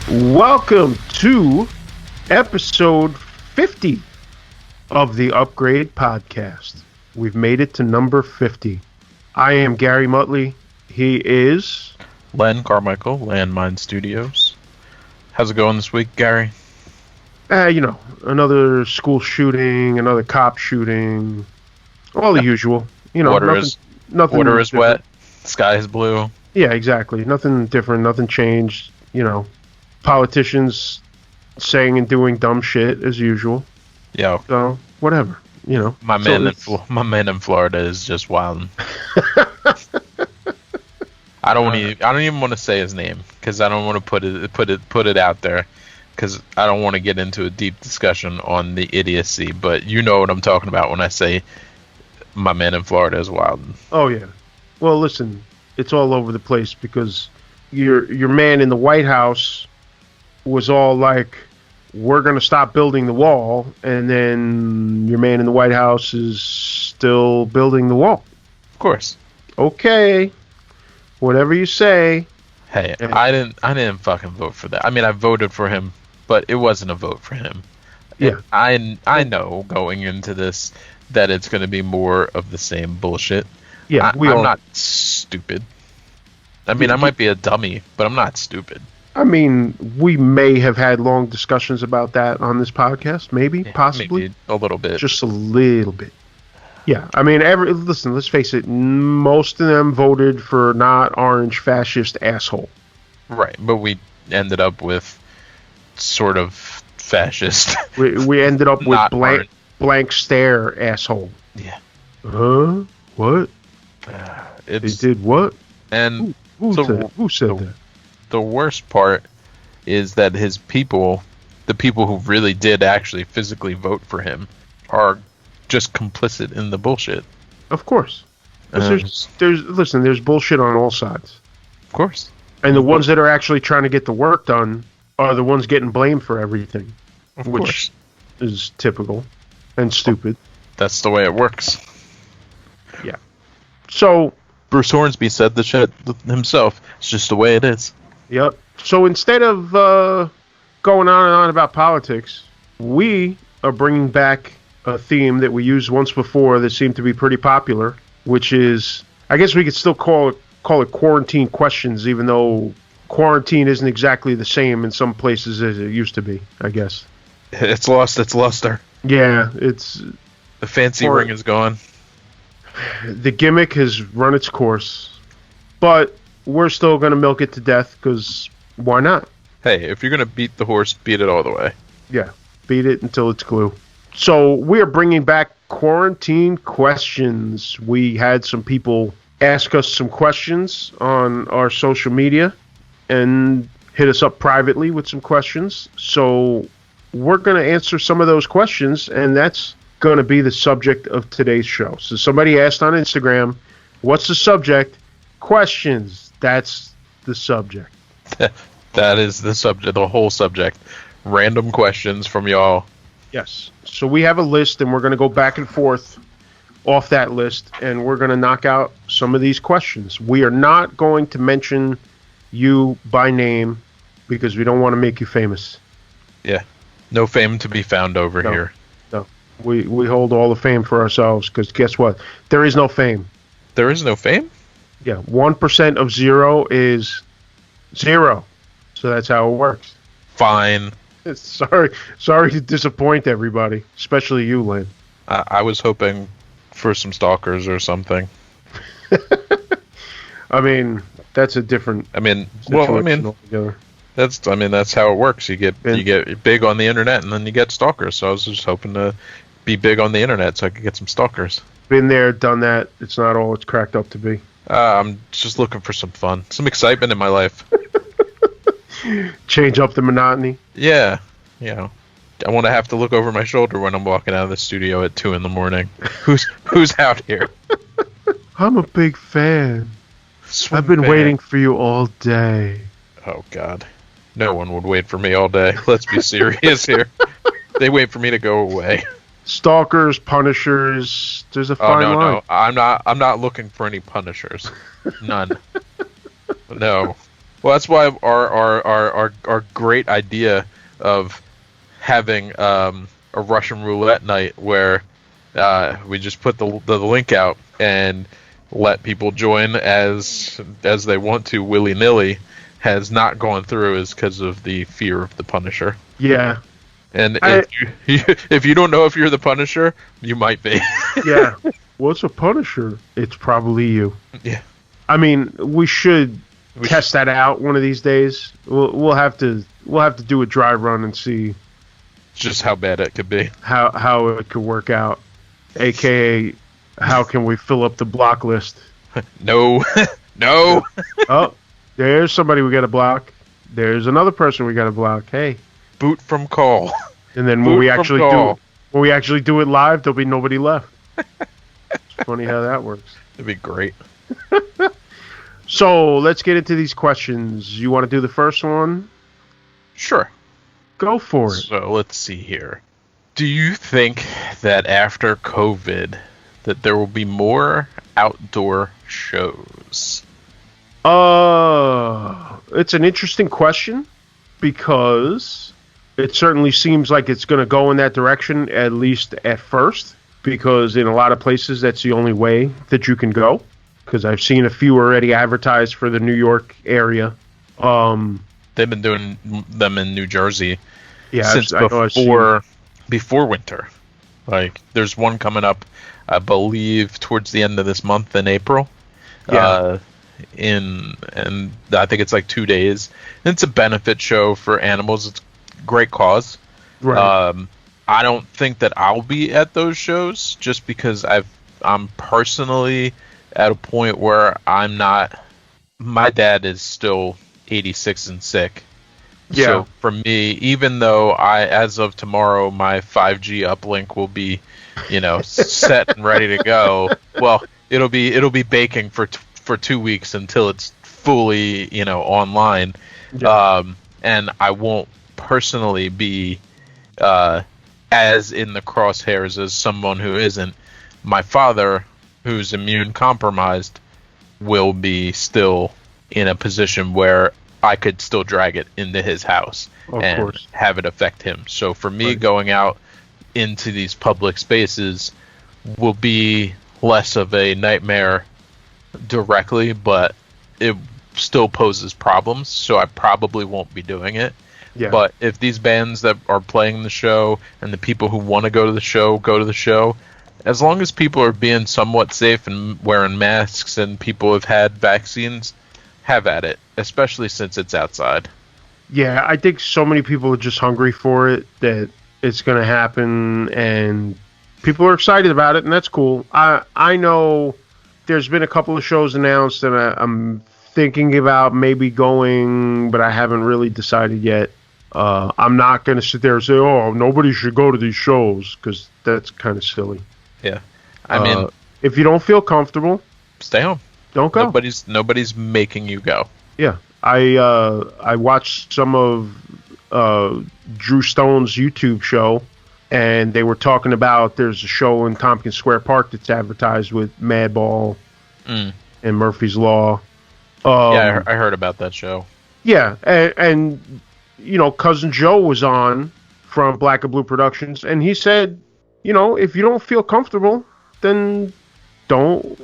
Welcome to episode 50 of the Upgrade Podcast. We've made it to number 50. I am Gary Muttley. He is... Len Carmichael, Landmine Studios. How's it going this week, Gary? Another school shooting, another cop shooting, all the usual. Water is different. wet, sky is blue. Yeah, exactly. Nothing different, nothing changed. Politicians saying and doing dumb shit as usual. Yeah. So, whatever, My man in Florida is just wild. I don't even want to say his name because I don't want to put it out there because I don't want to get into a deep discussion on the idiocy. But you know what I'm talking about when I say my man in Florida is wild. Oh yeah. Well, listen, it's all over the place because your man in the White House was all like, we're going to stop building the wall, and then your man in the White House is still building the wall. Of course. Okay. Whatever you say. Hey, I didn't fucking vote for that. I mean, I voted for him, but it wasn't a vote for him. Yeah. I know going into this that it's going to be more of the same bullshit. Yeah, I'm not stupid. I mean, I might be a dummy, but I'm not stupid. I mean, we may have had long discussions about that on this podcast, possibly. Maybe a little bit. Just a little bit. Yeah, I mean, listen, let's face it, most of them voted for not orange fascist asshole. Right, but we ended up with sort of fascist. We ended up with blank stare asshole. Yeah. Huh? What? They did what? And who said that? The worst part is that his people, the people who really did actually physically vote for him, are just complicit in the bullshit. Of course. There's bullshit on all sides. Of course. And the ones that are actually trying to get the work done are the ones getting blamed for everything. Which is typical and stupid. That's the way it works. Yeah. So Bruce Hornsby said the shit himself. It's just the way it is. Yep. So instead of going on and on about politics, we are bringing back a theme that we used once before that seemed to be pretty popular, which is, I guess we could still call it quarantine questions, even though quarantine isn't exactly the same in some places as it used to be, I guess. It's lost its luster. Yeah, the fancy ring is gone. The gimmick has run its course, but we're still going to milk it to death because why not? Hey, if you're going to beat the horse, beat it all the way. Yeah, beat it until it's glue. So we are bringing back quarantine questions. We had some people ask us some questions on our social media and hit us up privately with some questions. So we're going to answer some of those questions, and that's going to be the subject of today's show. So somebody asked on Instagram, what's the subject? Questions. That's the subject. That is the subject, the whole subject. Random questions from y'all. Yes. So we have a list, and we're going to go back and forth off that list, and we're going to knock out some of these questions. We are not going to mention you by name because we don't want to make you famous. Yeah. No fame to be found over here. No. We hold all the fame for ourselves because guess what? There is no fame. There is no fame? Yeah. 1% of 0 is 0. So that's how it works. Fine. Sorry to disappoint everybody, especially you, Lynn. I was hoping for some stalkers or something. I mean, that's a different. Altogether. That's how it works. You get big on the internet, and then you get stalkers. So I was just hoping to be big on the internet so I could get some stalkers. Been there, done that. It's not all it's cracked up to be. I'm just looking for some fun, some excitement in my life. Change up the monotony. Yeah, I want to have to look over my shoulder when I'm walking out of the studio at 2 a.m. Who's out here? I'm a big fan. I've been waiting for you all day. Oh God, no one would wait for me all day. Let's be serious here. They wait for me to go away. Stalkers, punishers. There's a fine line. No. I'm not looking for any punishers. None. No. Well, that's why our great idea of having a Russian roulette night where we just put the link out and let people join as they want to willy-nilly has not gone through is because of the fear of the Punisher. Yeah. And if you don't know if you're the Punisher, you might be. Yeah. What's a Punisher? It's probably you. Yeah. I mean, we should test that out one of these days. We'll have to do a dry run and see just how bad it could be. How it could work out. AKA, how can we fill up the block list? No. No. Oh, there's somebody we got to block. There's another person we got to block. Hey. Boot from call. And then when we actually do it live, there'll be nobody left. It's funny how that works. It'd be great. So let's get into these questions. You want to do the first one? Sure. Go for it. So let's see here. Do you think that after COVID that there will be more outdoor shows? It's an interesting question because it certainly seems like it's going to go in that direction, at least at first, because in a lot of places that's the only way that you can go. Because I've seen a few already advertised for the New York area. They've been doing them in New Jersey since before winter. Like, there's one coming up, I believe, towards the end of this month in April. Yeah. And I think it's like 2 days. And it's a benefit show for animals. It's a great cause. Right. I don't think that I'll be at those shows just because I'm personally at a point where I'm not. My dad is still 86 and sick. Yeah. So for me, even though as of tomorrow, my 5G uplink will be, set and ready to go. Well, it'll be baking for 2 weeks until it's fully, online. Yeah. And I won't personally be as in the crosshairs as someone who isn't. My father, who's immune compromised, will be still in a position where I could still drag it into his house and have it affect him. So for me, going out into these public spaces will be less of a nightmare directly, but it still poses problems, so I probably won't be doing it. Yeah. But if these bands that are playing the show and the people who want to go to the show, as long as people are being somewhat safe and wearing masks and people have had vaccines, have at it, especially since it's outside. Yeah, I think so many people are just hungry for it that it's going to happen, and people are excited about it, and that's cool. I know there's been a couple of shows announced, and I'm thinking about maybe going, but I haven't really decided yet. I'm not going to sit there and say, oh, nobody should go to these shows, because that's kind of silly. Yeah. I mean, if you don't feel comfortable, stay home. Don't go. Nobody's making you go. Yeah. I watched some of Drew Stone's YouTube show, and they were talking about there's a show in Tompkins Square Park that's advertised with Madball and Murphy's Law. Yeah, I heard about that show. Yeah, and Cousin Joe was on from Black and Blue Productions, and he said, if you don't feel comfortable, then don't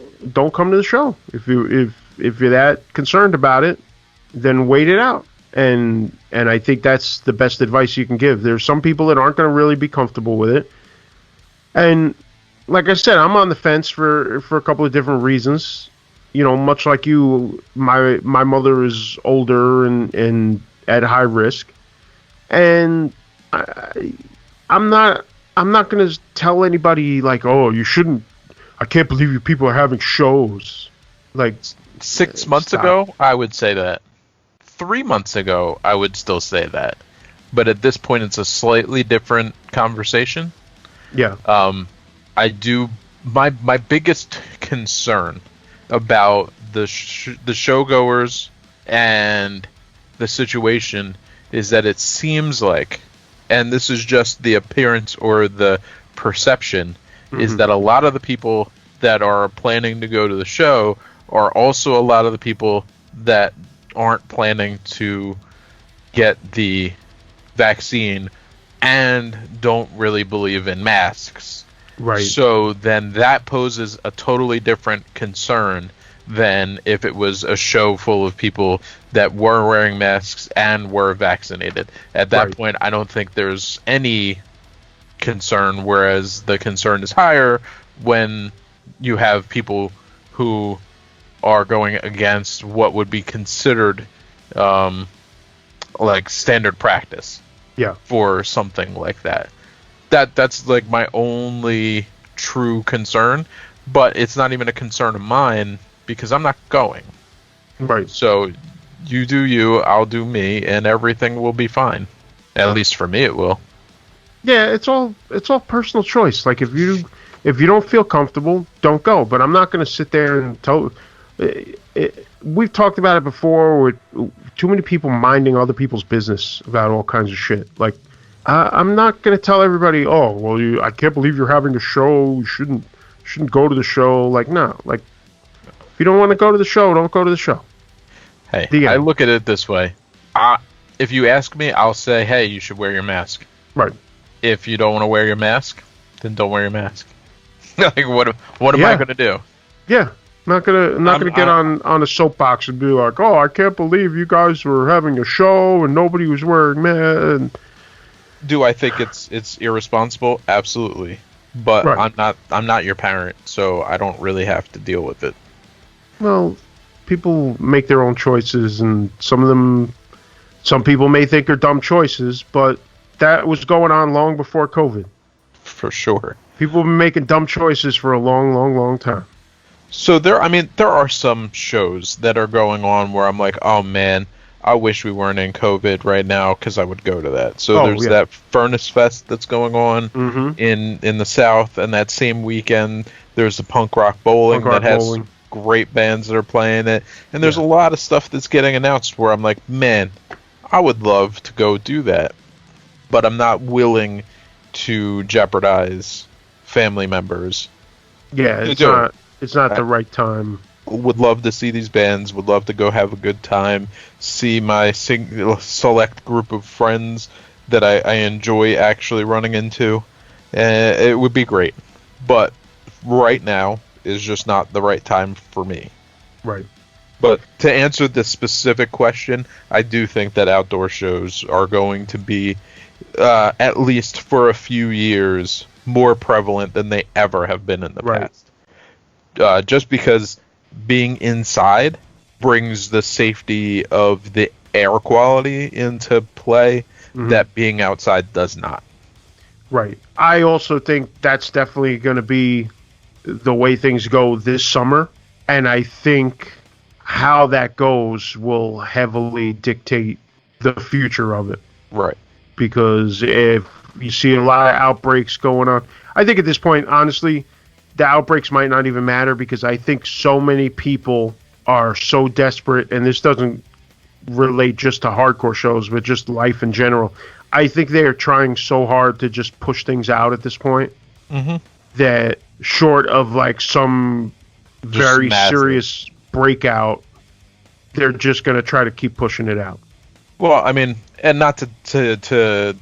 come to the show. If you're that concerned about it, then wait it out. And I think that's the best advice you can give. There's some people that aren't going to really be comfortable with it. And like I said, I'm on the fence for a couple of different reasons. Much like you, my mother is older and at high risk. And I'm not going to tell anybody like, oh, you shouldn't. I can't believe you people are having shows. Like 6 months ago, I would say that. 3 months ago, I would still say that. But at this point, it's a slightly different conversation. Yeah. My biggest concern about the showgoers and the situation is that it seems like, and this is just the appearance or the perception, is that a lot of the people that are planning to go to the show are also a lot of the people that aren't planning to get the vaccine and don't really believe in masks. Right. So then that poses a totally different concern than if it was a show full of people that were wearing masks and were vaccinated. At that point, I don't think there's any concern, whereas the concern is higher when you have people who are going against what would be considered like standard practice for something like that. That's like my only true concern, but it's not even a concern of mine because I'm not going. Right. So you do you, I'll do me, and everything will be fine. At least for me it will. Yeah, it's all personal choice. Like if you don't feel comfortable, don't go. But I'm not going to sit there and tell. We've talked about it before with too many people minding other people's business about all kinds of shit. Like I'm not going to tell everybody, oh well, I can't believe you're having a show. You shouldn't go to the show. Like no, like if you don't want to go to the show, don't go to the show. Hey, I look at it this way. If you ask me, I'll say, hey, you should wear your mask. Right. If you don't want to wear your mask, then don't wear your mask. Like what am I going to do? Yeah. Not gonna get on a soapbox and be like, oh, I can't believe you guys were having a show and nobody was wearing masks. Do I think it's irresponsible? Absolutely. But I'm not your parent, so I don't really have to deal with it. Well, people make their own choices, and some people may think are dumb choices, but that was going on long before COVID. For sure. People have been making dumb choices for a long, long, long time. So there are some shows that are going on where I'm like, oh man, I wish we weren't in COVID right now because I would go to that. So there's that Furnace Fest that's going on in the South, and that same weekend there's the Punk Rock Bowling that has great bands that are playing it, and there's a lot of stuff that's getting announced where I'm like, man, I would love to go do that, but I'm not willing to jeopardize family members. Yeah, it's not the right time. Would love to see these bands, would love to go have a good time, see my select group of friends that I enjoy actually running into. It would be great. But right now is just not the right time for me. Right. But to answer this specific question, I do think that outdoor shows are going to be, at least for a few years, more prevalent than they ever have been in the past. Just because being inside brings the safety of the air quality into play that being outside does not. Right. I also think that's definitely going to be the way things go this summer, and I think how that goes will heavily dictate the future of it. Right. Because if you see a lot of outbreaks going on, I think at this point, honestly, the outbreaks might not even matter because I think so many people are so desperate, and this doesn't relate just to hardcore shows, but just life in general. I think they are trying so hard to just push things out at this point that short of like some just very serious breakout, they're just going to try to keep pushing it out. Well, I mean, and not to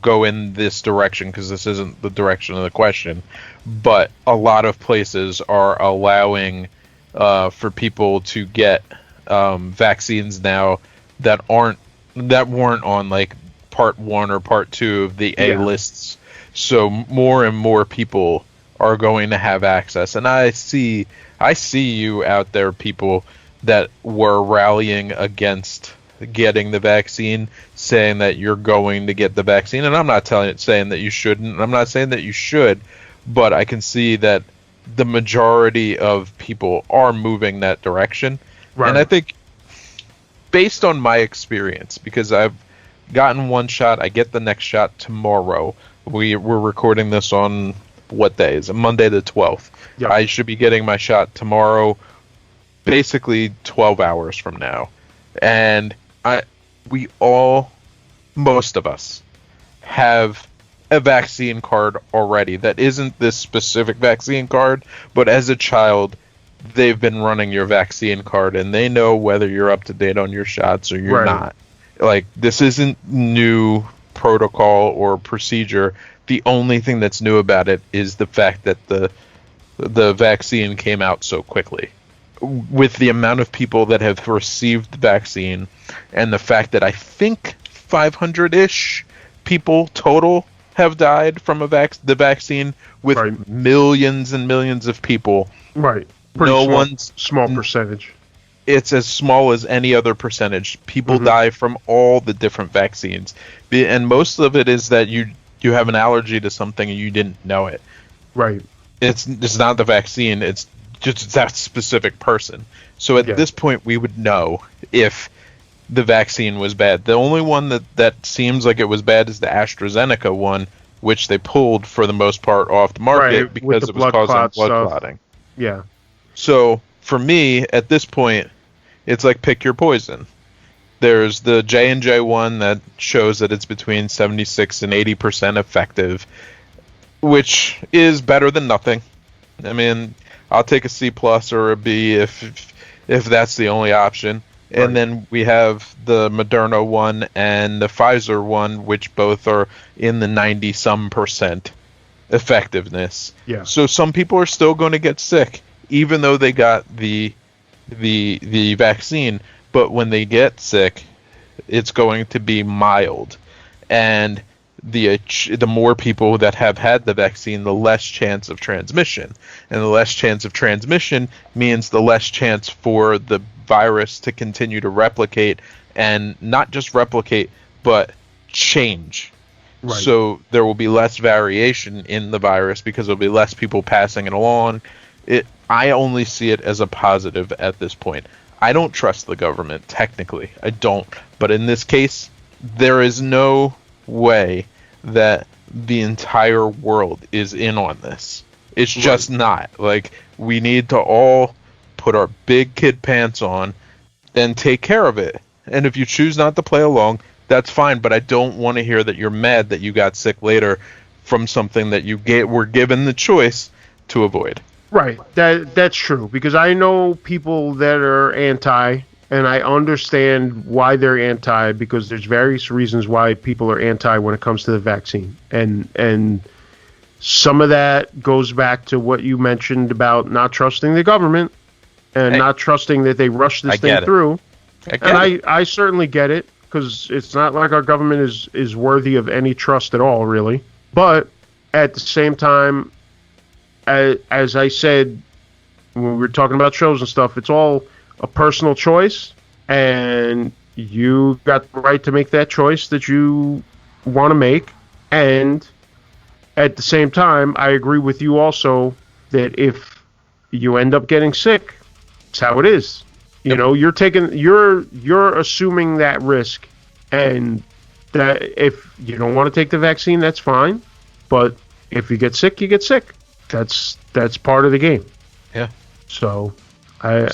go in this direction because this isn't the direction of the question, but a lot of places are allowing for people to get vaccines now that weren't on like part 1 or part 2 of the A lists. So more and more people are going to have access, and I see you out there, people that were rallying against getting the vaccine, saying that you're going to get the vaccine, and I'm not saying that you shouldn't, and I'm not saying that you should, but I can see that the majority of people are moving that direction. Right. And I think based on my experience, because I've gotten one shot, I get the next shot tomorrow. We're recording this on what day? Is it Monday the 12th? Yep. I should be getting my shot tomorrow, basically 12 hours from now. And most of us have a vaccine card already that isn't this specific vaccine card, but as a child, they've been running your vaccine card and they know whether you're up to date on your shots or you're not. Like, this isn't new protocol or procedure. The only thing that's new about it is the fact that the vaccine came out so quickly. With the amount of people that have received the vaccine and the fact that I think 500-ish people total have died from the vaccine, with millions and millions of people. Right. Small percentage. It's as small as any other percentage. People die from all the different vaccines. And most of it is that you have an allergy to something and you didn't know it. Right. It's not the vaccine, it's just that specific person. So at this point, we would know if the vaccine was bad. The only one that seems like it was bad is the AstraZeneca one, which they pulled for the most part off the market because it was causing blood clotting. Yeah. So for me, at this point, it's like pick your poison. There's the J&J one that shows that it's between 76 and 80% effective, which is better than nothing. I mean, I'll take a C+ or a B if that's the only option. Right. And then we have the Moderna one and the Pfizer one, which both are in the 90-some% effectiveness. Yeah. So some people are still going to get sick, even though they got the vaccine. But when they get sick, it's going to be mild. And the more people that have had the vaccine, the less chance of transmission. And the less chance of transmission means the less chance for the virus to continue to replicate, and not just replicate, but change. Right. So there will be less variation in the virus because there'll be less people passing it along. I only see it as a positive at this point. I don't trust the government, technically. I don't. But in this case, there is no way that the entire world is in on this. It's just not. Like, we need to all put our big kid pants on and take care of it. And if you choose not to play along, that's fine. But I don't want to hear that you're mad that you got sick later from something that you were given the choice to avoid. Right. That's true. Because I know people that are anti, and I understand why they're anti, because there's various reasons why people are anti when it comes to the vaccine. And some of that goes back to what you mentioned about not trusting the government and not trusting that they rush this thing through. I certainly get it, because it's not like our government is worthy of any trust at all, really. But at the same time, as I said when we were talking about shows and stuff, it's all a personal choice, and you got the right to make that choice that you want to make. And at the same time, I agree with you also that if you end up getting sick, it's how it is. You know, you're assuming that risk, and that if you don't want to take the vaccine, that's fine. But if you get sick, you get sick. That's part of the game. Yeah. So I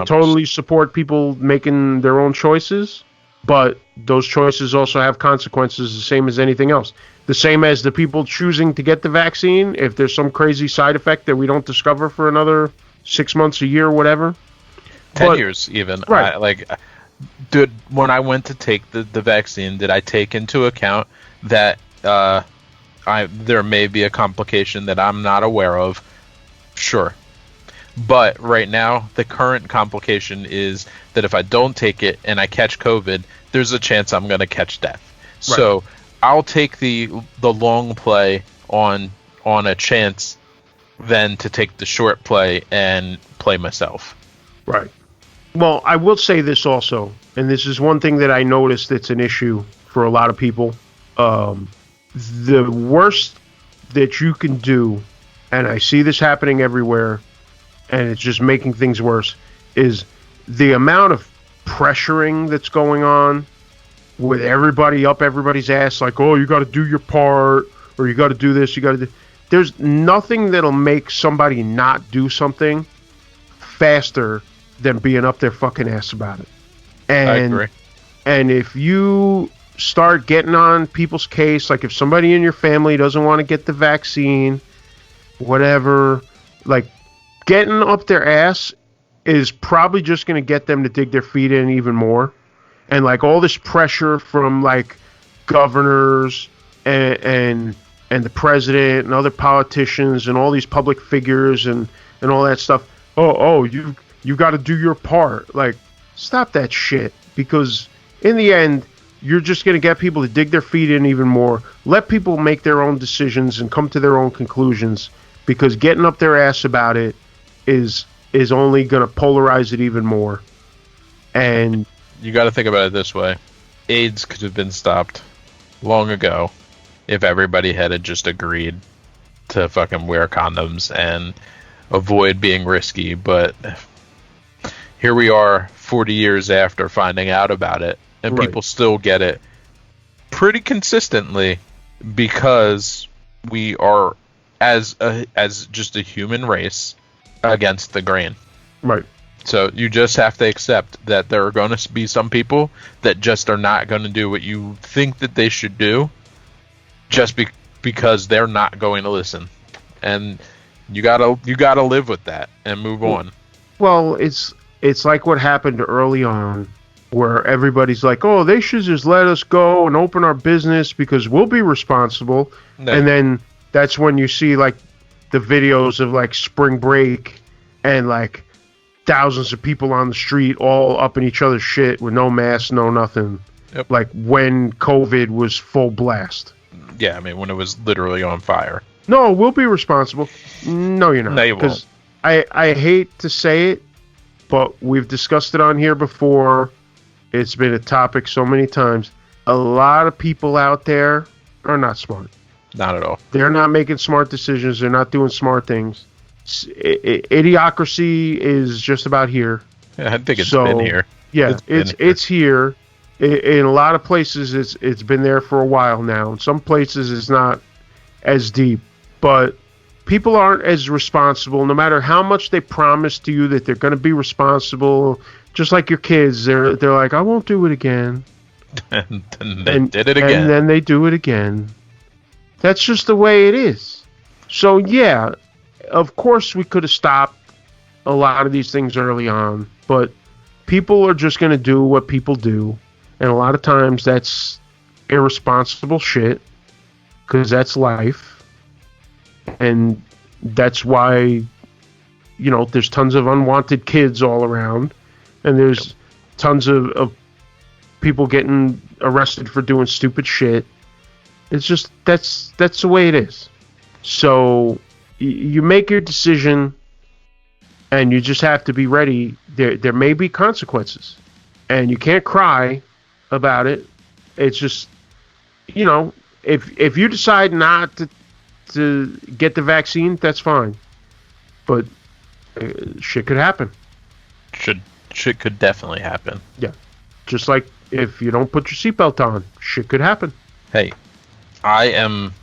totally support people making their own choices, but those choices also have consequences, the same as anything else. The same as the people choosing to get the vaccine, if there's some crazy side effect that we don't discover for another 6 months, a year, whatever. 10 years even. Right. When I went to take the vaccine, did I take into account that there may be a complication that I'm not aware of? Sure. But right now, the current complication is that if I don't take it and I catch COVID, there's a chance I'm going to catch death. Right. So I'll take the long play on a chance than to take the short play and play myself. Right. Well, I will say this also, and this is one thing that I noticed that's an issue for a lot of people. The worst that you can do, and I see this happening everywhere, and it's just making things worse, is the amount of pressuring that's going on with everybody up everybody's ass, like, oh, you got to do your part, or you got to do this, you got to do... There's nothing that'll make somebody not do something faster than being up their fucking ass about it. And, I agree. And if you start getting on people's case, like if somebody in your family doesn't want to get the vaccine, whatever, like, getting up their ass is probably just going to get them to dig their feet in even more. And like all this pressure from like governors and the president and other politicians and all these public figures and all that stuff. Oh, you got to do your part. Like, stop that shit, because in the end, you're just going to get people to dig their feet in even more. Let people make their own decisions and come to their own conclusions, because getting up their ass about it is only going to polarize it even more. And you got to think about it this way. AIDS could have been stopped long ago if everybody had just agreed to fucking wear condoms and avoid being risky. But here we are 40 years after finding out about it, and people still get it pretty consistently, because we are, as just a human race, against the grain. Right. So you just have to accept that there are going to be some people that just are not going to do what you think that they should do, just because they're not going to listen. And you gotta live with that and move on. Well, it's like what happened early on, where everybody's like, oh, they should just let us go and open our business because we'll be responsible. No. And then that's when you see like the videos of like spring break and like thousands of people on the street all up in each other's shit with no masks, no nothing. Yep. Like when COVID was full blast. Yeah, I mean, when it was literally on fire. No, we'll be responsible. No, you're not. No, you won't. Because I hate to say it, but we've discussed it on here before. It's been a topic so many times. A lot of people out there are not smart. Not at all. They're not making smart decisions. They're not doing smart things. Idiocracy is just about here. Yeah, I think it's been here. Yeah, it's here. In a lot of places, it's been there for a while now. In some places, it's not as deep. But people aren't as responsible, no matter how much they promise to you that they're going to be responsible. Just like your kids, they're like, I won't do it again. And they did it again. And then they do it again. That's just the way it is. So, yeah, of course we could have stopped a lot of these things early on, but people are just going to do what people do. And a lot of times that's irresponsible shit, because that's life. And that's why, there's tons of unwanted kids all around. And there's tons of people getting arrested for doing stupid shit. It's just, that's the way it is. So you make your decision, and you just have to be ready. There may be consequences, and you can't cry about it. It's just, if you decide not to get the vaccine, that's fine. But shit could happen. Shit could definitely happen. Yeah. Just like if you don't put your seatbelt on, shit could happen. Hey, I am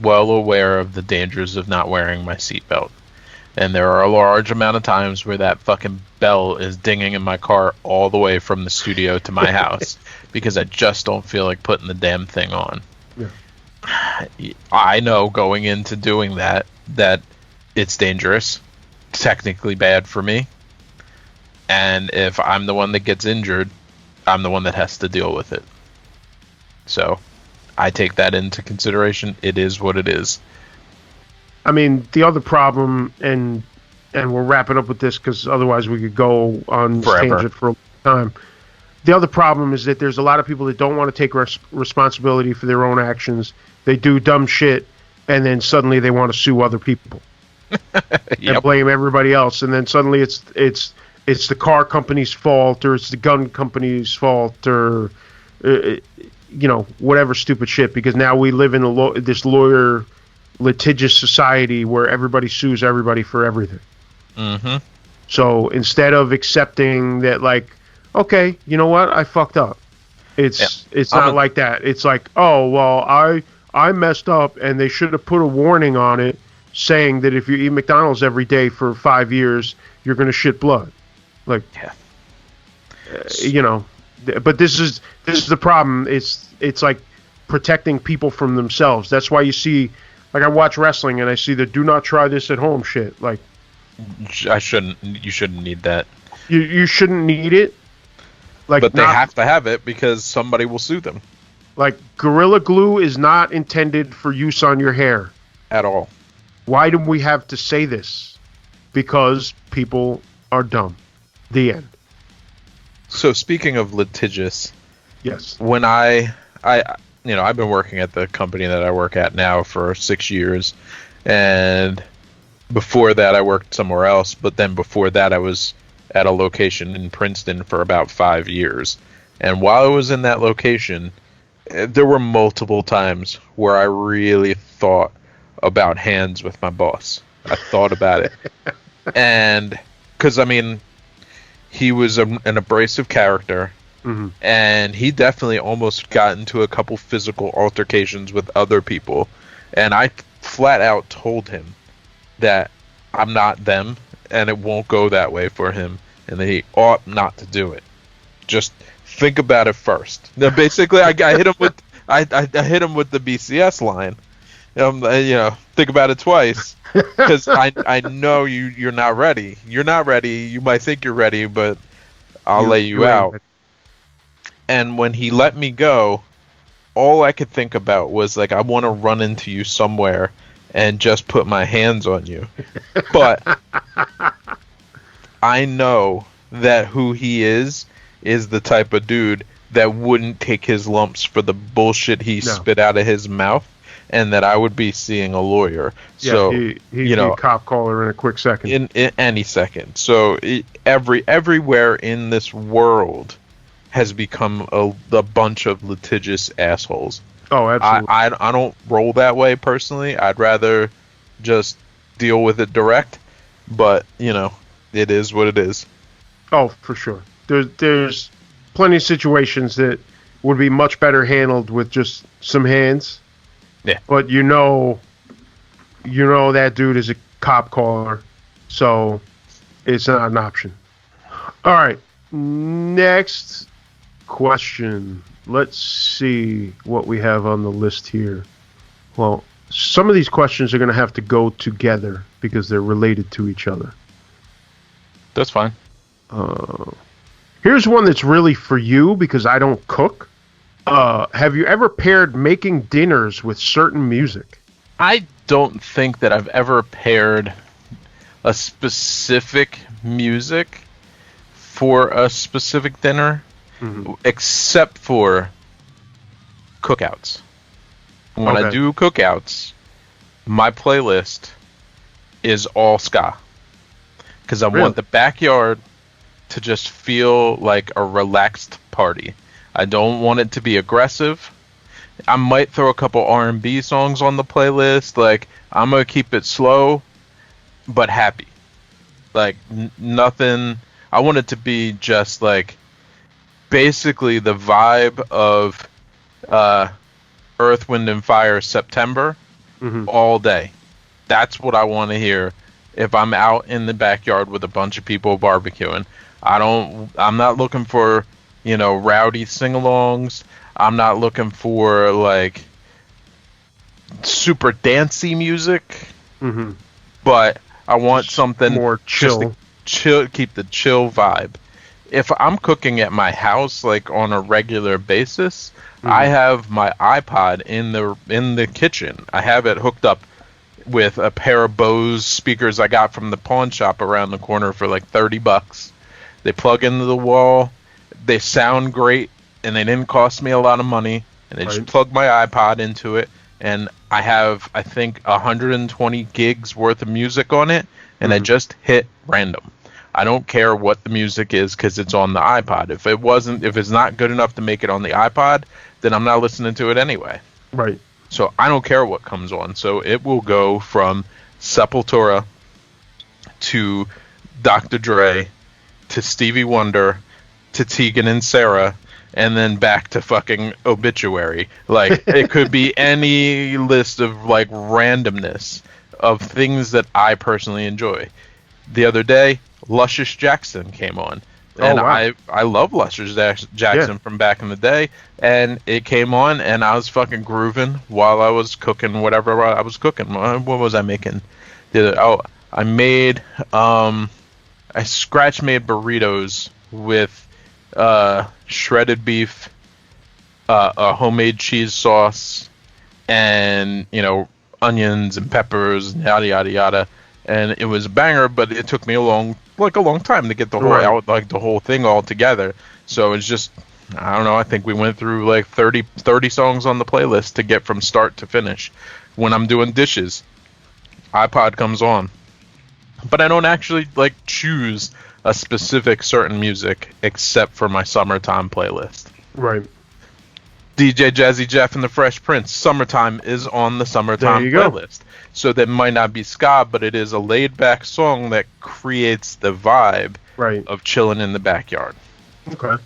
well aware of the dangers of not wearing my seatbelt. And there are a large amount of times where that fucking bell is dinging in my car all the way from the studio to my house because I just don't feel like putting the damn thing on. Yeah. I know going into doing that it's dangerous, technically bad for me. And if I'm the one that gets injured, I'm the one that has to deal with it. So I take that into consideration. It is what it is. I mean, the other problem, and we're wrapping up with this because otherwise we could go on this tangent for a long time. The other problem is that there's a lot of people that don't want to take responsibility for their own actions. They do dumb shit, and then suddenly they want to sue other people and blame everybody else. And then suddenly it's the car company's fault, or it's the gun company's fault, or whatever stupid shit. Because now we live in this litigious society where everybody sues everybody for everything. Mm-hmm. So instead of accepting that, like, okay, you know what, I fucked up. It's not like that. It's like, oh, well, I messed up, and they should have put a warning on it saying that if you eat McDonald's every day for 5 years, you're going to shit blood. Like, but this is the problem. It's like protecting people from themselves. That's why you see, like, I watch wrestling and I see the "do not try this at home" shit. Like, I shouldn't. You shouldn't need that. You shouldn't need it. Like, but they have to have it because somebody will sue them. Like, Gorilla Glue is not intended for use on your hair. At all. Why do we have to say this? Because people are dumb. The end. So speaking of litigious, yes. When I've been working at the company that I work at now for 6 years, and before that I worked somewhere else, but then before that I was at a location in Princeton for about 5 years. And while I was in that location, there were multiple times where I really thought about hands with my boss. I thought about it. And because, I mean, he was an abrasive character, and he definitely almost got into a couple physical altercations with other people. And I flat out told him that I'm not them, and it won't go that way for him, and that he ought not to do it. Just think about it first. Now, basically, I hit him with I hit him with the BCS line. Think about it twice, because I know you're not ready. You're not ready. You might think you're ready, but I'll lay you out. And when he let me go, all I could think about was, like, I want to run into you somewhere and just put my hands on you. But I know that who he is the type of dude that wouldn't take his lumps for the bullshit he spit out of his mouth, and that I would be seeing a lawyer. Yeah, so he'd be a cop caller in a quick second. In any second. So everywhere in this world has become a bunch of litigious assholes. Oh, absolutely. I don't roll that way personally. I'd rather just deal with it direct. But, it is what it is. Oh, for sure. There's plenty of situations that would be much better handled with just some hands. Yeah. But you know that dude is a cop caller, so it's not an option. All right. Next question. Let's see what we have on the list here. Well, some of these questions are going to have to go together because they're related to each other. That's fine. Here's one that's really for you because I don't cook. Have you ever paired making dinners with certain music? I don't think that I've ever paired a specific music for a specific dinner, except for cookouts. When I do cookouts, my playlist is all ska. Because I want the backyard to just feel like a relaxed party. I don't want it to be aggressive. I might throw a couple R&B songs on the playlist. Like, I'm going to keep it slow, but happy. Like, nothing. I want it to be just, like, basically the vibe of Earth, Wind, and Fire September all day. That's what I want to hear if I'm out in the backyard with a bunch of people barbecuing. I'm not looking for, rowdy sing-alongs. I'm not looking for, like, super dancey music. But I want something more chill. Keep the chill vibe. If I'm cooking at my house, like, on a regular basis, I have my iPod in the kitchen. I have it hooked up with a pair of Bose speakers I got from the pawn shop around the corner for like $30. They plug into the wall. They sound great, and they didn't cost me a lot of money. And they just plug my iPod into it, and I have, I think, 120 gigs worth of music on it, and I just hit random. I don't care what the music is because it's on the iPod. If it's not good enough to make it on the iPod, then I'm not listening to it anyway. Right. So I don't care what comes on. So it will go from Sepultura to Dr. Dre to Stevie Wonder to Tegan and Sarah, and then back to fucking Obituary. Like, it could be any list of, like, randomness of things that I personally enjoy. The other day, Luscious Jackson came on. And I love Luscious Jackson from back in the day, and it came on, and I was fucking grooving while I was cooking whatever I was cooking. What was I making? I made I scratch made burritos with shredded beef, a homemade cheese sauce, and onions and peppers and yada yada yada. And it was a banger, but it took me a long time to get the whole out, like the whole thing all together. So it's just, I don't know, I think we went through like 30 songs on the playlist to get from start to finish. When I'm doing dishes, iPod comes on. But I don't actually like choose a specific certain music except for my summertime playlist. Right. DJ Jazzy Jeff and the Fresh Prince, Summertime is on the summertime playlist. So that might not be ska, but it is a laid-back song that creates the vibe of chilling in the backyard. Okay.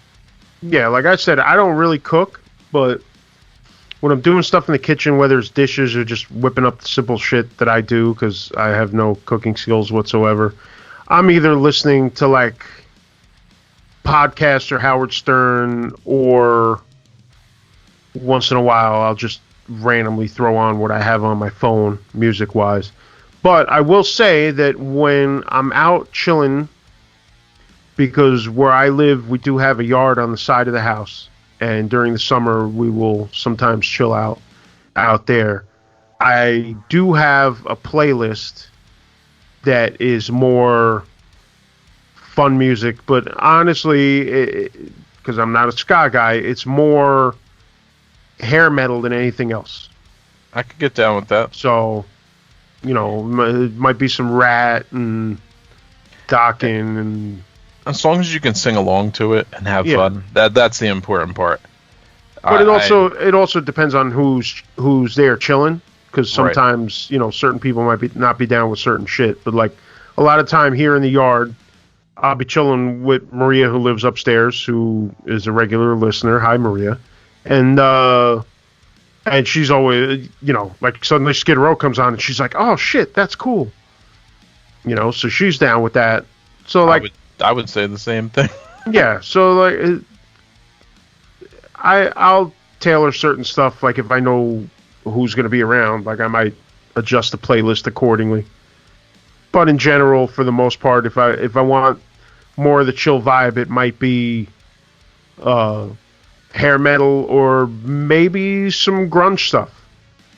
Yeah, like I said, I don't really cook, but when I'm doing stuff in the kitchen, whether it's dishes or just whipping up the simple shit that I do because I have no cooking skills whatsoever, I'm either listening to like podcasts or Howard Stern, or once in a while I'll just randomly throw on what I have on my phone music-wise. But I will say that when I'm out chilling, because where I live, we do have a yard on the side of the house, and during the summer we will sometimes chill out there. I do have a playlist that is more fun music, but honestly, because I'm not a ska guy, it's more hair metal than anything else. I could get down with that. So, it might be some Rat and Dokken, and as long as you can sing along to it and have fun, that's the important part. But it also depends on who's there chilling, because sometimes certain people might not be down with certain shit. But like a lot of time here in the yard, I'll be chilling with Maria, who lives upstairs, who is a regular listener. Hi, Maria. And she's always, like suddenly Skid Row comes on and she's like, oh shit, that's cool. So she's down with that. So like, I would say the same thing. Yeah. So like, I'll tailor certain stuff. Like if I know who's going to be around, like I might adjust the playlist accordingly. But in general, for the most part, if I want more of the chill vibe, it might be, hair metal, or maybe some grunge stuff.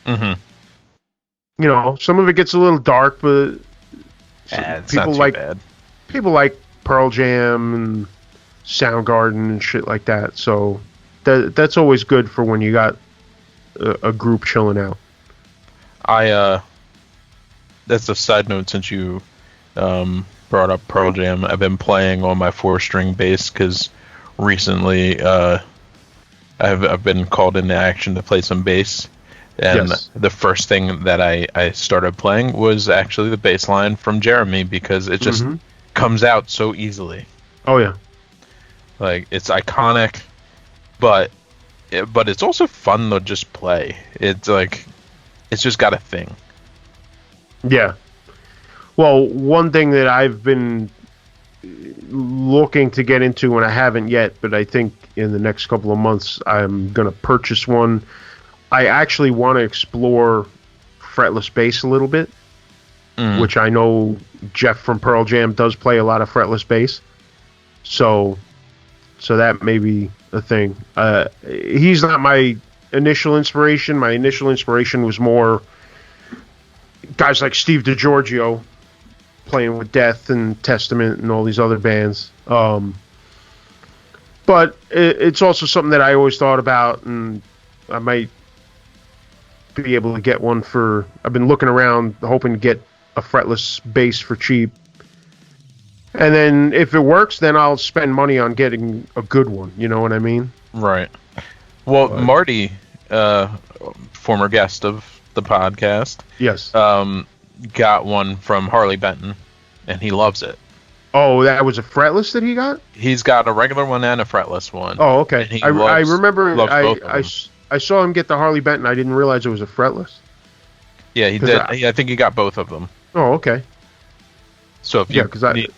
Mm-hmm. Some of it gets a little dark, but people like Pearl Jam and Soundgarden and shit like that. So that's always good for when you got a group chilling out. That's a side note, since you brought up Pearl Jam. I've been playing on my 4-string bass because recently I've been called into action to play some bass, and the first thing that I started playing was actually the bass line from Jeremy, because it just comes out so easily. Oh yeah, like it's iconic, but it's also fun to just play. It's like it's just got a thing. Yeah. Well, one thing that I've been looking to get into, and I haven't yet, but I think in the next couple of months I'm going to purchase one. I actually want to explore fretless bass a little bit, which I know Jeff from Pearl Jam does play a lot of fretless bass. So that may be a thing. He's not my initial inspiration. My initial inspiration was more guys like Steve DiGiorgio playing with Death and Testament and all these other bands. But it's also something that I always thought about, and I might be able to get one for... I've been looking around hoping to get a fretless bass for cheap. And then if it works, then I'll spend money on getting a good one. You know what I mean? Right. Well, Marty, former guest of the podcast, yes, got one from Harley Benton, and he loves it. Oh, that was a fretless that he got? He's got a regular one and a fretless one. Oh, okay. I remember I saw him get the Harley Benton. I didn't realize it was a fretless. Yeah, he did. I think he got both of them. Oh, okay. So if you need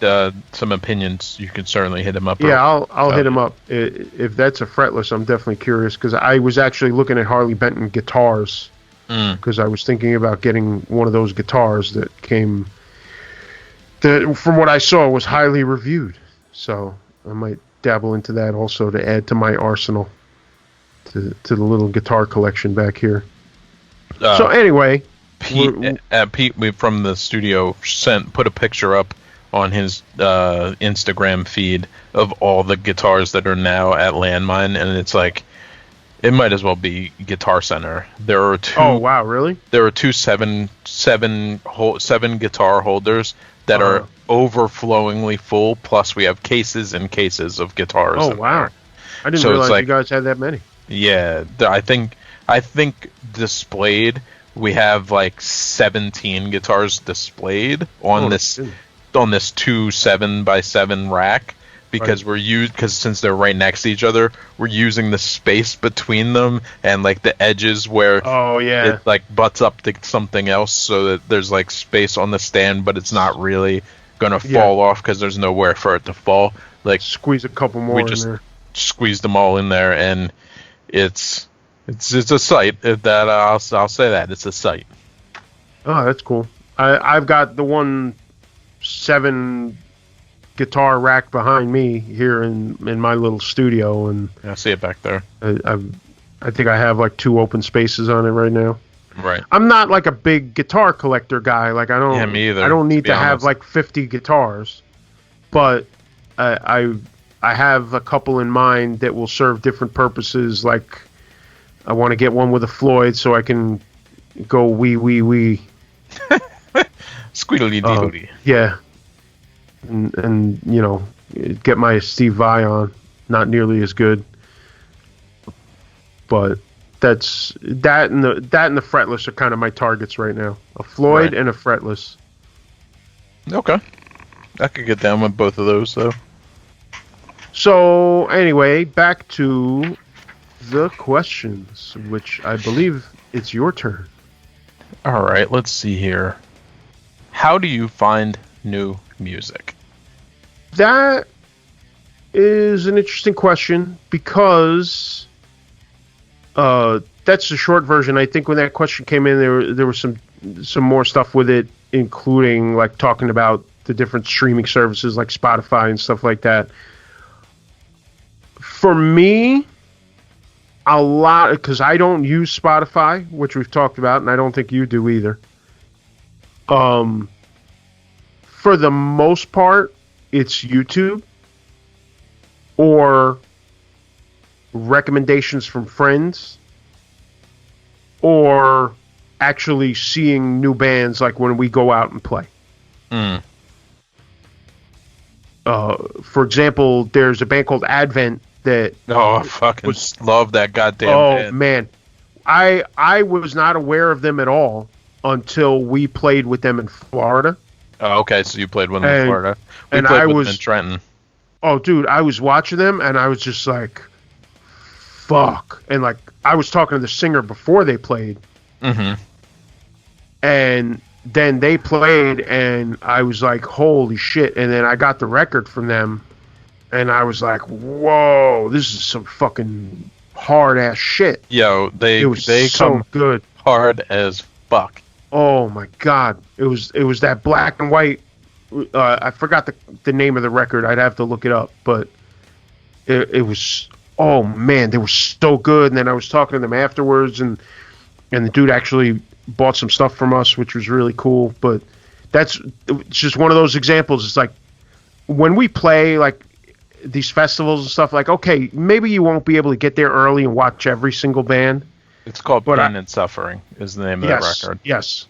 some opinions, you can certainly hit him up. Yeah, I'll hit him up. If that's a fretless, I'm definitely curious, because I was actually looking at Harley Benton guitars, because I was thinking about getting one of those guitars that came that, from what I saw, was highly reviewed. So I might dabble into that also to add to my arsenal, to the little guitar collection back here. So anyway, Pete from the studio put a picture up on his Instagram feed of all the guitars that are now at Landmine, and it's like, it might as well be Guitar Center. There are two. Oh wow, really? There are two seven guitar holders that are overflowingly full. Plus, we have cases and cases of guitars. Oh wow! There. I didn't realize you guys had that many. Yeah, I think displayed, we have like 17 guitars displayed on this 2 7x7 rack, because because since they're right next to each other, we're using the space between them and like the edges where it like butts up to something else, so that there's like space on the stand, but it's not really gonna fall off because there's nowhere for it to fall. Like, squeeze a couple more. We just squeezed them all in there, and it's a sight. That I'll say that it's a sight. Oh, that's cool. I've got the 7 guitar rack behind me here in my little studio, and I see it back there. I think I have like 2 open spaces on it right now. Right. I'm not like a big guitar collector guy. Like, I don't. Yeah, me either. I don't need to have like 50 guitars, but I have a couple in mind that will serve different purposes. Like, I want to get one with a Floyd so I can go wee. Squeedly deedly. Yeah. And you know, get my Steve Vai on. Not nearly as good, but that and the Fretless are kind of my targets right now. A Floyd and a Fretless. Okay, I could get down with both of those though. So anyway, back to the questions, which I believe it's your turn. All right, let's see here. How do you find new music? That is an interesting question, because that's the short version. I think when that question came in, there was some more stuff with it, including like talking about the different streaming services like Spotify and stuff like that. For me, a lot, because I don't use Spotify, which we've talked about, and I don't think you do either. For the most part, it's YouTube or recommendations from friends, or actually seeing new bands like when we go out and play. For example, there's a band called Advent that... Oh, I fucking love that goddamn band. Oh, man. I was not aware of them at all until we played with them in Florida. Oh, okay, so you played with them in Florida. We played with them in Trenton. Oh, dude, I was watching them, and I was just like, fuck. And, like, I was talking to the singer before they played. Mm-hmm. And then they played, and I was like, holy shit. And then I got the record from them, and I was like, whoa, this is some fucking hard-ass shit. Yo, they come good. Hard as fuck. Oh, my God. It was that black and white... I forgot the name of the record. I'd have to look it up, but it was, oh man, they were so good. And then I was talking to them afterwards, and the dude actually bought some stuff from us, which was really cool. But it's just one of those examples. It's like when we play like these festivals and stuff, like, okay, maybe you won't be able to get there early and watch every single band. It's called Pain and Suffering is the name of that record. Yes.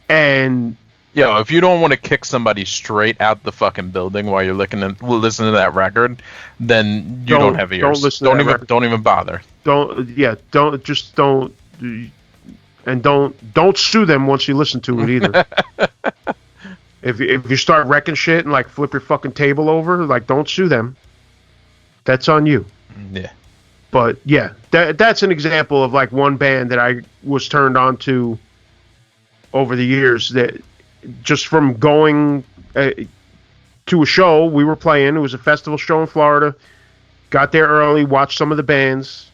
And yo, if you don't want to kick somebody straight out the fucking building while you're listening to that record, then you don't have ears. Don't even bother. Don't sue them once you listen to it either. If you start wrecking shit and like flip your fucking table over, like, don't sue them. That's on you. Yeah. But yeah, that's an example of like one band that I was turned on to over the years, that just from going to a show we were playing. It was a festival show in Florida. Got there early, watched some of the bands.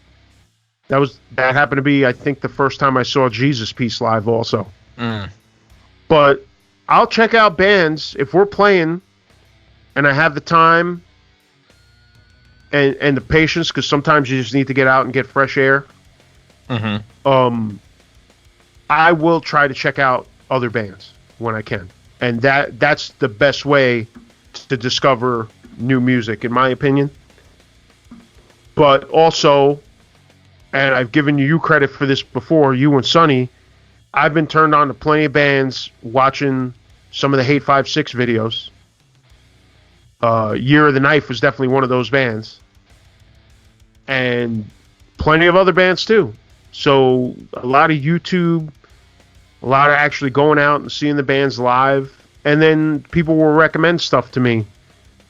That happened to be, I think, the first time I saw Jesus Piece live also. But I'll check out bands if we're playing and I have the time and the patience, because sometimes you just need to get out and get fresh air. Mm-hmm. I will try to check out other bands when I can, and that's the best way to discover new music, in my opinion. But also, and I've given you credit for this before, you and Sonny, I've been turned on to plenty of bands watching some of the Hate 5-6 videos. Year of the Knife was definitely one of those bands. And plenty of other bands too. So a lot of YouTube, a lot of actually going out and seeing the bands live. And then people will recommend stuff to me.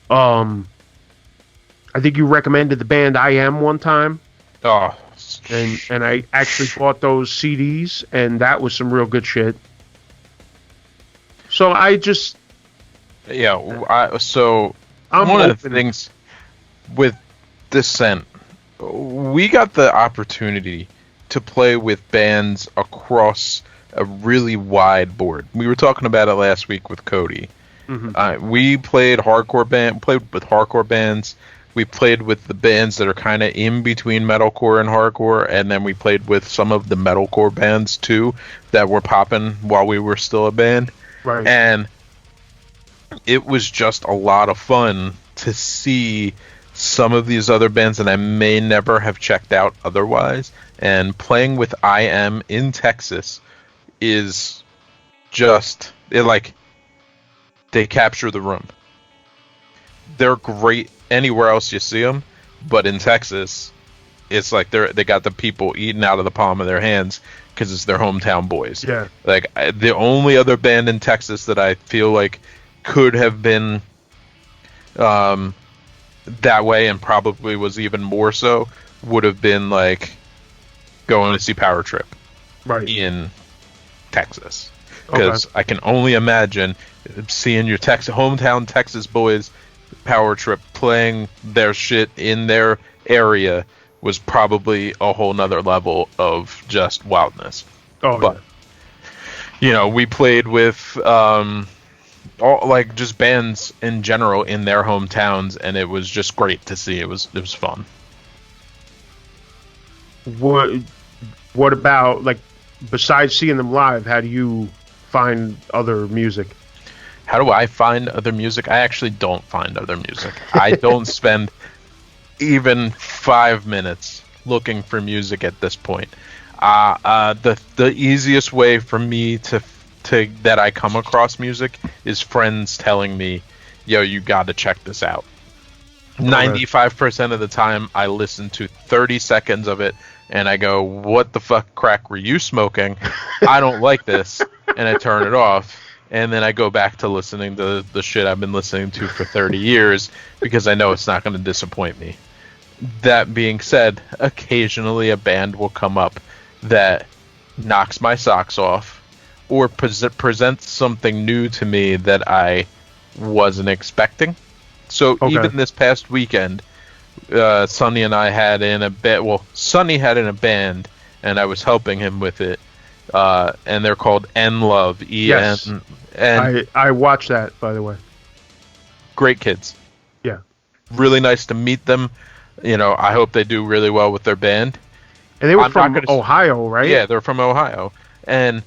I think you recommended the band I Am one time. Oh. And I actually bought those CDs, and that was some real good shit. So I just... Yeah, one of the things with Descent, we got the opportunity to play with bands across a really wide board. We were talking about it last week with Cody. Mm-hmm. We played with hardcore bands. We played with the bands that are kind of in between metalcore and hardcore, and then we played with some of the metalcore bands too that were popping while we were still a band. Right. And it was just a lot of fun to see some of these other bands that I may never have checked out otherwise. And playing with I Am in Texas is just they capture the room. They're great anywhere else you see them, but in Texas, it's like they got the people eating out of the palm of their hands because it's their hometown boys. Yeah. Like the only other band in Texas that I feel like could have been that way, and probably was even more so, would have been like going to see Power Trip in Texas. Because I can only imagine seeing your hometown Texas boys Power Trip playing their shit in their area was probably a whole nother level of just wildness. We played with all just bands in general in their hometowns, and it was just great to see. It was fun. What about, like, besides seeing them live, how do you find other music? How do I find other music? I actually don't find other music. I don't spend even 5 minutes looking for music at this point. The easiest way for me to that I come across music is friends telling me, "Yo, you got to check this out." 95% of the time, I listen to 30 seconds of it, and I go, "What the fuck crack were you smoking? I don't like this," and I turn it off. And then I go back to listening to the shit I've been listening to for 30 years because I know it's not going to disappoint me. That being said, occasionally a band will come up that knocks my socks off or presents something new to me that I wasn't expecting. So even this past weekend, Sonny and I had in a band. Well, Sonny had in a band, and I was helping him with it. And they're called N Love. Yes. I watched that, by the way. Great kids. Yeah. Really nice to meet them. I hope they do really well with their band. And they were from Ohio, right? Yeah, they're from Ohio. And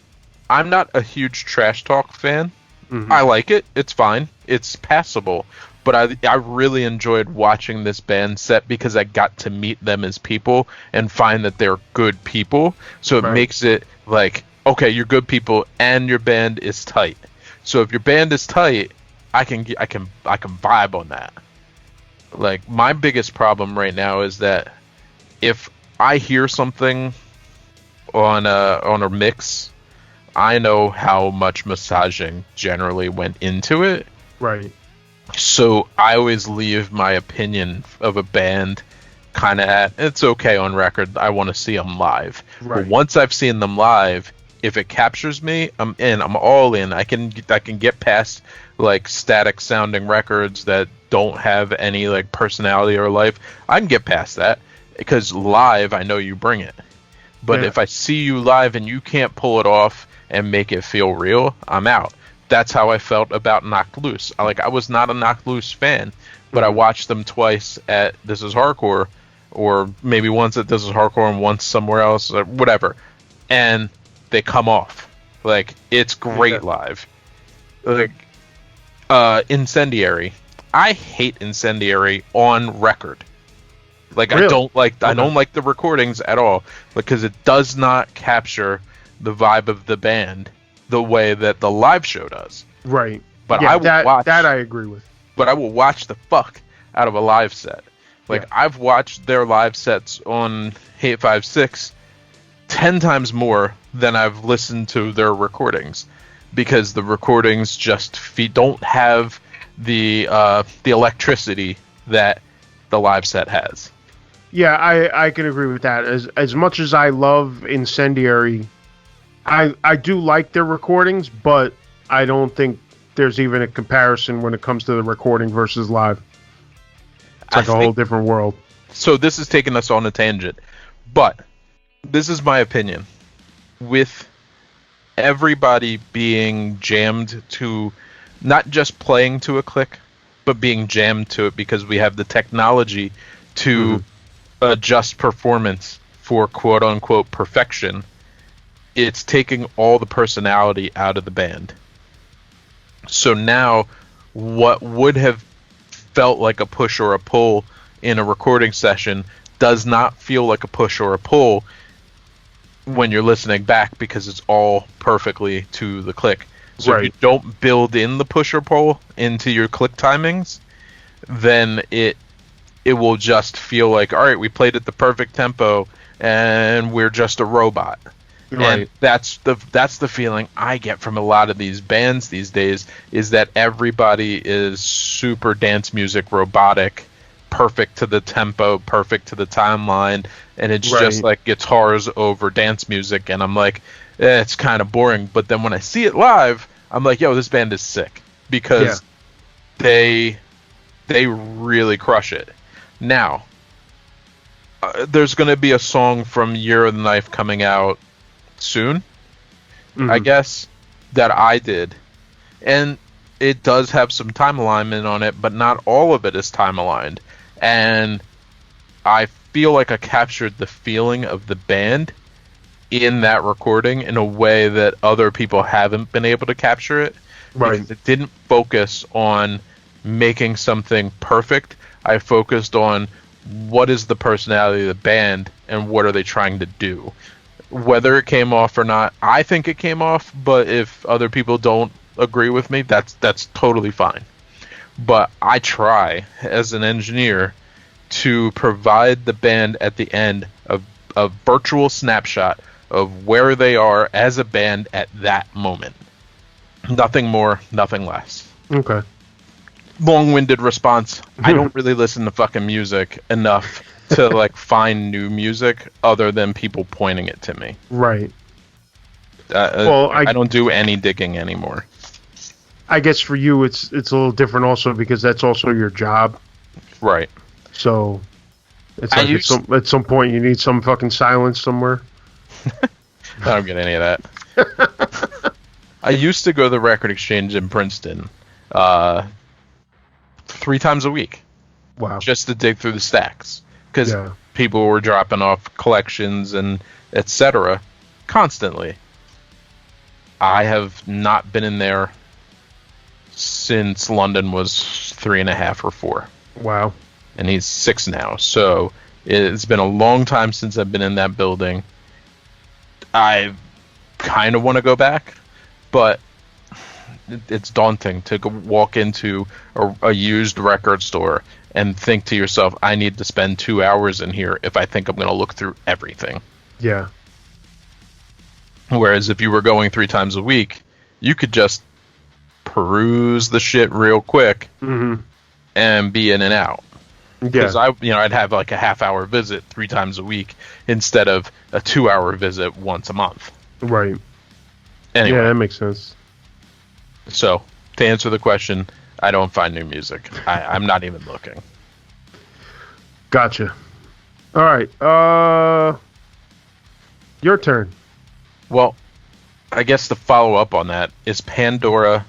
I'm not a huge trash talk fan. Mm-hmm. I like it. It's fine. It's passable. But I really enjoyed watching this band set because I got to meet them as people and find that they're good people. So it makes it like, okay, you're good people and your band is tight. So if your band is tight, I can vibe on that. Like, my biggest problem right now is that if I hear something on a mix, I know how much massaging generally went into it. Right. So I always leave my opinion of a band kind of at, it's okay on record, I want to see them live. Right. But once I've seen them live, if it captures me, I'm in. I'm all in. I can get past like static sounding records that don't have any like personality or life. I can get past that because live, I know you bring it. But if I see you live and you can't pull it off and make it feel real, I'm out. that's how I felt about Knocked Loose. I was not a Knocked Loose fan, but I watched them twice at This Is Hardcore, or maybe once at This Is Hardcore and once somewhere else, or whatever, and they come off. It's great live. Incendiary. I hate Incendiary on record. Really? I don't like the recordings at all, because it does not capture the vibe of the band the way that the live show does. Right. But I agree with. But I will watch the fuck out of a live set. I've watched their live sets on Hate 56 10 times more than I've listened to their recordings, because the recordings just don't have the electricity that the live set has. Yeah, I can agree with that. As much as I love Incendiary, I do like their recordings, but I don't think there's even a comparison when it comes to the recording versus live. It's a whole different world. So this is taking us on a tangent, but this is my opinion. With everybody being jammed to not just playing to a click, but being jammed to it because we have the technology to adjust performance for quote-unquote perfection, it's taking all the personality out of the band. So now, what would have felt like a push or a pull in a recording session does not feel like a push or a pull when you're listening back, because it's all perfectly to the click. So if you don't build in the push or pull into your click timings, then it will just feel like, all right, we played at the perfect tempo and we're just a robot. Right. And that's the feeling I get from a lot of these bands these days, is that everybody is super dance music robotic, perfect to the tempo, perfect to the timeline, and it's just like guitars over dance music, and I'm like, it's kind of boring. But then when I see it live, I'm like, yo, this band is sick, because they really crush it. Now, there's going to be a song from Year of the Knife coming out soon, I guess, that I did, and it does have some time alignment on it, but not all of it is time aligned, and I feel like I captured the feeling of the band in that recording in a way that other people haven't been able to capture it. Because it didn't focus on making something perfect. I focused on what is the personality of the band and what are they trying to do. Whether it came off or not, I think it came off, but if other people don't agree with me, that's totally fine. But I try, as an engineer, to provide the band at the end a virtual snapshot of where they are as a band at that moment. Nothing more, nothing less. Okay. Long-winded response. I don't really listen to fucking music enough to find new music other than people pointing it to me. Right. I don't do any digging anymore. I guess for you it's a little different also, because that's also your job. Right. So it's like at some point you need some fucking silence somewhere. I don't get any of that. I used to go to the record exchange in Princeton 3 times a week. Wow. Just to dig through the stacks. Because people were dropping off collections and etc. constantly. I have not been in there since London was 3.5 or 4. Wow. And he's 6 now. So it's been a long time since I've been in that building. I kind of want to go back, but it's daunting to walk into a used record store and think to yourself, I need to spend 2 hours in here if I think I'm going to look through everything. Yeah. Whereas if you were going 3 times a week, you could just peruse the shit real quick and be in and out. Because I'd have like a half-hour visit 3 times a week instead of a 2-hour visit once a month. Right. Anyway. Yeah, that makes sense. So, to answer the question, I don't find new music. I'm not even looking. Gotcha. All right. Your turn. Well, I guess the follow-up on that is Pandora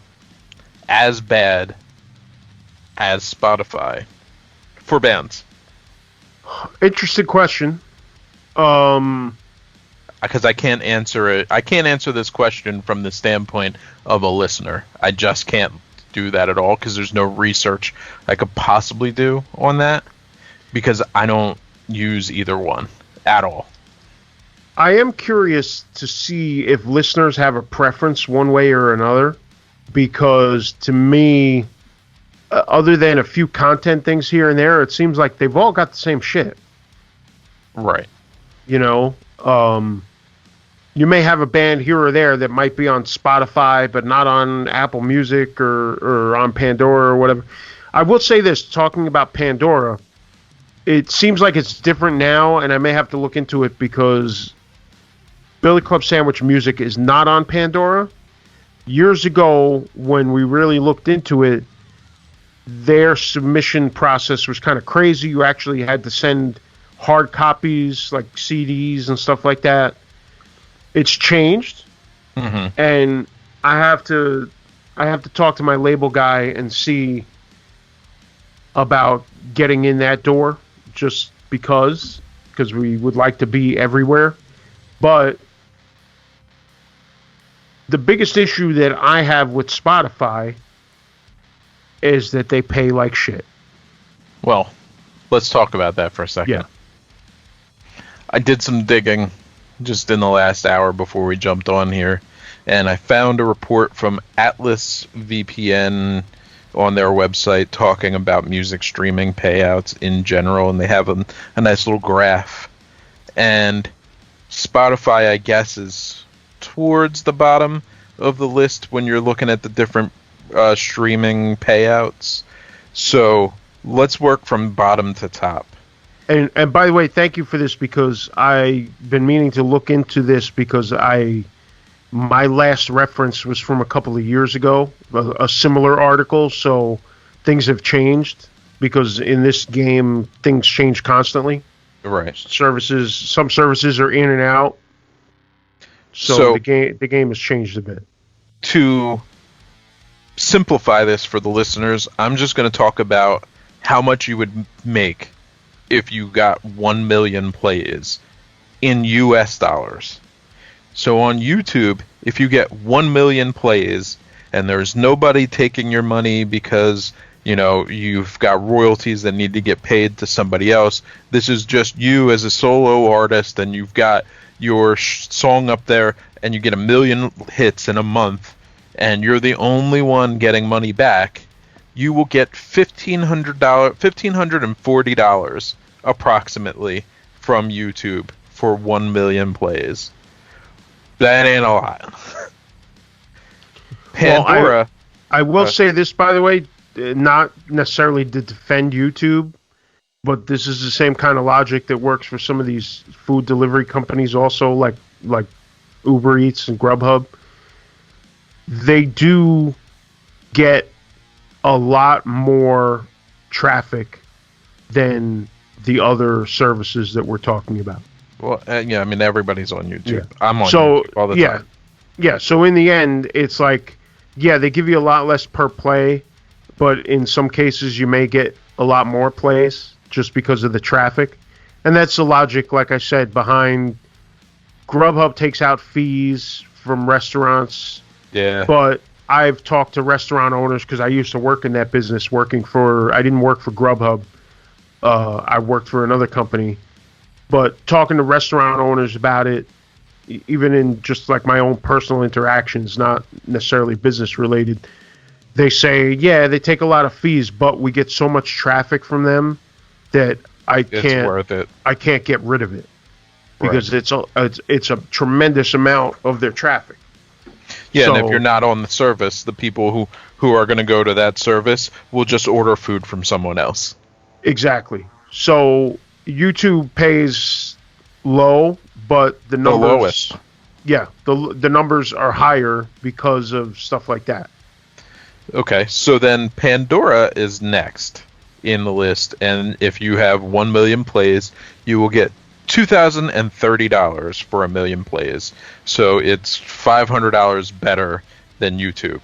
as bad as Spotify for bands? Interesting question. Because I can't answer it. I can't answer this question from the standpoint of a listener. I just can't do that at all because there's no research I could possibly do on that because I don't use either one at all. I am curious to see if listeners have a preference one way or another, because to me, other than a few content things here and there, it seems like they've all got the same shit. Right. You know, you may have a band here or there that might be on Spotify, but not on Apple Music or on Pandora or whatever. I will say this, talking about Pandora, it seems like it's different now, and I may have to look into it because Billy Club Sandwich Music is not on Pandora. Years ago, when we really looked into it, their submission process was kind of crazy. You actually had to send hard copies, like CDs and stuff like that. It's changed, and I have to talk to my label guy and see about getting in that door, just because we would like to be everywhere. But the biggest issue that I have with Spotify is that they pay like shit. Well, let's talk about that for a second. Yeah. I did some digging just in the last hour before we jumped on here, and I found a report from Atlas VPN on their website talking about music streaming payouts in general, and they have a nice little graph. And Spotify, I guess, is towards the bottom of the list when you're looking at the different streaming payouts. So let's work from bottom to top. And by the way, thank you for this, because I've been meaning to look into this, because my last reference was from a couple of years ago, a similar article. So things have changed, because in this game things change constantly. Right. Some services are in and out. So the game has changed a bit. To simplify this for the listeners, I'm just going to talk about how much you would make if you got 1 million plays in US dollars. So on YouTube, if you get 1 million plays and there's nobody taking your money because, you know, you've got royalties that need to get paid to somebody else, this is just you as a solo artist, and you've got your song up there and you get 1 million hits in a month and you're the only one getting money back, you will get $1,540 approximately from YouTube for 1 million plays. That ain't a lot. Pandora. Well, I will say this, by the way, not necessarily to defend YouTube, but this is the same kind of logic that works for some of these food delivery companies also, like Uber Eats and Grubhub. They do get a lot more traffic than the other services that we're talking about. Well, yeah, I mean, everybody's on YouTube. Yeah. I'm on YouTube all the time. Yeah, so in the end, it's like, yeah, they give you a lot less per play, but in some cases you may get a lot more plays just because of the traffic. And that's the logic, like I said, behind Grubhub takes out fees from restaurants. Yeah. But I've talked to restaurant owners, because I used to work in that business, I didn't work for Grubhub. I worked for another company. But talking to restaurant owners about it, even in just like my own personal interactions, not necessarily business related, they say, yeah, they take a lot of fees, but we get so much traffic from them that it's worth it. I can't get rid of it, because it's a tremendous amount of their traffic. Yeah, and if you're not on the service, the people who are going to go to that service will just order food from someone else. Exactly. So YouTube pays low, but the numbers, lowest. Yeah, the numbers are higher because of stuff like that. Okay, so then Pandora is next in the list, and if you have 1 million plays, you will get $2,030 for 1 million plays. So it's $500 better than YouTube.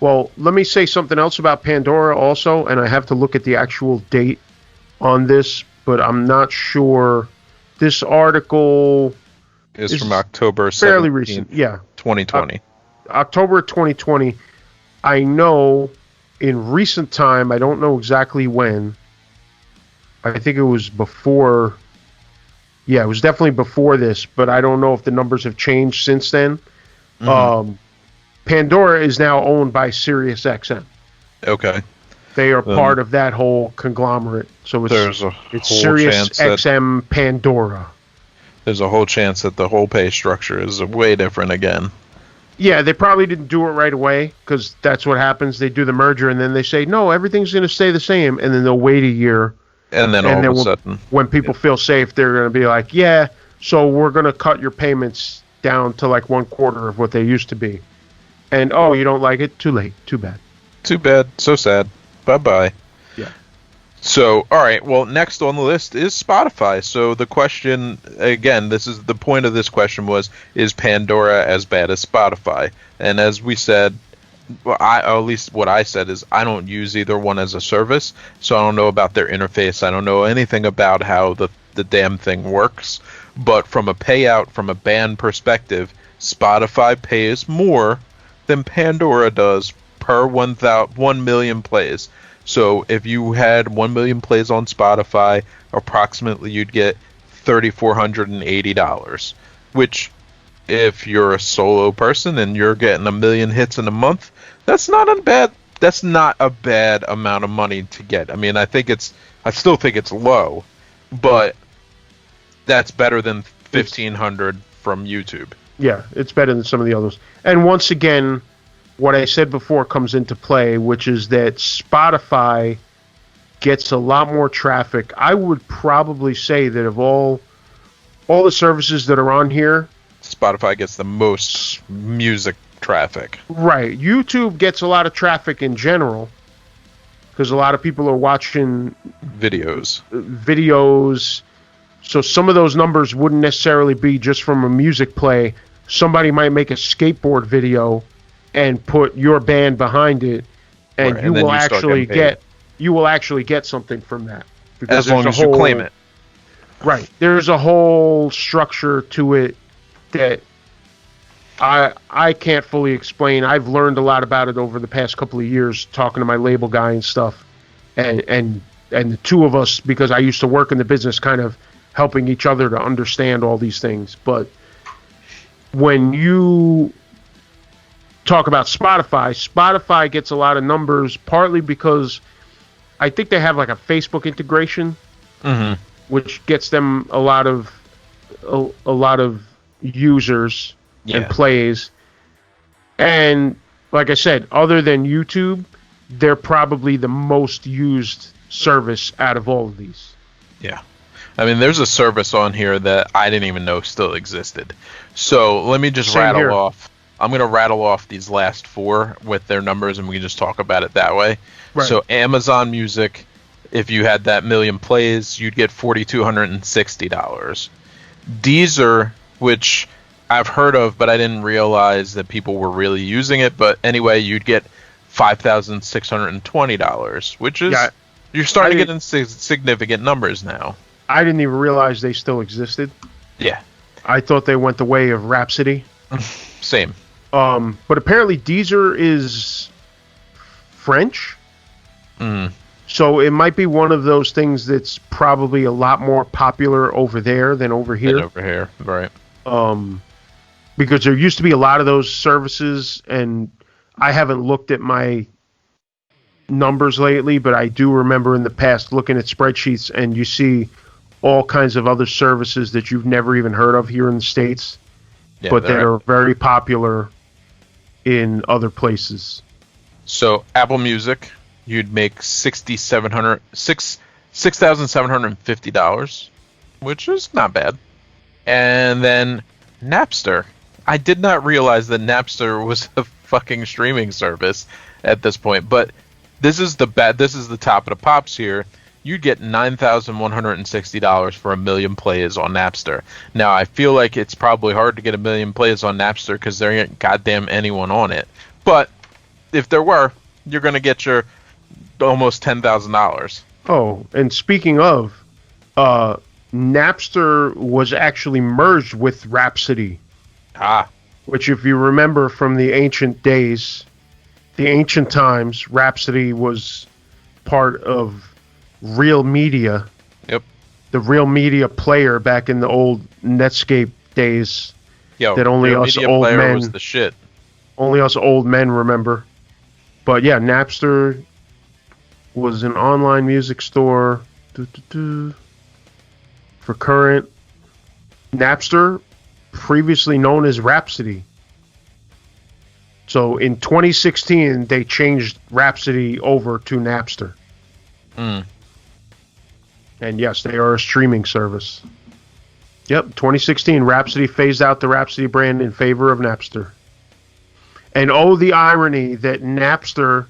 Well, let me say something else about Pandora also, and I have to look at the actual date on this, but I'm not sure. This article is from October 17th, fairly recent. Yeah, 2020. October 2020. I know in recent time, I don't know exactly when. I think it was before. Yeah, it was definitely before this, but I don't know if the numbers have changed since then. Mm-hmm. Pandora is now owned by SiriusXM. Okay. They are part of that whole conglomerate. So it's SiriusXM Pandora. There's a whole chance that the whole pay structure is way different again. Yeah, they probably didn't do it right away because that's what happens. They do the merger and then they say, no, everything's going to stay the same. And then they'll wait a year. And then all of a sudden, when people feel safe, they're going to be like, yeah, so we're going to cut your payments down to like 1/4 of what they used to be. And, oh, you don't like it? Too late. Too bad. Too bad. So sad. Bye-bye. Yeah. So, all right. Well, next on the list is Spotify. So the question, again, this is the point of this question was, is Pandora as bad as Spotify? And as we said, at least what I said is I don't use either one as a service, so I don't know about their interface. I don't know anything about how the damn thing works. But from a payout, from a band perspective, Spotify pays more than Pandora does per 1 million plays. So if you had 1 million plays on Spotify, approximately you'd get $3,480, which if you're a solo person and you're getting 1 million hits in a month, that's not a bad amount of money to get. I mean, I still think it's low, but that's better than 1,500 from YouTube. Yeah, it's better than some of the others. And once again, what I said before comes into play, which is that Spotify gets a lot more traffic. I would probably say that of all the services that are on here, Spotify gets the most music traffic. Right. YouTube gets a lot of traffic in general because a lot of people are watching videos. So some of those numbers wouldn't necessarily be just from a music play. Somebody might make a skateboard video and put your band behind it, and you will actually get something from that. As long as you claim it. Right. There's a whole structure to it that I can't fully explain. I've learned a lot about it over the past couple of years talking to my label guy and stuff. And the two of us, because I used to work in the business, kind of helping each other to understand all these things. But when you talk about Spotify gets a lot of numbers, partly because I think they have like a Facebook integration, which gets them a lot of users and plays. And like I said, other than YouTube, they're probably the most used service out of all of these. Yeah. I mean, there's a service on here that I didn't even know still existed. So let me just rattle off. I'm going to rattle off these last four with their numbers, and we can just talk about it that way. Right. So Amazon Music, if you had that million plays, you'd get $4,260. Deezer, which I've heard of, but I didn't realize that people were really using it. But anyway, you'd get $5,620, which is you're starting to get into significant numbers now. I didn't even realize they still existed. Yeah. I thought they went the way of Rhapsody. Same. But apparently Deezer is French. So it might be one of those things that's probably a lot more popular over there than over here. Right. Because there used to be a lot of those services, and I haven't looked at my numbers lately, but I do remember in the past looking at spreadsheets, and you see all kinds of other services that you've never even heard of here in the States, but that are very popular in other places. So Apple Music, you'd make $6,750, which is not bad. And then Napster. I did not realize that Napster was a fucking streaming service at this point, but this is the top of the pops here. You'd get $9,160 for 1 million plays on Napster. Now, I feel like it's probably hard to get 1 million plays on Napster because there ain't goddamn anyone on it. But if there were, you're going to get your almost $10,000. Oh, and speaking of, Napster was actually merged with Rhapsody. Which, if you remember from the ancient days, the ancient times, Rhapsody was part of Real Media. Yep. The Real Media player back in the old Netscape days. Yo, that only Real us Media old player men was the shit. Only us old men remember. But yeah, Napster was an online music store. For current, Napster, previously known as Rhapsody. So in 2016, they changed Rhapsody over to Napster. And yes, they are a streaming service. Yep, 2016, Rhapsody phased out the Rhapsody brand in favor of Napster. And oh, the irony that Napster,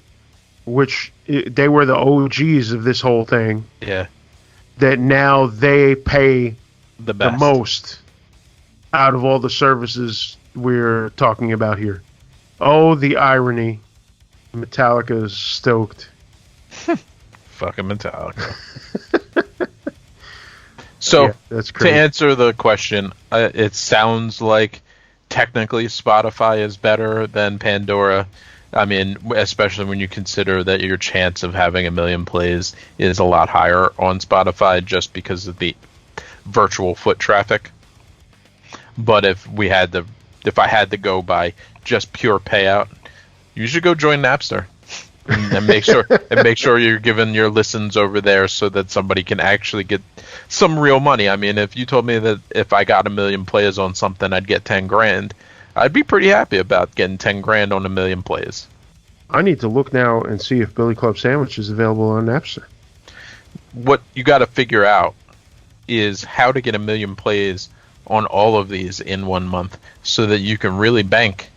which they were the OGs of this whole thing. Yeah. That now they pay the best. The most out of all the services we're talking about here. Oh, the irony. Metallica is stoked. Fucking Metallica. So, yeah, that's crazy. To answer the question, it sounds like technically Spotify is better than Pandora. I mean, especially when you consider that your chance of having 1 million plays is a lot higher on Spotify just because of the virtual foot traffic. But if I had to go by just pure payout, you should go join Napster and make sure you're giving your listens over there so that somebody can actually get some real money. I mean, if you told me that if I got 1 million plays on something, I'd get 10 grand. I'd be pretty happy about getting 10 grand on 1 million plays. I need to look now and see if Billy Club Sandwich is available on Napster. What you got to figure out is how to get 1 million plays on all of these in 1 month so that you can really bank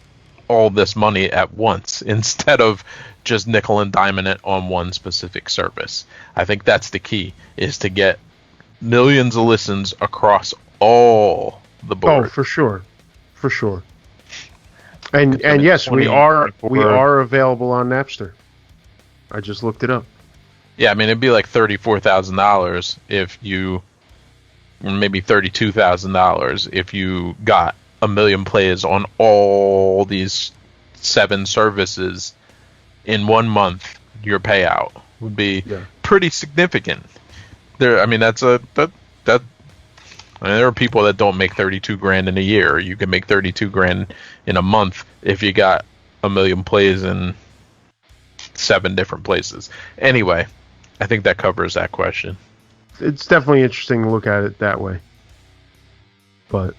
all this money at once instead of just nickel and diming it on one specific service. I think that's the key, is to get millions of listens across all the board. Oh, for sure. And yes, we are available on Napster. I just looked it up. Yeah, I mean, it'd be like $34,000 if you, maybe $32,000 if you got 1 million plays on all these 7 services in 1 month. Your payout would be pretty significant. There are people that don't make 32 grand in a year. You can make 32 grand in a month if you got 1 million plays in 7 different places. Anyway, I think that covers that question. It's definitely interesting to look at it that way. But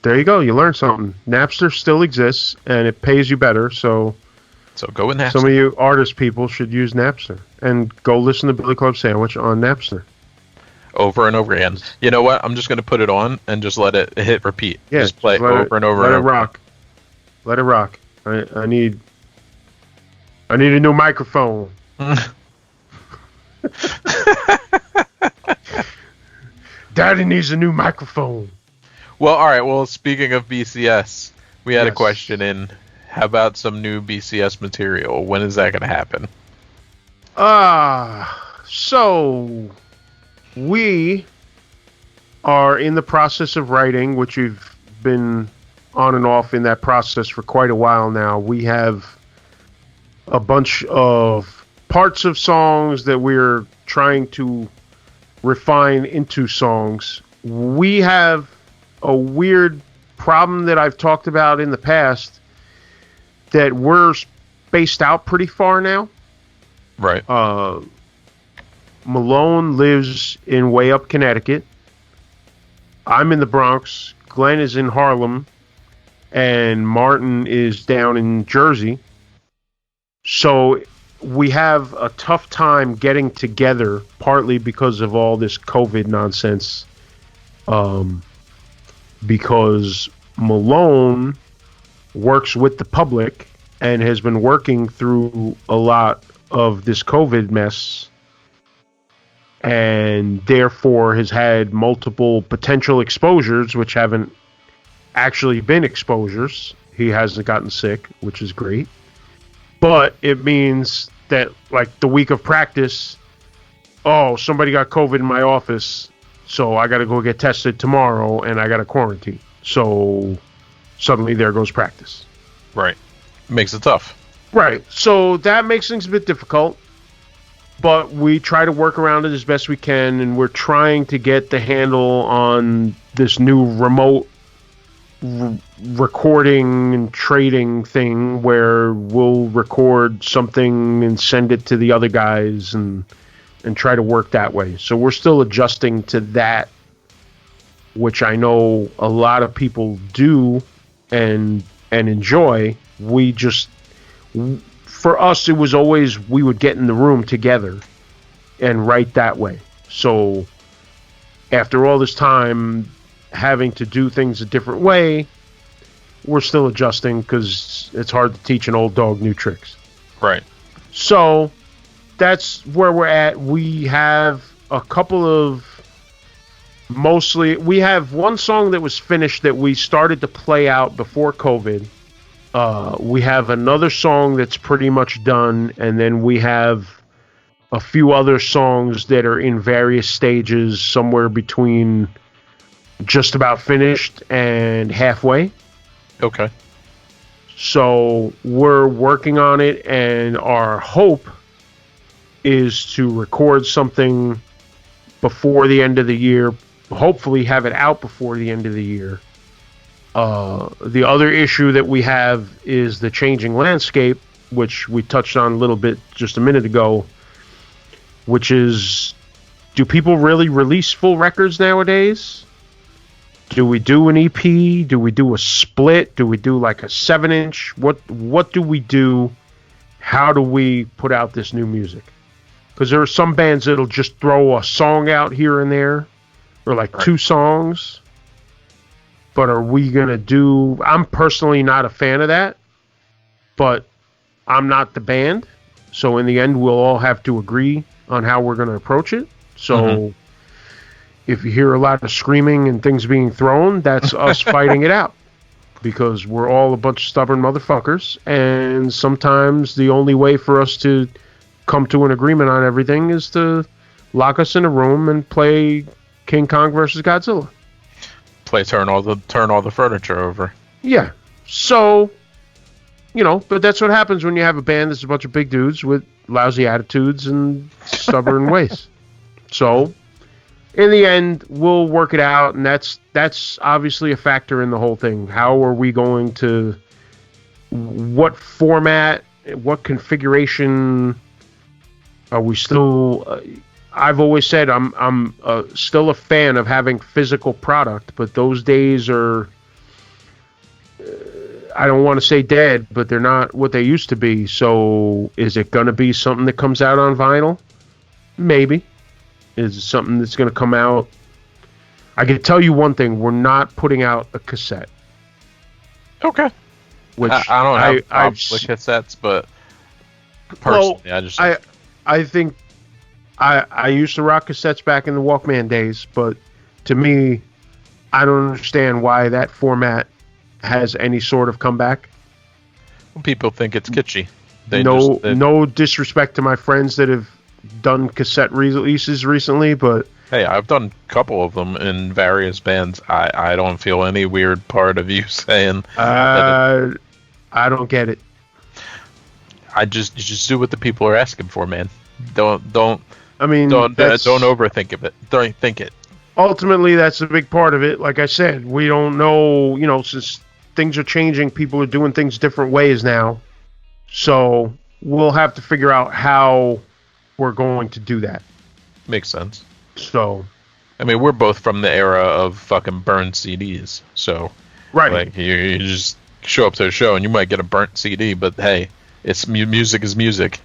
there you go. You learned something. Napster still exists, and it pays you better. So go with Napster. Some of you artist people should use Napster. And go listen to Billy Club Sandwich on Napster. Over and over again. You know what? I'm just going to put it on and just let it hit repeat. Yeah, just play over and over. Let it rock. Let it rock. I need a new microphone. Daddy needs a new microphone. Well, all right. Well, speaking of BCS, we had a question in. How about some new BCS material? When is that going to happen? So we are in the process of writing, which we've been on and off in that process for quite a while now. We have a bunch of parts of songs that we're trying to refine into songs. We have a weird problem that I've talked about in the past, that we're spaced out pretty far now. Right. Malone lives in way up Connecticut. I'm in the Bronx. Glenn is in Harlem. And Martin is down in Jersey. So we have a tough time getting together, partly because of all this COVID nonsense. Because Malone works with the public and has been working through a lot of this COVID mess, and therefore has had multiple potential exposures, which haven't actually been exposures. He hasn't gotten sick, which is great. But it means that, like, the week of practice, oh, somebody got COVID in my office, so I got to go get tested tomorrow, and I got to quarantine. So suddenly there goes practice. Right. Makes it tough. Right. So that makes things a bit difficult, but we try to work around it as best we can, and we're trying to get the handle on this new remote recording and trading thing where we'll record something and send it to the other guys and try to work that way. So we're still adjusting to that, which I know a lot of people do and enjoy. For us, it was always we would get in the room together and write that way. So after all this time having to do things a different way, we're still adjusting because it's hard to teach an old dog new tricks. Right. So that's where we're at. We have a couple of we have one song that was finished that we started to play out before COVID. We have another song that's pretty much done, and then we have a few other songs that are in various stages, somewhere between just about finished and halfway. Okay. So we're working on it, and our hope is to record something before the end of the year, hopefully have it out before the end of the year. The other issue that we have is the changing landscape, which we touched on a little bit just a minute ago, which is, do people really release full records nowadays? Do we do an EP? Do we do a split? Do we do like a 7-inch? What do we do? How do we put out this new music? Because there are some bands that'll just throw a song out here and there, or like two songs. But are we going to do... I'm personally not a fan of that, but I'm not the band. So in the end, we'll all have to agree on how we're going to approach it. So if you hear a lot of screaming and things being thrown, that's us fighting it out. Because we're all a bunch of stubborn motherfuckers. And sometimes the only way for us to come to an agreement on everything is to lock us in a room and play King Kong versus Godzilla. Turn all the furniture over. Yeah. So, but that's what happens when you have a band that's a bunch of big dudes with lousy attitudes and stubborn ways. So, in the end, we'll work it out, and that's obviously a factor in the whole thing. How are we going to, what format, what configuration are we still... I've always said I'm still a fan of having physical product, but those days are, I don't want to say dead, but they're not what they used to be. So is it going to be something that comes out on vinyl? Maybe. Is it something that's going to come out? I can tell you one thing. We're not putting out a cassette. Okay. Which I don't have problems with cassettes, but personally, I think I used to rock cassettes back in the Walkman days, but to me, I don't understand why that format has any sort of comeback. People think it's kitschy. No disrespect to my friends that have done cassette releases recently, but hey, I've done a couple of them in various bands. I don't feel any weird part of you saying I don't get it. You just do what the people are asking for, man. Don't overthink it. Don't think it. Ultimately, that's a big part of it. Like I said, we don't know, since things are changing, people are doing things different ways now. So we'll have to figure out how we're going to do that. Makes sense. So, I mean, we're both from the era of fucking burned CDs. So, right. Like, you just show up to a show and you might get a burnt CD, but hey, it's music is music.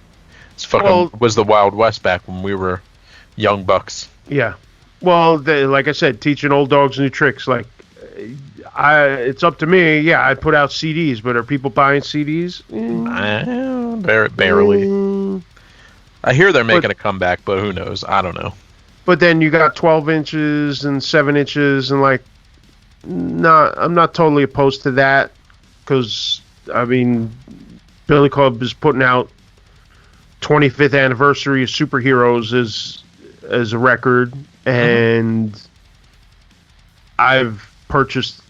It's fucking was the Wild West back when we were young bucks. Yeah. Well, like I said, teaching old dogs new tricks. Like, it's up to me. Yeah, I put out CDs, but are people buying CDs? Barely. I hear they're making a comeback, but who knows? I don't know. But then you got 12 inches and 7 inches, and I'm not totally opposed to that, because, I mean, Billy Club is putting out 25th anniversary of Superheroes as a record, and I've purchased,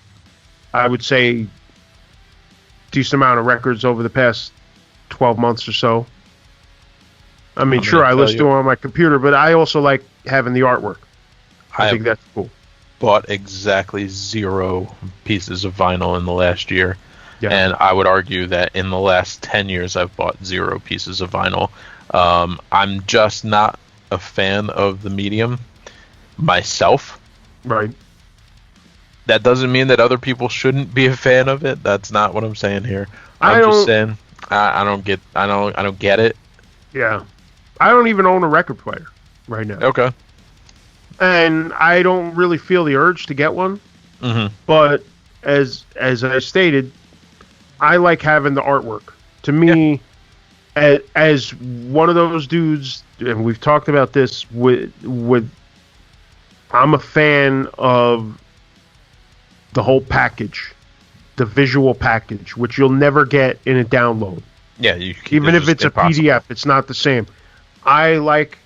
I would say, decent amount of records over the past 12 months or so. I mean, sure, I listen to them on my computer, but I also like having the artwork. I think that's cool. Bought exactly 0 pieces of vinyl in the last year. Yeah. And I would argue that in the last 10 years, I've bought 0 pieces of vinyl. I'm just not a fan of the medium myself. Right. That doesn't mean that other people shouldn't be a fan of it. That's not what I'm saying here. I'm just saying I don't get it. Yeah. I don't even own a record player right now. Okay. And I don't really feel the urge to get one. Mm-hmm. But as I stated, I like having the artwork. To me, as one of those dudes, and we've talked about this with I'm a fan of the whole package, the visual package, which you'll never get in a download. Yeah, even if it's impossible. A PDF, it's not the same. I like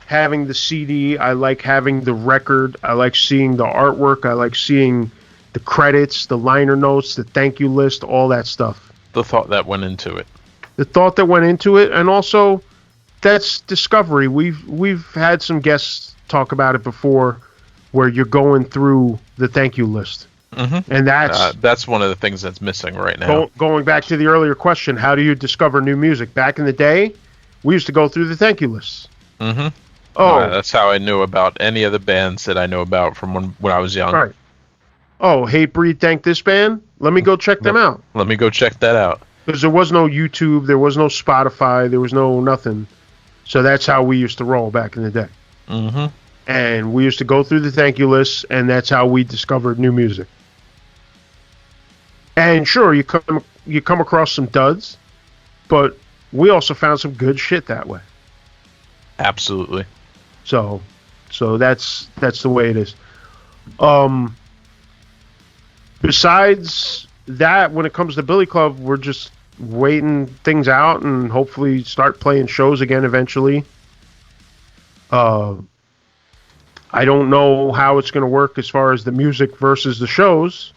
having the CD. I like having the record. I like seeing the artwork. I like seeing the credits, the liner notes, the thank you list, all that stuff. The thought that went into it. The thought that went into it, and also that's discovery. We've had some guests talk about it before, where you're going through the thank you list. Mm-hmm. And that's one of the things that's missing right now. Going back to the earlier question, how do you discover new music? Back in the day, we used to go through the thank you lists. Mm-hmm. That's how I knew about any of the bands that I know about from when I was young. Right. Oh, Hate Breed thanked this band? Let me go check them out. Let me go check that out. Because there was no YouTube, there was no Spotify, there was no nothing. So that's how we used to roll back in the day. Mm-hmm. And we used to go through the thank you lists, and that's how we discovered new music. And sure, you come across some duds, but we also found some good shit that way. Absolutely. So that's the way it is. Besides that, when it comes to Billy Club, we're just waiting things out and hopefully start playing shows again eventually. I don't know how it's going to work as far as the music versus the shows,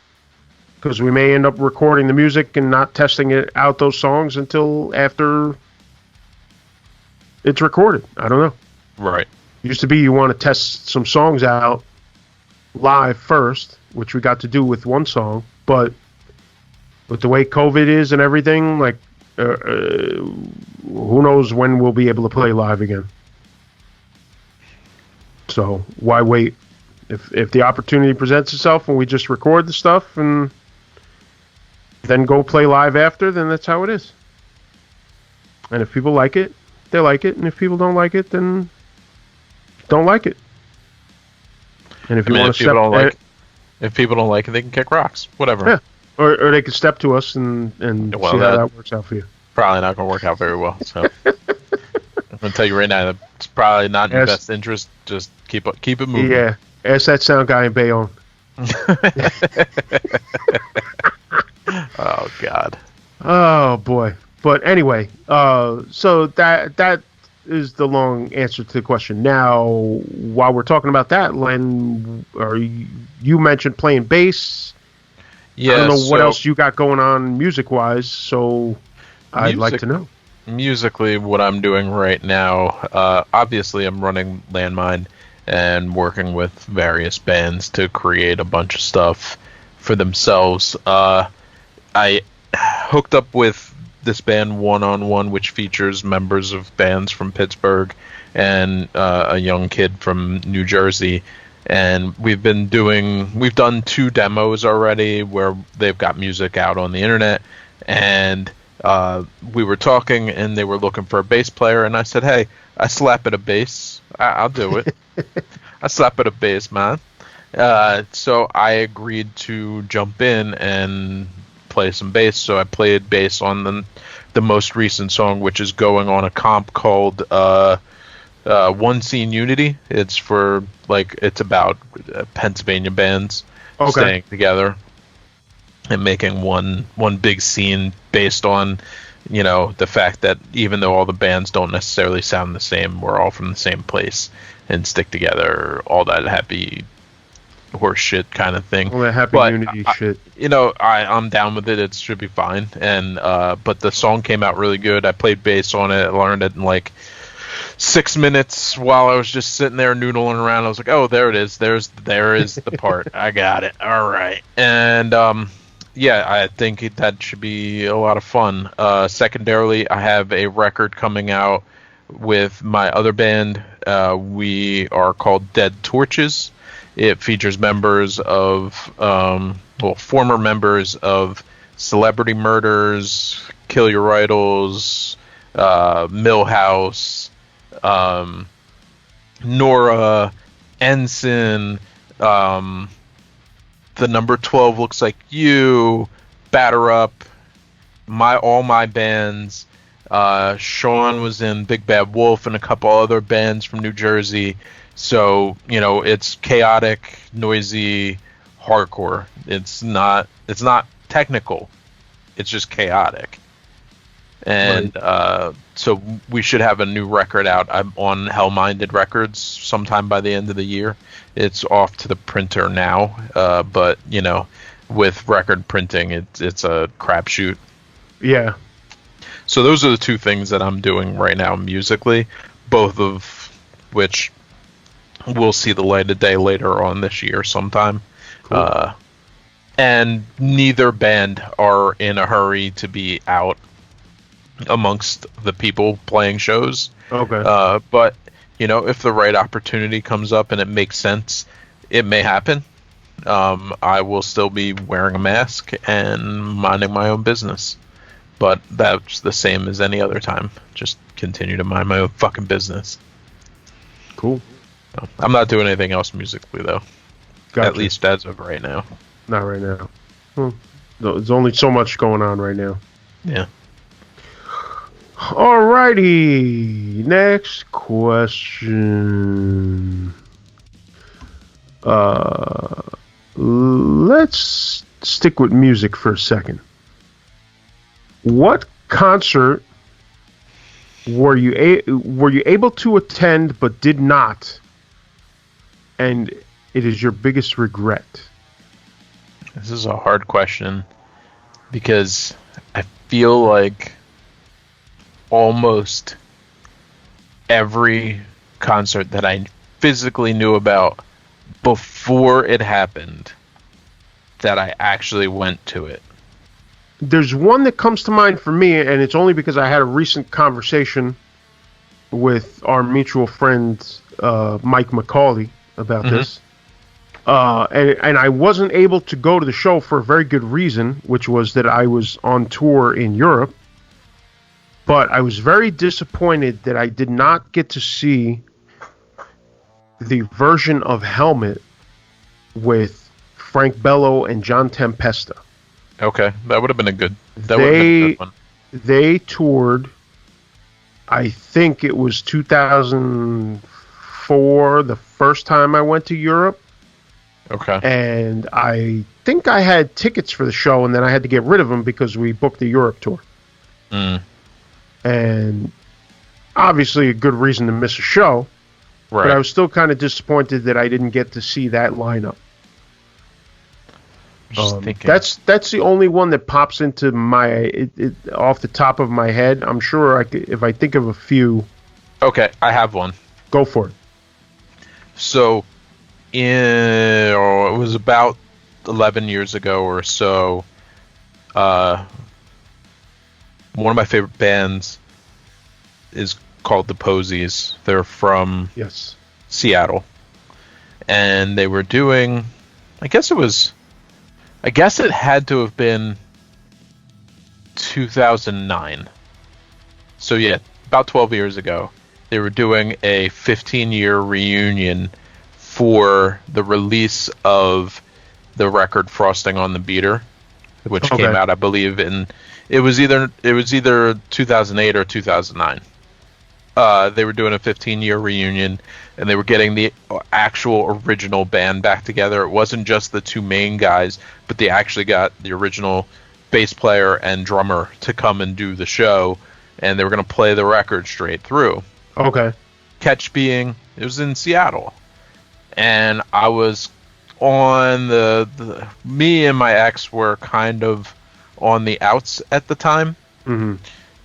because we may end up recording the music and not testing it out, those songs, until after it's recorded. I don't know. Right. Used to be you want to test some songs out live first, which we got to do with one song, but with the way COVID is and everything, like, who knows when we'll be able to play live again. So why wait? If the opportunity presents itself and we just record the stuff and then go play live after, then that's how it is. And if people like it, they like it, and if people don't like it, then don't like it. And if if people don't like it, they can kick rocks. Whatever. Yeah. Or they can step to us and see how that works out for you. Probably not going to work out very well. So I'm going to tell you right now, it's probably not in your best interest. Just keep it moving. Yeah. Ask that sound guy in Bayonne. Oh God. Oh boy. But anyway, so that is the long answer to the question. Now, while we're talking about that, Len, you mentioned playing bass. Yeah. I don't know what else you got going on music-wise, so I'd like to know. Musically, what I'm doing right now, obviously I'm running Landmine and working with various bands to create a bunch of stuff for themselves. I hooked up with this band One on One, which features members of bands from Pittsburgh and a young kid from New Jersey. And we've done 2 demos already where they've got music out on the internet. And we were talking, and they were looking for a bass player. And I said, hey, I slap at a bass. I'll do it. I slap at a bass, man. So I agreed to jump in and play some bass. So I played bass on the most recent song, which is going on a comp called One Scene Unity. It's about Pennsylvania bands staying together. and making one big scene based on, the fact that even though all the bands don't necessarily sound the same, we're all from the same place and stick together, all that happy horse shit kind of thing. All that happy unity shit. I'm down with it. It should be fine. And but the song came out really good. I played bass on it. I learned it in like 6 minutes while I was just sitting there noodling around. I was like, oh, there it is. There is the part. I got it. All right. And yeah, I think that should be a lot of fun. Secondarily, I have a record coming out with my other band. We are called Dead Torches. It features members of, former members of Celebrity Murders, Kill Your Idols, Millhouse, Nora, Ensign, The Number 12 Looks Like You, Batter Up, all my bands. Sean was in Big Bad Wolf and a couple other bands from New Jersey. So, it's chaotic, noisy, hardcore. It's not technical. It's just chaotic. And so we should have a new record out. I'm on Hell-Minded Records sometime by the end of the year. It's off to the printer now, but, with record printing, it's a crapshoot. Yeah. So those are the two things that I'm doing right now musically, both of which will see the light of day later on this year sometime. Cool. And neither band are in a hurry to be out amongst the people playing shows. Okay. But, if the right opportunity comes up and it makes sense, it may happen. I will still be wearing a mask and minding my own business. But that's the same as any other time. Just continue to mind my own fucking business. Cool. I'm not doing anything else musically, though. Gotcha. At least as of right now. Not right now. Well, there's only so much going on right now. Yeah. Alrighty. Next question. Let's stick with music for a second. What concert were you able to attend but did not, and it is your biggest regret? This is a hard question because I feel like almost every concert that I physically knew about before it happened, that I actually went to it. There's one that comes to mind for me, and it's only because I had a recent conversation with our mutual friend Mike McCauley about this. And I wasn't able to go to the show for a very good reason, which was that I was on tour in Europe. But I was very disappointed that I did not get to see the version of Helmet with Frank Bello and John Tempesta. Okay, that would have been a good one. They toured, I think it was 2004, the first time I went to Europe. Okay. And I think I had tickets for the show, and then I had to get rid of them because we booked the Europe tour. And obviously a good reason to miss a show. Right. But I was still kind of disappointed that I didn't get to see that lineup. That's the only one that pops into my off the top of my head. I'm sure if I think of a few. Okay, I have one. Go for it. So, it was about 11 years ago or so. One of my favorite bands is called the Posies. They're from Seattle, and they were doing. I guess it had to have been 2009. So yeah, about 12 years ago, they were doing a 15-year reunion for the release of the record Frosting on the Beater, which came out, I believe, it was either 2008 or 2009. they were doing a 15-year reunion, and they were getting the actual original band back together. It wasn't just the two main guys, but they actually got the original bass player and drummer to come and do the show, and they were going to play the record straight through. Okay. Catch being, it was in Seattle, and I was on me and my ex were kind of on the outs at the time,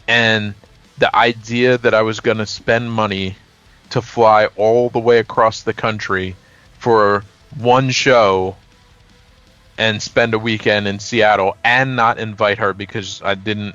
and the idea that I was going to spend money to fly all the way across the country for one show and spend a weekend in Seattle and not invite her because I didn't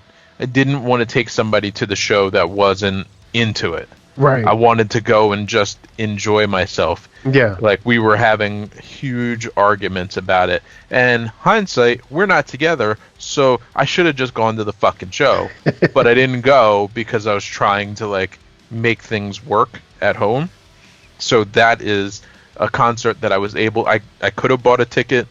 want to take somebody to the show that wasn't into it. Right. I wanted to go and just enjoy myself. Yeah. Like, we were having huge arguments about it. And hindsight, we're not together, so I should have just gone to the fucking show. But I didn't go because I was trying to, like, make things work at home. So that is a concert that I was able... I could have bought a ticket.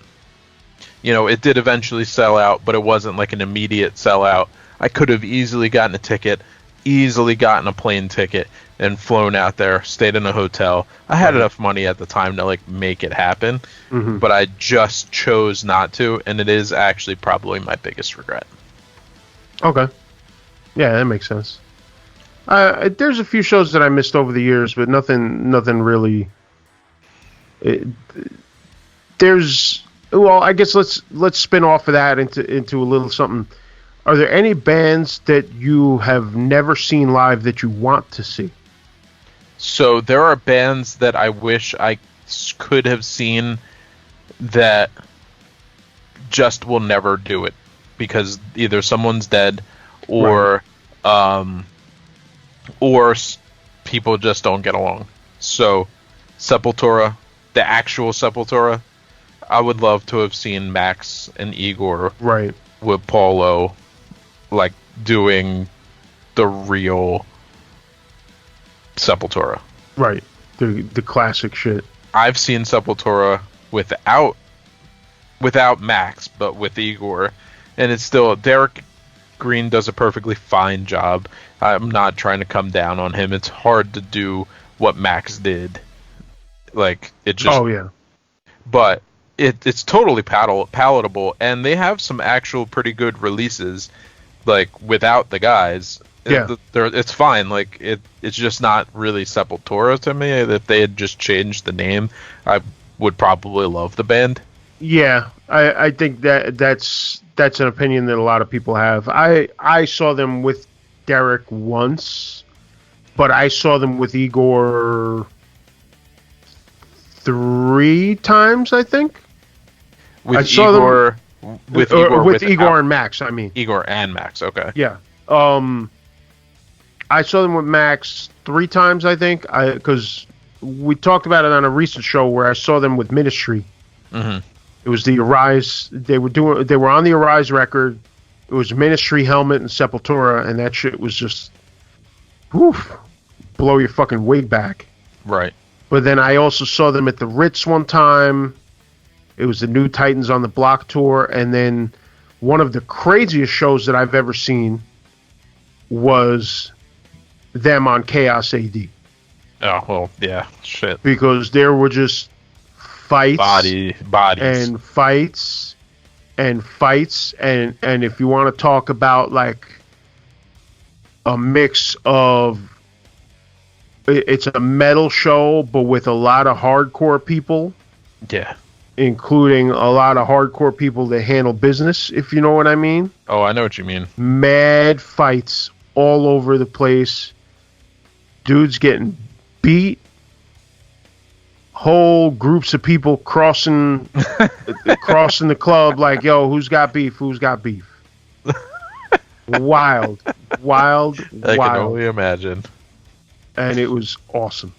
You know, it did eventually sell out, but it wasn't like an immediate sellout. I could have easily gotten a ticket, easily gotten a plane ticket, and flown out there, stayed in a hotel. I had enough money at the time to, like, make it happen, but I just chose not to, and it is actually probably my biggest regret. Okay. Yeah, that makes sense. There's a few shows that I missed over the years, but nothing really... Well, I guess let's spin off of that into a little something. Are there any bands that you have never seen live that you want to see? So there are bands that I wish I could have seen that just will never do it because either someone's dead or people just don't get along. So Sepultura, the actual Sepultura, I would love to have seen Max and Igor with Paulo, like, doing the real Sepultura. Right. The classic shit. I've seen Sepultura without Max, but with Igor, and it's still... Derek Green does a perfectly fine job. I'm not trying to come down on him. It's hard to do what Max did. Like, it just... Oh, yeah. But it's totally palatable, and they have some actual pretty good releases, like, without the guys. Yeah. It's fine. Like, it's just not really Sepultura to me. If they had just changed the name, I would probably love the band. Yeah, I think that's an opinion that a lot of people have. I saw them with Derek once, but I saw them with Igor 3 times, I think. With Igor and Max, I mean. Igor and Max, okay. Yeah. I saw them with Max 3 times, I think, because we talked about it on a recent show where I saw them with Ministry. Mm-hmm. It was the Arise. They were on the Arise record. It was Ministry, Helmet, and Sepultura, and that shit was just, woof, blow your fucking wig back. Right. But then I also saw them at the Ritz one time. It was the New Titans on the Block tour, and then one of the craziest shows that I've ever seen was them on Chaos AD. Oh, well, yeah, shit. Because there were just fights. Bodies. And fights. And if you want to talk about, like, a mix of... It's a metal show, but with a lot of hardcore people. Yeah. Including a lot of hardcore people that handle business, if you know what I mean. Oh, I know what you mean. Mad fights all over the place. Dudes getting beat. Whole groups of people crossing the club like, yo, who's got beef? Who's got beef? Wild. I can only imagine. And it was awesome.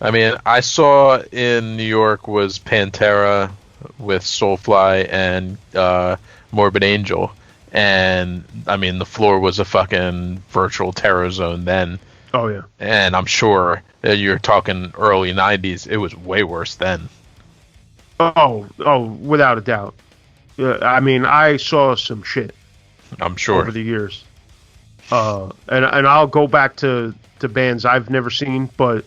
I mean, I saw in New York was Pantera with Soulfly and Morbid Angel. And, I mean, the floor was a fucking virtual terror zone then. Oh, yeah. And I'm sure that you're talking early 90s. It was way worse then. Oh, without a doubt. I mean, I saw some shit. I'm sure. Over the years. And I'll go back to bands I've never seen, but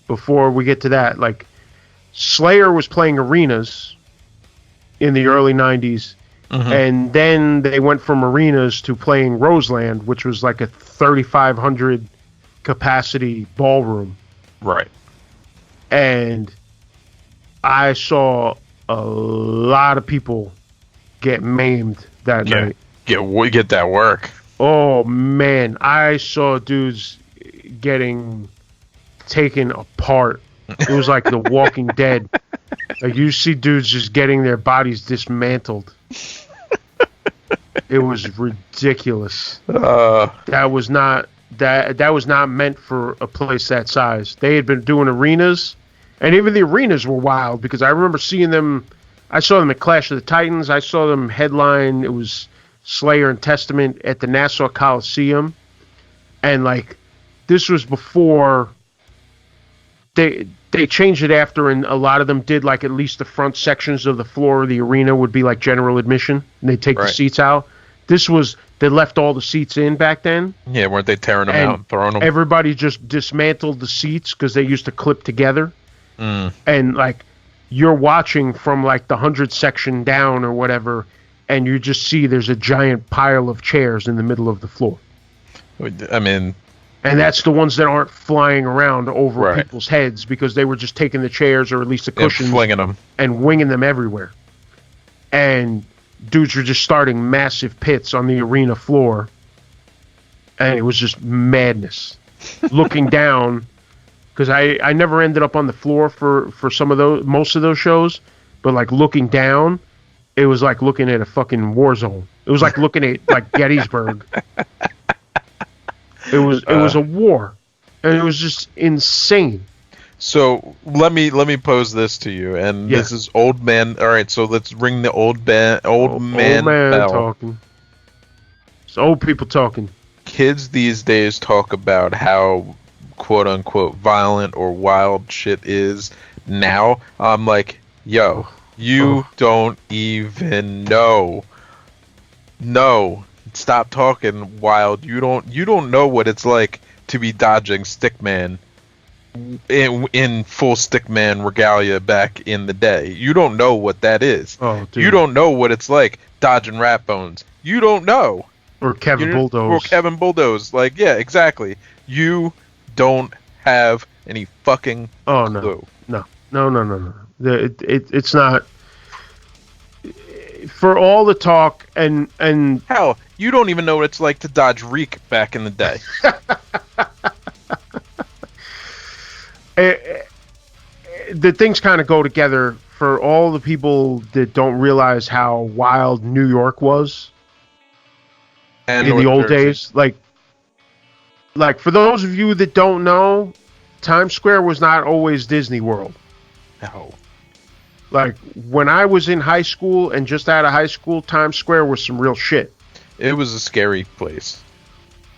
before we get to that, like Slayer was playing arenas in the early 90s, and then they went from arenas to playing Roseland, which was like a 3,500 capacity ballroom. Right. And I saw a lot of people get maimed that night. Get that work. Oh man, I saw dudes getting taken apart. It was like The Walking Dead. Like you see dudes just getting their bodies dismantled. It was ridiculous. That was not meant for a place that size. They had been doing arenas, and even the arenas were wild because I remember seeing them. I saw them at Clash of the Titans. I saw them headline. It was Slayer and Testament at the Nassau Coliseum, and like this was before they changed it after, and a lot of them did like at least the front sections of the floor of the arena would be like general admission, and they take the seats out. This was they left all the seats in back then. Yeah, weren't they tearing them out and throwing them? Everybody just dismantled the seats because they used to clip together, and like you're watching from like the 100 section down or whatever, and you just see there's a giant pile of chairs in the middle of the floor. I mean, and that's the ones that aren't flying around over people's heads because they were just taking the chairs or at least the cushions flinging them and winging them everywhere. And dudes were just starting massive pits on the arena floor, and it was just madness. Looking down, because I never ended up on the floor for most of those shows, but like looking down, it was like looking at a fucking war zone. It was like looking at like Gettysburg. It was a war, and it was just insane. So let me pose this to you, and this is old man. All right, so let's ring the old man bell. Talking. It's old people talking. Kids these days talk about how quote unquote violent or wild shit is now. I'm like, yo, you don't even know. No, stop talking wild. You don't know what it's like to be dodging Stickman in full Stickman regalia back in the day. You don't know what that is. Oh, dude. You don't know what it's like dodging Rat Bones. You don't know. Or Kevin Bulldoze. Or Kevin Bulldoze. Like, yeah, exactly. You don't have any fucking clue. No. It's not. For all the talk and hell, you don't even know what it's like to dodge Reek back in the day. The things kind of go together for all the people that don't realize how wild New York was and in North the old Jersey. days. Like for those of you that don't know, Times Square was not always Disney World. No. Like when I was in high school and just out of high school, Times Square was some real shit. It was a scary place.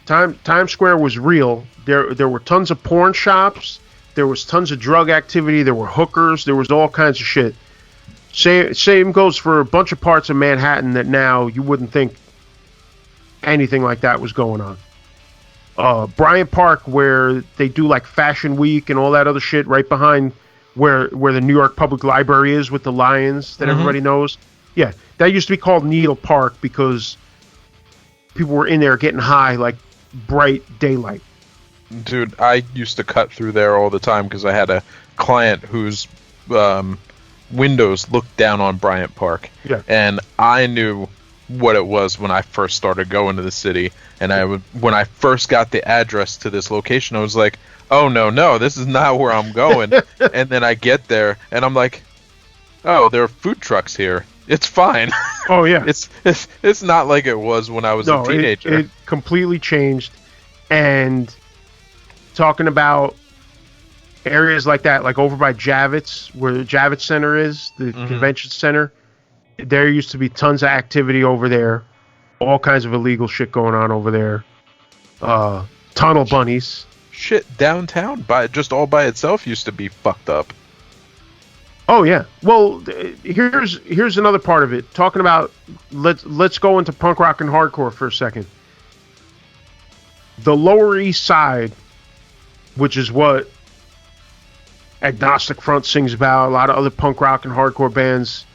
Times Square was real. There were tons of porn shops. There was tons of drug activity. There were hookers. There was all kinds of shit. Same goes for a bunch of parts of Manhattan that now you wouldn't think anything like that was going on. Bryant Park, where they do like Fashion Week and all that other shit, right behind where the New York Public Library is with the lions that everybody knows. Yeah, that used to be called Needle Park because people were in there getting high like bright daylight. Dude, I used to cut through there all the time because I had a client whose windows looked down on Bryant Park. Yeah. And I knew what it was when I first started going to the city. And when I first got the address to this location, I was like, oh, no, this is not where I'm going. And then I get there, and I'm like, oh, there are food trucks here. It's fine. Oh, yeah. It's not like it was when I was a teenager. It completely changed. And talking about areas like that, like over by Javits, where the Javits Center is, the convention center, there used to be tons of activity over there. All kinds of illegal shit going on over there. Tunnel bunnies. Shit, downtown just all by itself used to be fucked up. Oh yeah. Well, here's another part of it. Talking about let's go into punk rock and hardcore for a second. the Lower East Side, which is what Agnostic Front sings about, a lot of other punk rock and hardcore bands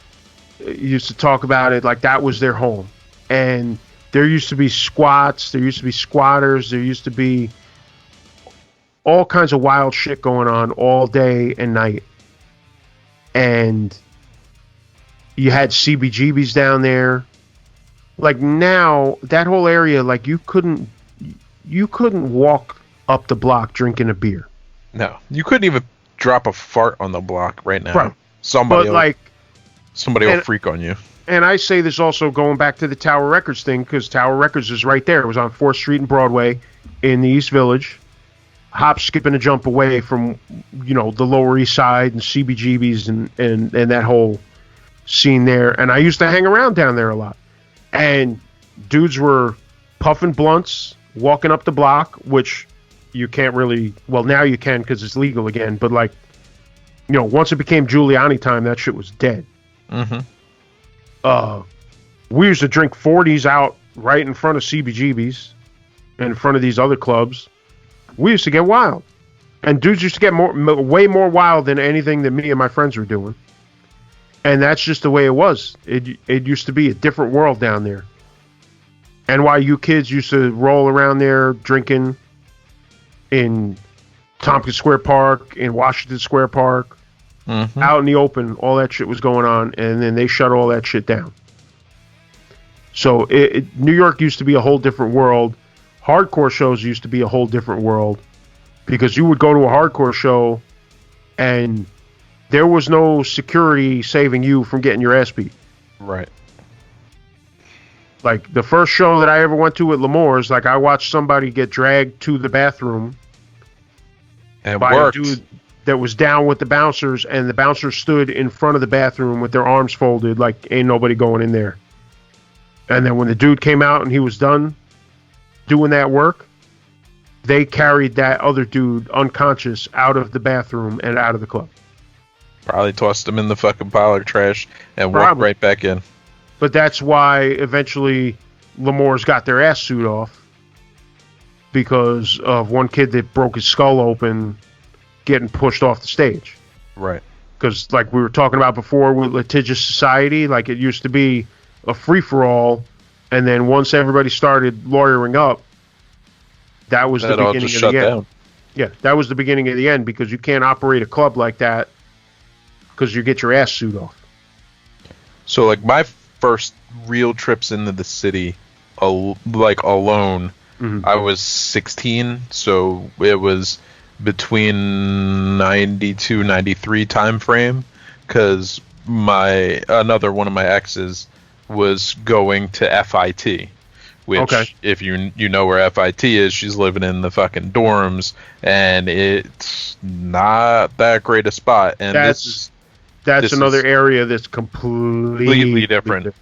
used to talk about it, like that was their home. And there used to be squats, there used to be squatters, there used to be all kinds of wild shit going on all day and night. And you had CBGBs down there. Like now, that whole area, like you couldn't walk up the block drinking a beer. No, you couldn't even drop a fart on the block right now. Right. Somebody will freak on you. And I say this also going back to the Tower Records thing, because Tower Records is right there. It was on 4th Street and Broadway in the East Village. Hop, skip, and a jump away from, the Lower East Side and CBGBs and that whole scene there. And I used to hang around down there a lot. And dudes were puffing blunts, walking up the block, which you can't really, well, now you can because it's legal again. But once it became Giuliani time, that shit was dead. Mm-hmm. We used to drink 40s out right in front of CBGBs and in front of these other clubs. We used to get wild. And dudes used to get way more wild than anything that me and my friends were doing. And that's just the way it was. It used to be a different world down there. NYU kids used to roll around there drinking in Tompkins Square Park, in Washington Square Park, out in the open. All that shit was going on, and then they shut all that shit down. So New York used to be a whole different world. Hardcore shows used to be a whole different world, because you would go to a hardcore show and there was no security saving you from getting your ass beat. Right. Like the first show that I ever went to at L'Amour's, like I watched somebody get dragged to the bathroom by a dude that was down with the bouncers, and the bouncers stood in front of the bathroom with their arms folded like ain't nobody going in there. And then when the dude came out and he was done doing that work, they carried that other dude unconscious out of the bathroom and out of the club. Probably tossed him in the fucking pile of trash and walked right back in. But that's why eventually L'Amour's got their ass suit off, because of one kid that broke his skull open getting pushed off the stage. Right. Because like we were talking about before with Litigious Society, like it used to be a free-for-all, and then once everybody started lawyering up, that was the beginning of the end. Yeah, that was the beginning of the end, because you can't operate a club like that because you get your ass suit off. So like my first real trips into the city, like alone, I was 16, so it was between 92, 93 time frame, because another one of my exes was going to FIT, which if you know where FIT is, she's living in the fucking dorms, and it's not that great a spot. And that's another area that's completely different.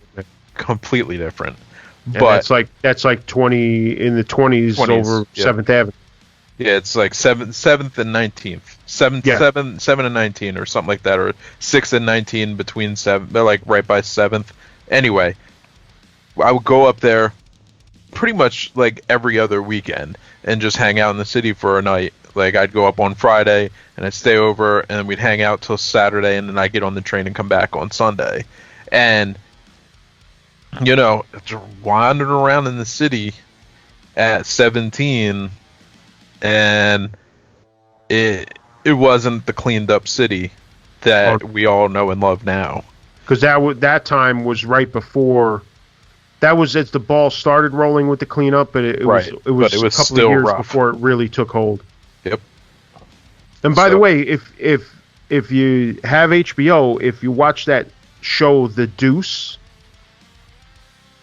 Completely different. And but that's like 20 in the 20s over 7th Avenue. Yeah, it's like 7th and 19th. 7 and 19 or something like that, or 6 and 19 between 7. They're like right by 7th. Anyway, I would go up there pretty much like every other weekend and just hang out in the city for a night. Like I'd go up on Friday and I'd stay over, and we'd hang out till Saturday, and then I'd get on the train and come back on Sunday. And wandering around in the city at 17, and it wasn't the cleaned up city that we all know and love now. Because that time was right before. That was as the ball started rolling with the cleanup, but it was a couple of years before it really took hold. Yep. And by the way, if you have HBO, if you watch that show, The Deuce,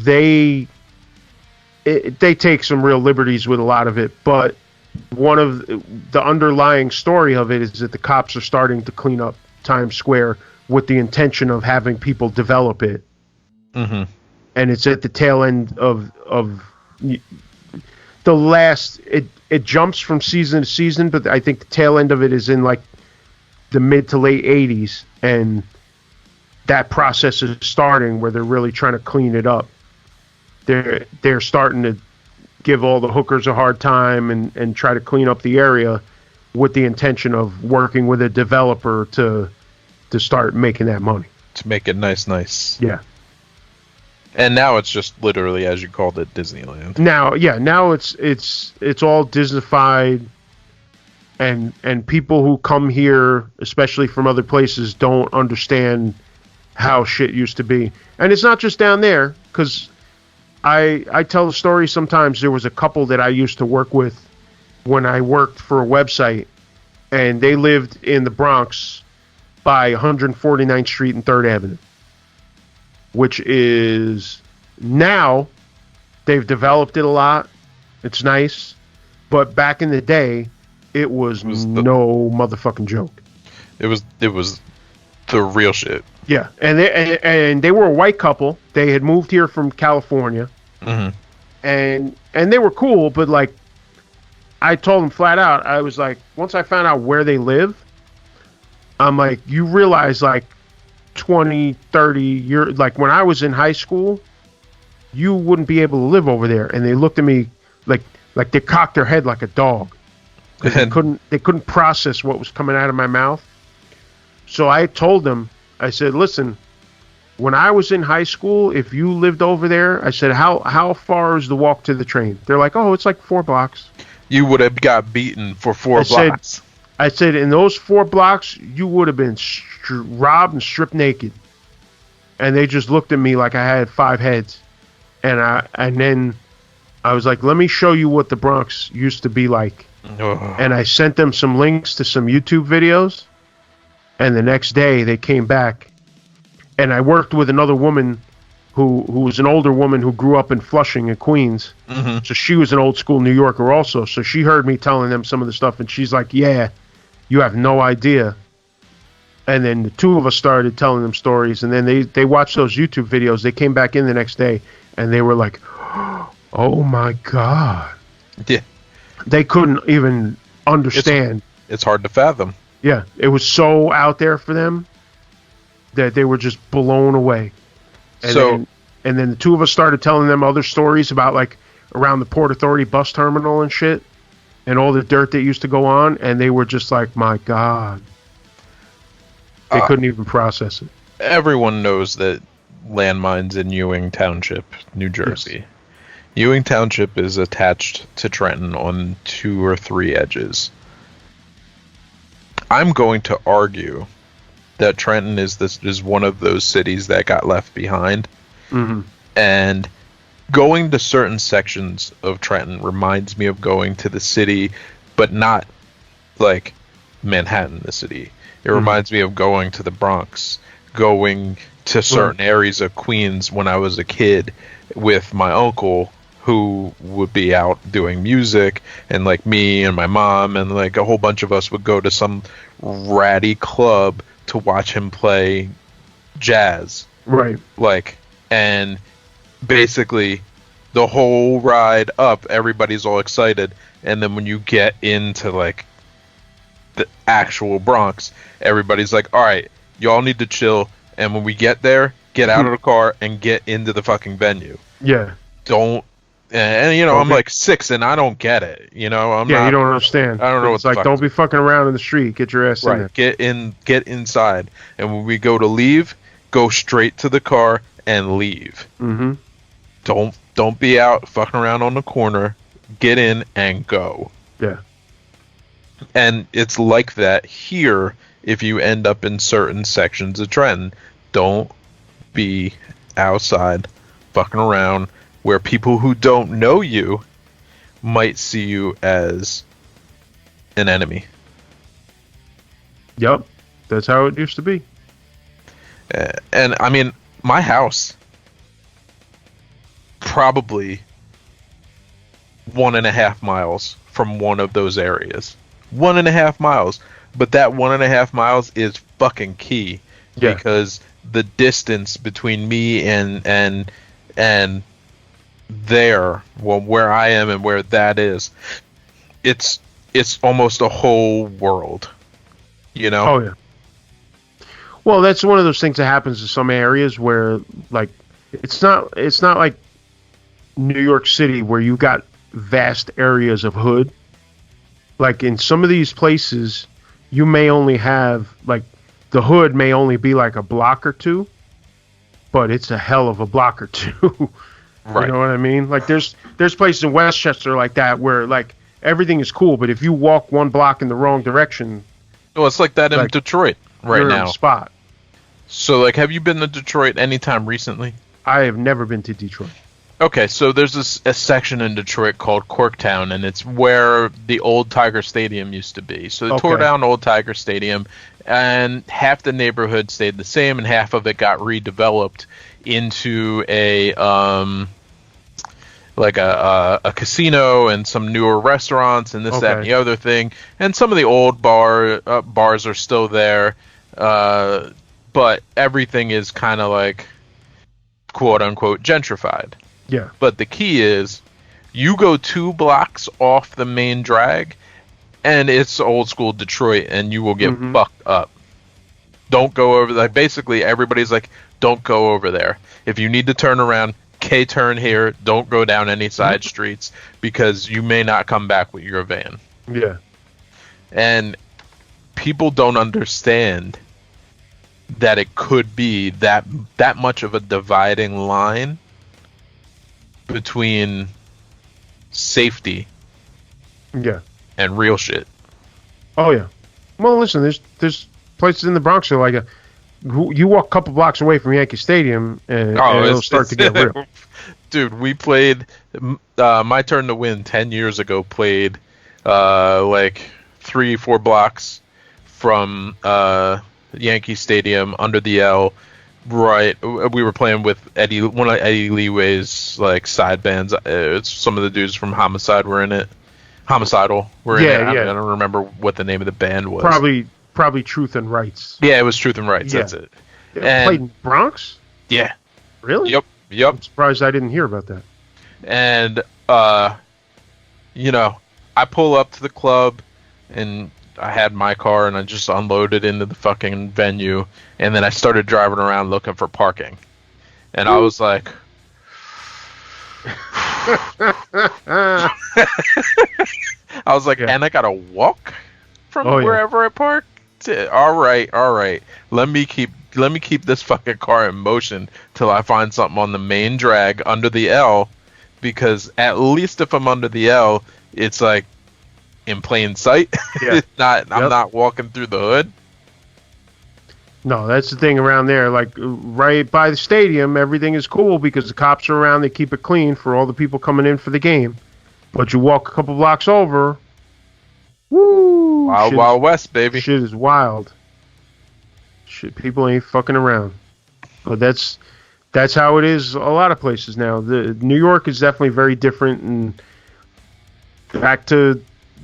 they take some real liberties with a lot of it, but one of the underlying story of it is that the cops are starting to clean up Times Square with the intention of having people develop it. Mm-hmm. And it's at the tail end of the last. It jumps from season to season, but I think the tail end of it is in like the mid to late 80s, and that process is starting where they're really trying to clean it up. They're starting to give all the hookers a hard time and try to clean up the area with the intention of working with a developer to start making that money. To make it nice. Yeah. And now it's just literally, as you called it, Disneyland. Now it's all Disneyfied, and people who come here, especially from other places, don't understand how shit used to be. And it's not just down there, because I tell the story sometimes. There was a couple that I used to work with when I worked for a website, and they lived in the Bronx by 149th Street and 3rd Avenue, which is, now they've developed it a lot. It's nice. But back in the day, it was no motherfucking joke. It was the real shit. Yeah, and they were a white couple. They had moved here from California, and they were cool. But like, I told them flat out, I was like, once I found out where they live, I'm like, you realize like 20, 30 years, like when I was in high school, you wouldn't be able to live over there. And they looked at me like they cocked their head like a dog. They couldn't process what was coming out of my mouth. So I told them, I said, listen, when I was in high school, if you lived over there, I said, how far is the walk to the train? They're like, oh, it's like 4 blocks. You would have got beaten for 4 blocks. I said, in those 4 blocks, you would have been robbed and stripped naked. And they just looked at me like I had 5 heads. And then I was like, let me show you what the Bronx used to be like. And I sent them some links to some YouTube videos. And the next day they came back, and I worked with another woman who was an older woman who grew up in Flushing in Queens. So she was an old school New Yorker also. So she heard me telling them some of the stuff, and she's like, yeah, you have no idea. And then the two of us started telling them stories, and then they watched those YouTube videos. They came back in the next day, and they were like, oh my God. Yeah. They couldn't even understand. It's hard to fathom. Yeah, it was so out there for them that they were just blown away. And then the two of us started telling them other stories about like around the Port Authority bus terminal and shit, and all the dirt that used to go on, and they were just like, my God. They couldn't even process it. Everyone knows that landmines in Ewing Township, New Jersey. Yes. Ewing Township is attached to Trenton on 2 or 3 edges. I'm going to argue that Trenton is one of those cities that got left behind. And going to certain sections of Trenton reminds me of going to the city, but not like Manhattan, the city. It reminds me of going to the Bronx, going to certain areas of Queens when I was a kid with my uncle, who would be out doing music, and like me and my mom and like a whole bunch of us would go to some ratty club to watch him play jazz. Right. Like, and basically the whole ride up, everybody's all excited. And then when you get into like the actual Bronx, everybody's like, all right, y'all need to chill. And when we get there, get out of the car and get into the fucking venue. Yeah. Don't. And you know, I'm like 6 and I don't get it. You know, you don't understand. I don't know. It's like, don't be fucking around in the street. Get your ass in there. Get inside. And when we go to leave, go straight to the car and leave. Don't be out fucking around on the corner. Get in and go. Yeah. And it's like that here. If you end up in certain sections of Trenton, don't be outside fucking around, where people who don't know you might see you as an enemy. Yep. That's how it used to be. And I mean, my house, probably 1.5 miles from one of those areas. 1.5 miles. But that 1.5 miles is fucking key. Yeah. Because the distance between me and there, well, where I am and where that is, it's almost a whole world, you know? Oh yeah. Well, that's one of those things that happens in some areas where, like, it's not like New York City where you got vast areas of hood. Like in some of these places, you may only have like the hood may only be like a block or two, but it's a hell of a block or two. Right. You know what I mean? Like there's places in Westchester like that where like everything is cool, but if you walk one block in the wrong direction, well, it's like that in Detroit right you're now. in a spot. So, like, have you been to Detroit anytime recently? I have never been to Detroit. Okay, so there's a section in Detroit called Corktown, and it's where the old Tiger Stadium used to be. So they tore down old Tiger Stadium, and half the neighborhood stayed the same, and half of it got redeveloped into a casino and some newer restaurants and this, that, and the other thing. And some of the old bars are still there, but everything is kind of like, quote unquote, gentrified. Yeah. But the key is, you go 2 blocks off the main drag, and it's old school Detroit, and you will get fucked up. Don't go over there. Basically, everybody's like, don't go over there. If you need to turn around, K-turn here. Don't go down any side streets, because you may not come back with your van. Yeah. And people don't understand that it could be that much of a dividing line between safety and real shit. Oh yeah. Well, listen, there's places in the Bronx that are like you walk a couple blocks away from Yankee Stadium and it'll start to get real. Dude, we played My Turn to Win 10 years ago, played like 3-4 blocks from Yankee Stadium under the L. Right, we were playing with one of Eddie Leeway's like side bands. It's some of the dudes from Homicidal were in it. I don't remember what the name of the band was. Probably Truth and Rights. Yeah, it was Truth and Rights. Yeah. That's it. Played in Bronx? Yeah. Really? Yep. I'm surprised I didn't hear about that. And I pull up to the club, and I had my car, and I just unloaded into the fucking venue, and then I started driving around looking for parking. And I was like, and I gotta walk from wherever I parked. All right. Let me keep this fucking car in motion till I find something on the main drag under the L, because at least if I'm under the L, it's like in plain sight. Yeah. I'm not walking through the hood. No, that's the thing around there. Like right by the stadium, everything is cool because the cops are around. They keep it clean for all the people coming in for the game. But you walk a couple blocks over, woo! Wild West, baby. Shit is wild. Shit, people ain't fucking around. But that's how it is a lot of places now. New York is definitely very different. And back to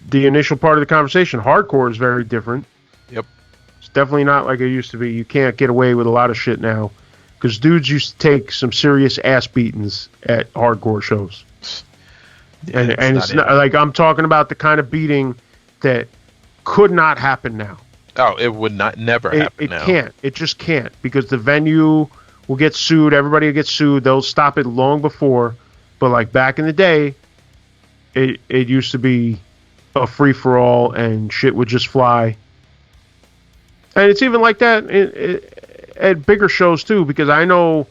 the initial part of the conversation, hardcore is very different. Yep. It's definitely not like it used to be. You can't get away with a lot of shit now, because dudes used to take some serious ass beatings at hardcore shows. Yeah, and it's not like I'm talking about the kind of beating that could not happen now. Oh, it would never happen now. It can't. It just can't, because the venue will get sued. Everybody will get sued. They'll stop it long before. But like back in the day, it used to be a free-for-all, and shit would just fly. And it's even like that at bigger shows, too, because I know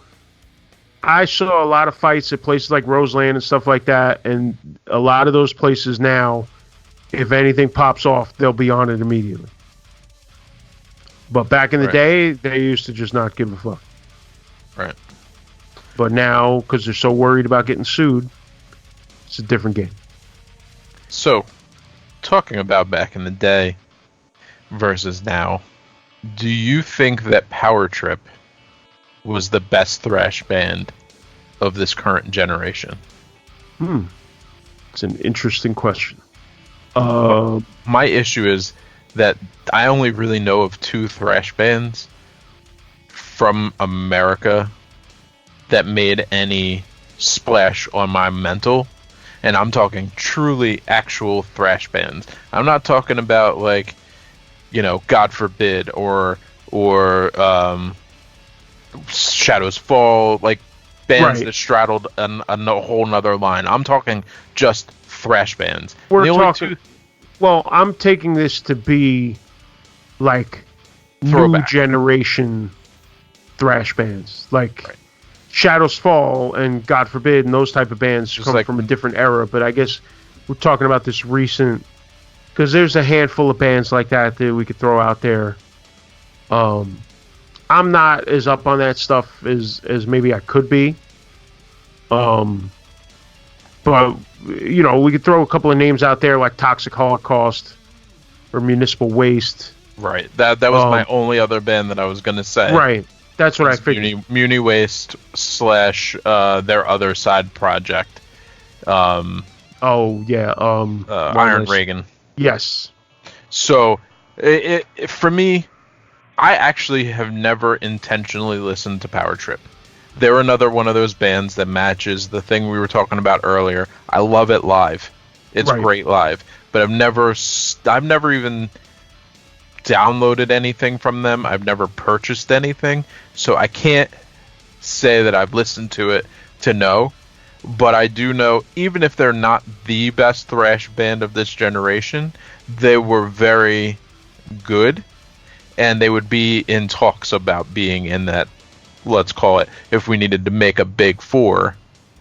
I saw a lot of fights at places like Roseland and stuff like that, and a lot of those places now, if anything pops off, they'll be on it immediately. But back in the day, they used to just not give a fuck. Right. But now, because they're so worried about getting sued, it's a different game. So, talking about back in the day versus now, do you think that Power Trip was the best thrash band of this current generation? It's an interesting question. My issue is that I only really know of 2 thrash bands from America that made any splash on my mental. And I'm talking truly actual thrash bands. I'm not talking about like, God Forbid or Shadows Fall, like bands Right. that straddled a whole nother line. I'm talking just thrash bands. We're The only talking. Well, I'm taking this to be like new Throwback. generation thrash bands, like Right. Shadows Fall and God Forbid, and those type of bands Just come like- from a different era. But I guess we're talking about this recent, because there's a handful of bands like that we could throw out there. I'm not as up on that stuff as maybe I could be. But you know, we could throw a couple of names out there like Toxic Holocaust or Municipal Waste. Right. That was my only other band that I was gonna say. Right. That's what I figured. Muni Waste / their other side project. Oh yeah. Iron Reagan. Yes. So, for me, I actually have never intentionally listened to Power Trip. They're another one of those bands that matches the thing we were talking about earlier. I love it live. It's Right. great live, but I've never even downloaded anything from them. I've never purchased anything, so I can't say that I've listened to it to know. But I do know, even if they're not the best thrash band of this generation, they were very good, and they would be in talks about being in that, let's call it, if we needed to make a big four,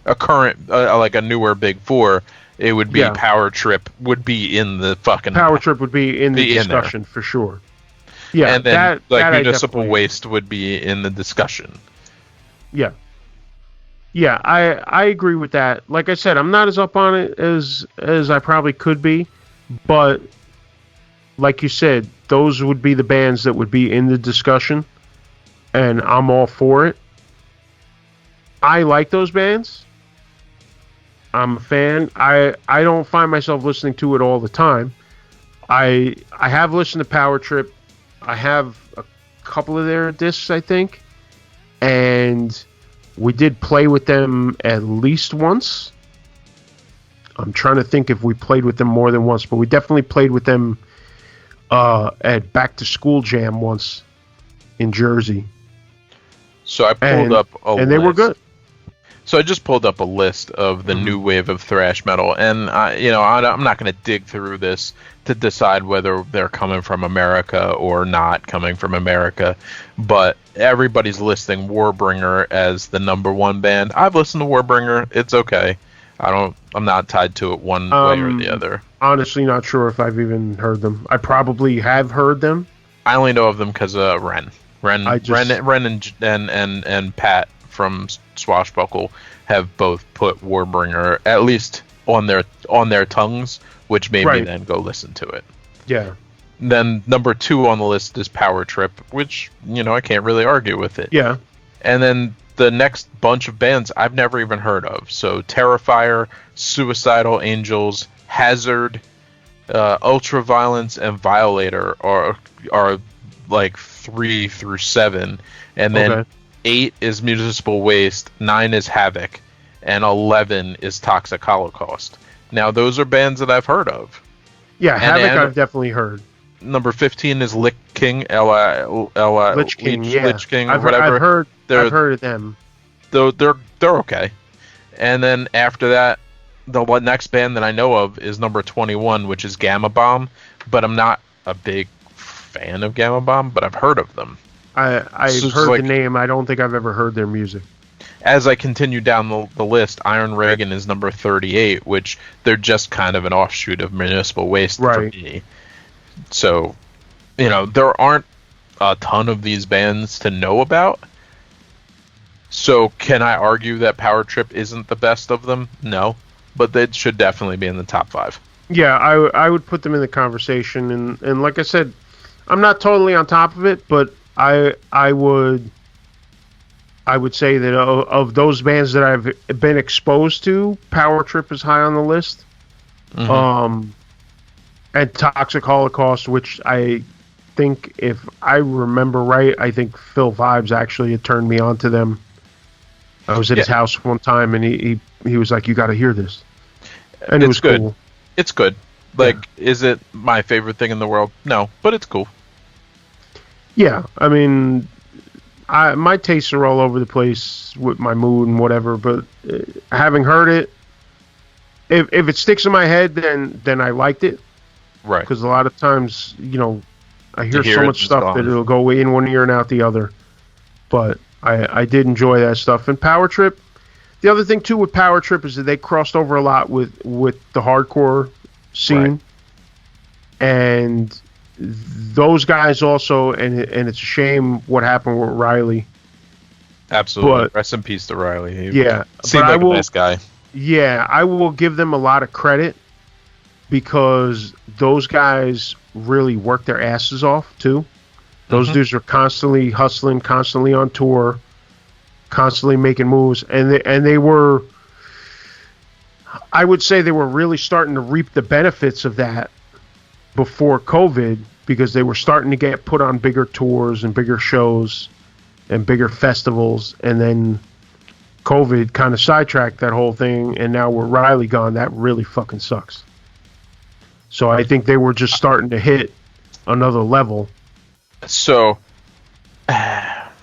a current, like a newer big four, it would be Power Trip would be in the fucking... Power Trip would be in the discussion for sure. Yeah, and then that Municipal Waste would be in the discussion. Yeah. Yeah, I agree with that. Like I said, I'm not as up on it as I probably could be, but like you said, those would be the bands that would be in the discussion, and I'm all for it. I like those bands. I'm a fan. I don't find myself listening to it all the time. I have listened to Power Trip. I have a couple of their discs, I think, and we did play with them at least once. I'm trying to think if we played with them more than once, but we definitely played with them at Back to School Jam once in Jersey. So I pulled up a list. And they were good. So I just pulled up a list of the new wave of thrash metal, and I'm not going to dig through this to decide whether they're coming from America or not coming from America, but everybody's listing Warbringer as the number one band. I've listened to Warbringer; it's okay. I'm not tied to it one way or the other. Honestly, not sure if I've even heard them. I probably have heard them. I only know of them because of Ren and Pat from Swashbuckle have both put Warbringer at least on their tongues, which made me then go listen to it. Yeah. Then number 2 on the list is Power Trip, which I can't really argue with it. Yeah. And then the next bunch of bands I've never even heard of. So Terrifier, Suicidal Angels, Hazard, Ultraviolence, and Violator are like 3 through 7, and then 8 is Municipal Waste, 9 is Havoc, and 11 is Toxic Holocaust. Now those are bands that I've heard of. Yeah, Havoc I've definitely heard. Number 15 is Lich King, Lich King, Lich King, or I've whatever. I've heard of them. They're okay. And then after that, the next band that I know of is number 21, which is Gamma Bomb, but I'm not a big fan of Gamma Bomb, but I've heard of them. I've heard the name. I don't think I've ever heard their music. As I continue down the list, Iron Reagan is number 38, which they're just kind of an offshoot of Municipal Waste for me. So, there aren't a ton of these bands to know about. So, can I argue that Power Trip isn't the best of them? No, but they should definitely be in the top 5. Yeah, I would put them in the conversation, and like I said, I'm not totally on top of it, but I would say that of those bands that I've been exposed to, Power Trip is high on the list. Mm-hmm. And Toxic Holocaust, which I think, if I remember right, I think Phil Vibes actually had turned me on to them. I was at his house one time, and he was like, "You got to hear this," and it was good. Cool. It's good. Is it my favorite thing in the world? No, but it's cool. Yeah, I mean, my tastes are all over the place with my mood and whatever. But having heard it, if it sticks in my head, then I liked it. Right. Because a lot of times, I hear hear so it, much it's stuff gone. that it'll go in one ear and out the other. But I did enjoy that stuff. And Power Trip, the other thing too with Power Trip is that they crossed over a lot with the hardcore scene. Right. And those guys also, and it's a shame what happened with Riley. Absolutely. But- Rest in peace to Riley. He Yeah, seemed but like a nice guy. Yeah, I will give them a lot of credit because those guys really work their asses off too. Those dudes are constantly hustling, constantly on tour, constantly making moves, and they were, I would say, they were really starting to reap the benefits of that before COVID because they were starting to get put on bigger tours and bigger shows and bigger festivals, and then COVID kind of sidetracked that whole thing, and now with Riley gone, that really fucking sucks. So I think they were just starting to hit another level. So, I'm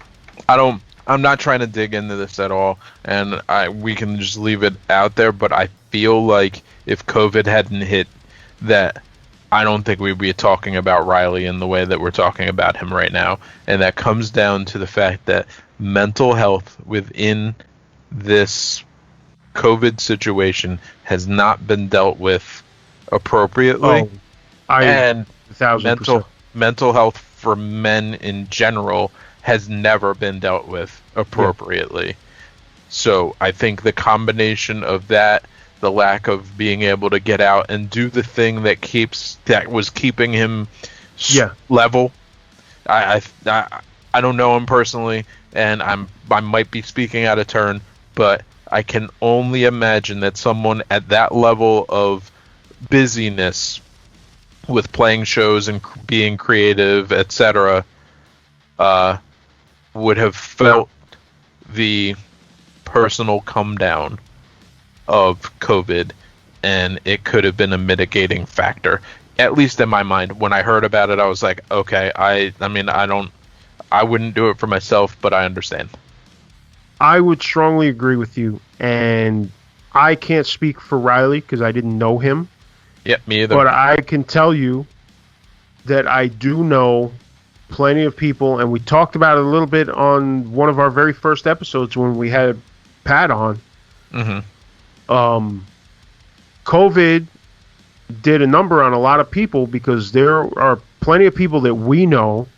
not trying to dig into this at all, and we can just leave it out there, but I feel like if COVID hadn't hit, that I don't think we'd be talking about Riley in the way that we're talking about him right now. And that comes down to the fact that mental health within this COVID situation has not been dealt with appropriately. And 1,000%. mental health for men in general has never been dealt with appropriately. Yeah. So I think the combination of that, the lack of being able to get out and do the thing that was keeping him level. I don't know him personally, and I might be speaking out of turn, but I can only imagine that someone at that level of busyness with playing shows and being creative, etc., would have felt the personal come down of COVID, and it could have been a mitigating factor. At least in my mind, when I heard about it, I was like, okay, I wouldn't do it for myself, but I understand. I would strongly agree with you, and I can't speak for Riley because I didn't know him. Yeah, me either. But I can tell you that I do know plenty of people, and we talked about it a little bit on one of our very first episodes when we had Pat on. Mm-hmm. COVID did a number on a lot of people because there are plenty of people that we know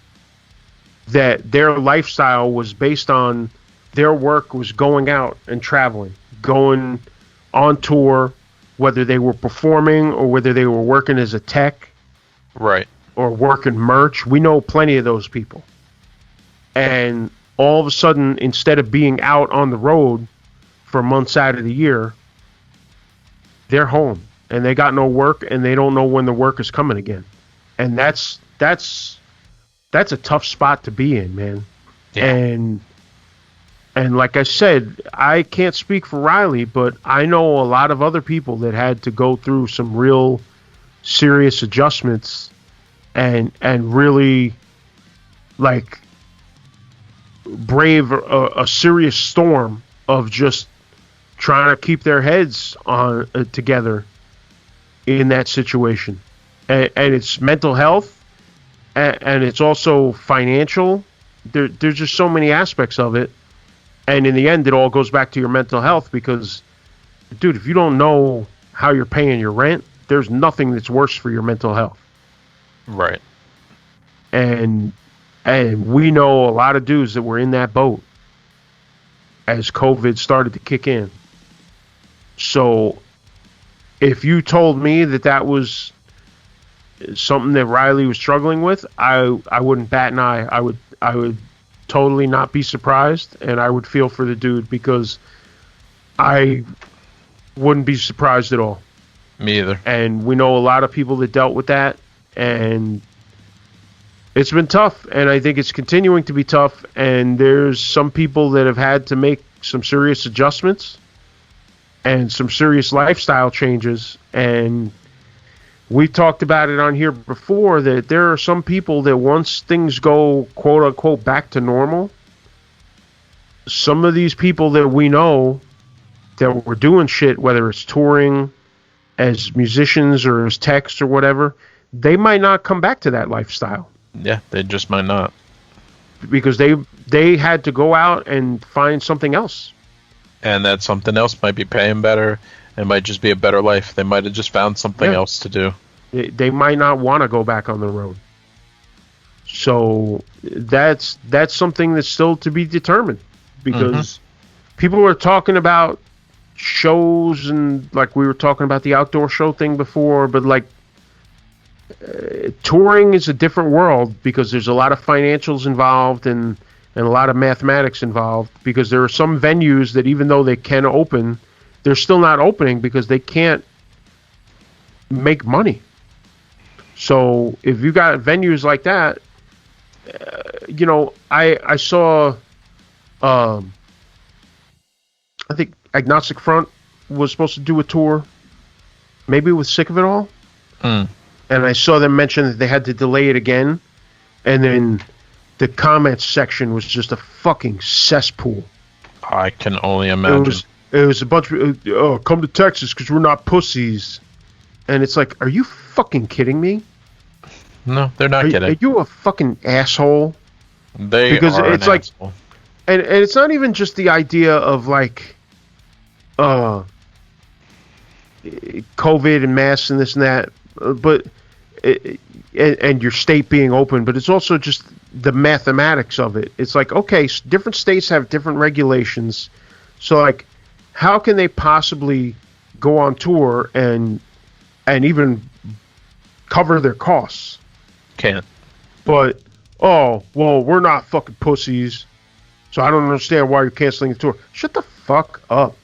that their lifestyle was based on their work was going out and traveling, going on tour, whether they were performing or whether they were working as a tech, right, or working merch. We know plenty of those people. And all of a sudden, instead of being out on the road for months out of the year, they're home and they got no work and they don't know when the work is coming again. And that's a tough spot to be in, man. Yeah. And like I said, I can't speak for Riley, but I know a lot of other people that had to go through some real serious adjustments and really like brave a serious storm of just trying to keep their heads on together in that situation. And it's mental health, and it's also financial. There's just so many aspects of it. And in the end, it all goes back to your mental health because, dude, if you don't know how you're paying your rent, there's nothing that's worse for your mental health. Right. And we know a lot of dudes that were in that boat as COVID started to kick in. So if you told me that was something that Riley was struggling with, I wouldn't bat an eye. I would totally not be surprised, and I would feel for the dude because I wouldn't be surprised at all. Me either. And we know a lot of people that dealt with that, and it's been tough, and I think it's continuing to be tough, and there's some people that have had to make some serious adjustments and some serious lifestyle changes, and we talked about it on here before that there are some people that once things go quote unquote back to normal, some of these people that we know that were doing shit, whether it's touring as musicians or as techs or whatever, they might not come back to that lifestyle. Yeah, they just might not. Because they had to go out and find something else. And that something else might be paying better. It might just be a better life. They might have just found something else to do. They might not want to go back on the road. So that's something that's still to be determined. Because people are talking about shows, and like we were talking about the outdoor show thing before, but like touring is a different world because there's a lot of financials involved and a lot of mathematics involved, because there are some venues that even though they can open, they're still not opening because they can't make money. So if you got venues like that, you know, I saw I think Agnostic Front was supposed to do a tour, maybe with Sick of It All. And I saw them mention that they had to delay it again. And then the comments section was just a fucking cesspool. I can only imagine. It was a bunch of, come to Texas because we're not pussies. And it's like, are you fucking kidding me? No, they're not kidding. Are you a fucking asshole? Because it's like, asshole. And it's not even just the idea of like, COVID and masks and this and that, but and your state being open, but it's also just the mathematics of it. It's like, okay, different states have different regulations, so like, how can they possibly go on tour and even cover their costs? Can't. But oh well, we're not fucking pussies, so I don't understand why you're canceling the tour. Shut the fuck up.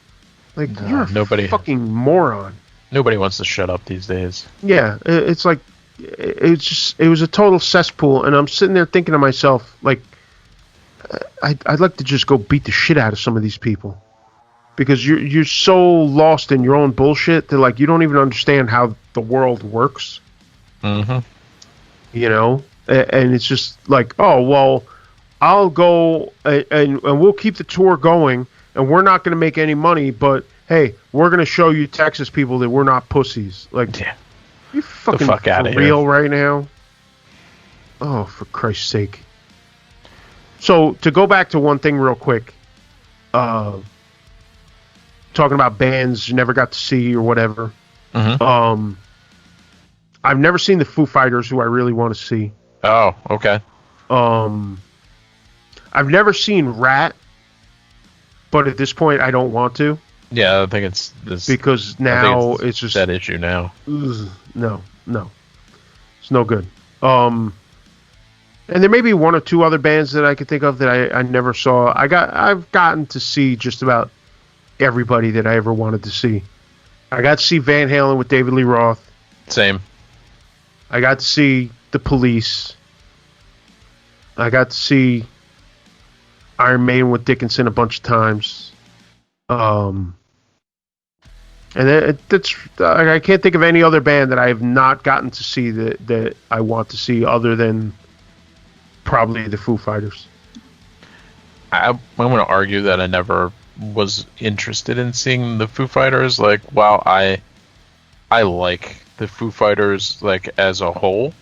Like, you're a fucking moron. Nobody wants to shut up these days. Yeah, it's like, it was a total cesspool, and I'm sitting there thinking to myself, like, I'd like to just go beat the shit out of some of these people, because you're so lost in your own bullshit that like you don't even understand how the world works. You know, and it's just like, oh well, I'll go and we'll keep the tour going, and we're not going to make any money, but hey, we're going to show you Texas people that we're not pussies. Like, yeah. You fucking fuck out of real here right now? Oh, for Christ's sake. So, to go back to one thing real quick, talking about bands you never got to see or whatever. I've never seen the Foo Fighters, who I really want to see. Oh, okay. I've never seen Rat, but at this point I don't want to. Yeah, I think it's this, because now it's just that issue now. No, it's no good. And there may be one or two other bands that I could think of that I never saw. I've gotten to see just about everybody that I ever wanted to see. I got to see Van Halen with David Lee Roth. Same. I got to see The Police. I got to see Iron Maiden with Dickinson a bunch of times. And that's I can't think of any other band that I have not gotten to see that I want to see other than probably the Foo Fighters. I'm going to argue that I never was interested in seeing the Foo Fighters. Like, while I like the Foo Fighters like as a whole,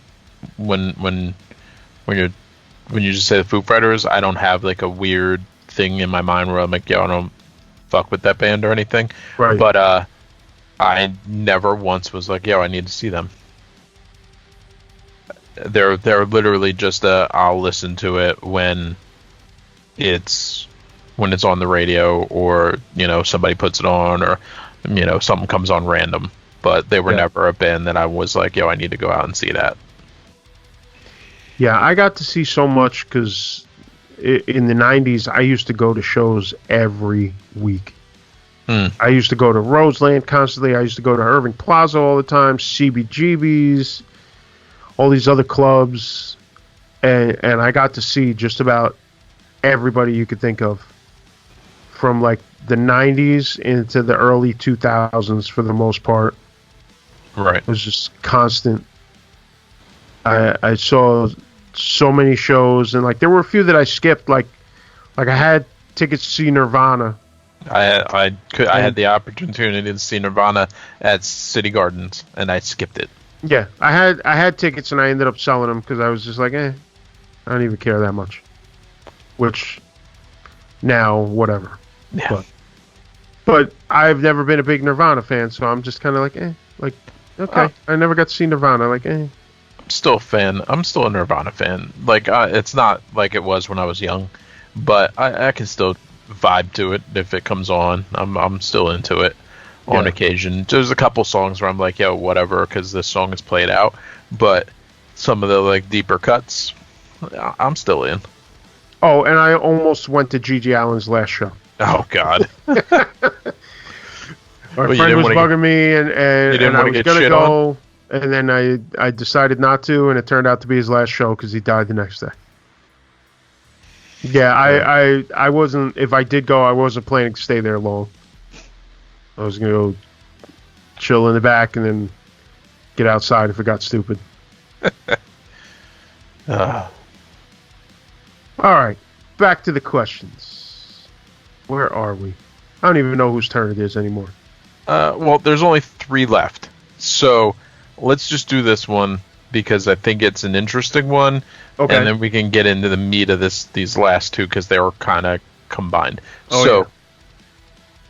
when you just say the Foo Fighters, I don't have like a weird thing in my mind where I'm like, yo, I don't fuck with that band or anything. Right. But I never once was like, yo, I need to see them. They're literally just I'll listen to it when it's on the radio, or you know, somebody puts it on, or you know, something comes on random. But they were never a band that I was like, yo, I need to go out and see that. Yeah, I got to see so much because in the 90s, I used to go to shows every week. I used to go to Roseland constantly. I used to go to Irving Plaza all the time, CBGB's, all these other clubs. And I got to see just about everybody you could think of from like the 90s into the early 2000s for the most part. Right. It was just constant. I saw so many shows, and like there were a few that I skipped. Like I had tickets to see Nirvana. I had the opportunity to see Nirvana at City Gardens, and I skipped it. Yeah, I had tickets, and I ended up selling them because I was just like, I don't even care that much. Which, now, whatever. Yeah. But I've never been a big Nirvana fan, so I'm just kind of like, okay. I never got to see Nirvana, like, I'm still a fan. I'm still a Nirvana fan. Like, it's not like it was when I was young, but I can still vibe to it if it comes on. I'm still into it on occasion. There's a couple songs where I'm like, yo, whatever, because this song is played out. But some of the like deeper cuts, I'm still in. Oh, and I almost went to Gigi Allen's last show. Oh God. My friend was bugging me, and I was gonna go, and then I decided not to, and it turned out to be his last show because he died the next day. Yeah, I wasn't. If I did go, I wasn't planning to stay there long. I was gonna go chill in the back and then get outside if it got stupid. All right, back to the questions. Where are we? I don't even know whose turn it is anymore. Well, there's only 3 left, so let's just do this one because I think it's an interesting one. Okay. And then we can get into the meat of these last 2 because they were kind of combined.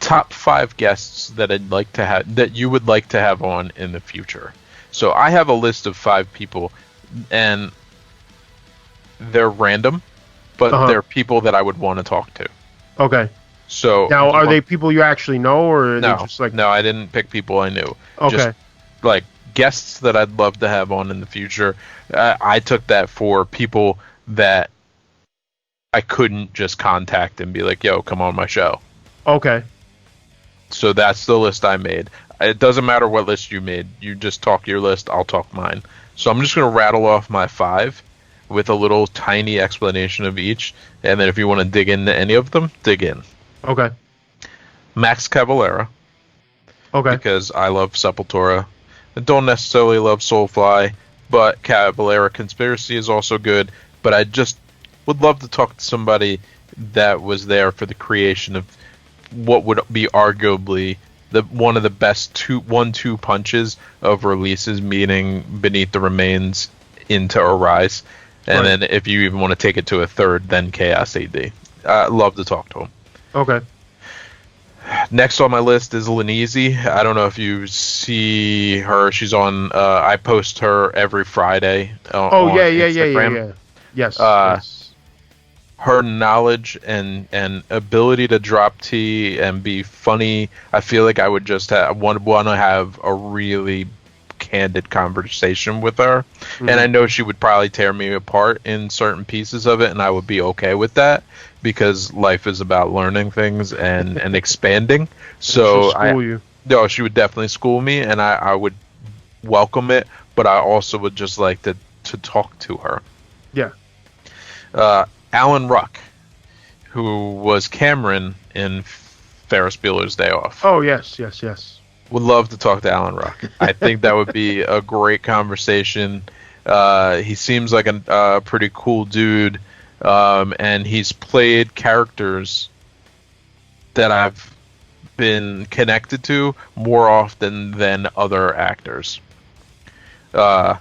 Top 5 guests that I'd like to have, that you would like to have on in the future. So I have a list of 5 people, and they're random, but they're people that I would want to talk to. Okay. So now, are they people you actually know, or are they just like? No, I didn't pick people I knew. Okay. Just like guests that I'd love to have on in the future. I took that for people that I couldn't just contact and be like, "Yo, come on my show." Okay. So that's the list I made. It doesn't matter what list you made. You just talk your list, I'll talk mine. So I'm just going to rattle off my 5 with a little tiny explanation of each. And then if you want to dig into any of them, dig in. Okay. Max Cavalera. Okay. Because I love Sepultura. I don't necessarily love Soulfly, but Cavalera Conspiracy is also good. But I just would love to talk to somebody that was there for the creation of what would be arguably one of the best 1-2 punches of releases, meaning Beneath the Remains into Arise. And then if you even want to take it to a third, then Chaos AD. I'd love to talk to him. Okay. Next on my list is Linese. I don't know if you see her. She's on. I post her every Friday. On Instagram. Yeah. Yes. Her knowledge and ability to drop tea and be funny. I feel like I would just want to have a really candid conversation with her. Mm-hmm. And I know she would probably tear me apart in certain pieces of it, and I would be okay with that because life is about learning things and expanding. So she would definitely school me, and I would welcome it, but I also would just like to talk to her. Yeah. Alan Ruck, who was Cameron in Ferris Bueller's Day Off. Oh, yes. Would love to talk to Alan Ruck. I think that would be a great conversation. He seems like a pretty cool dude, and he's played characters that I've been connected to more often than other actors. So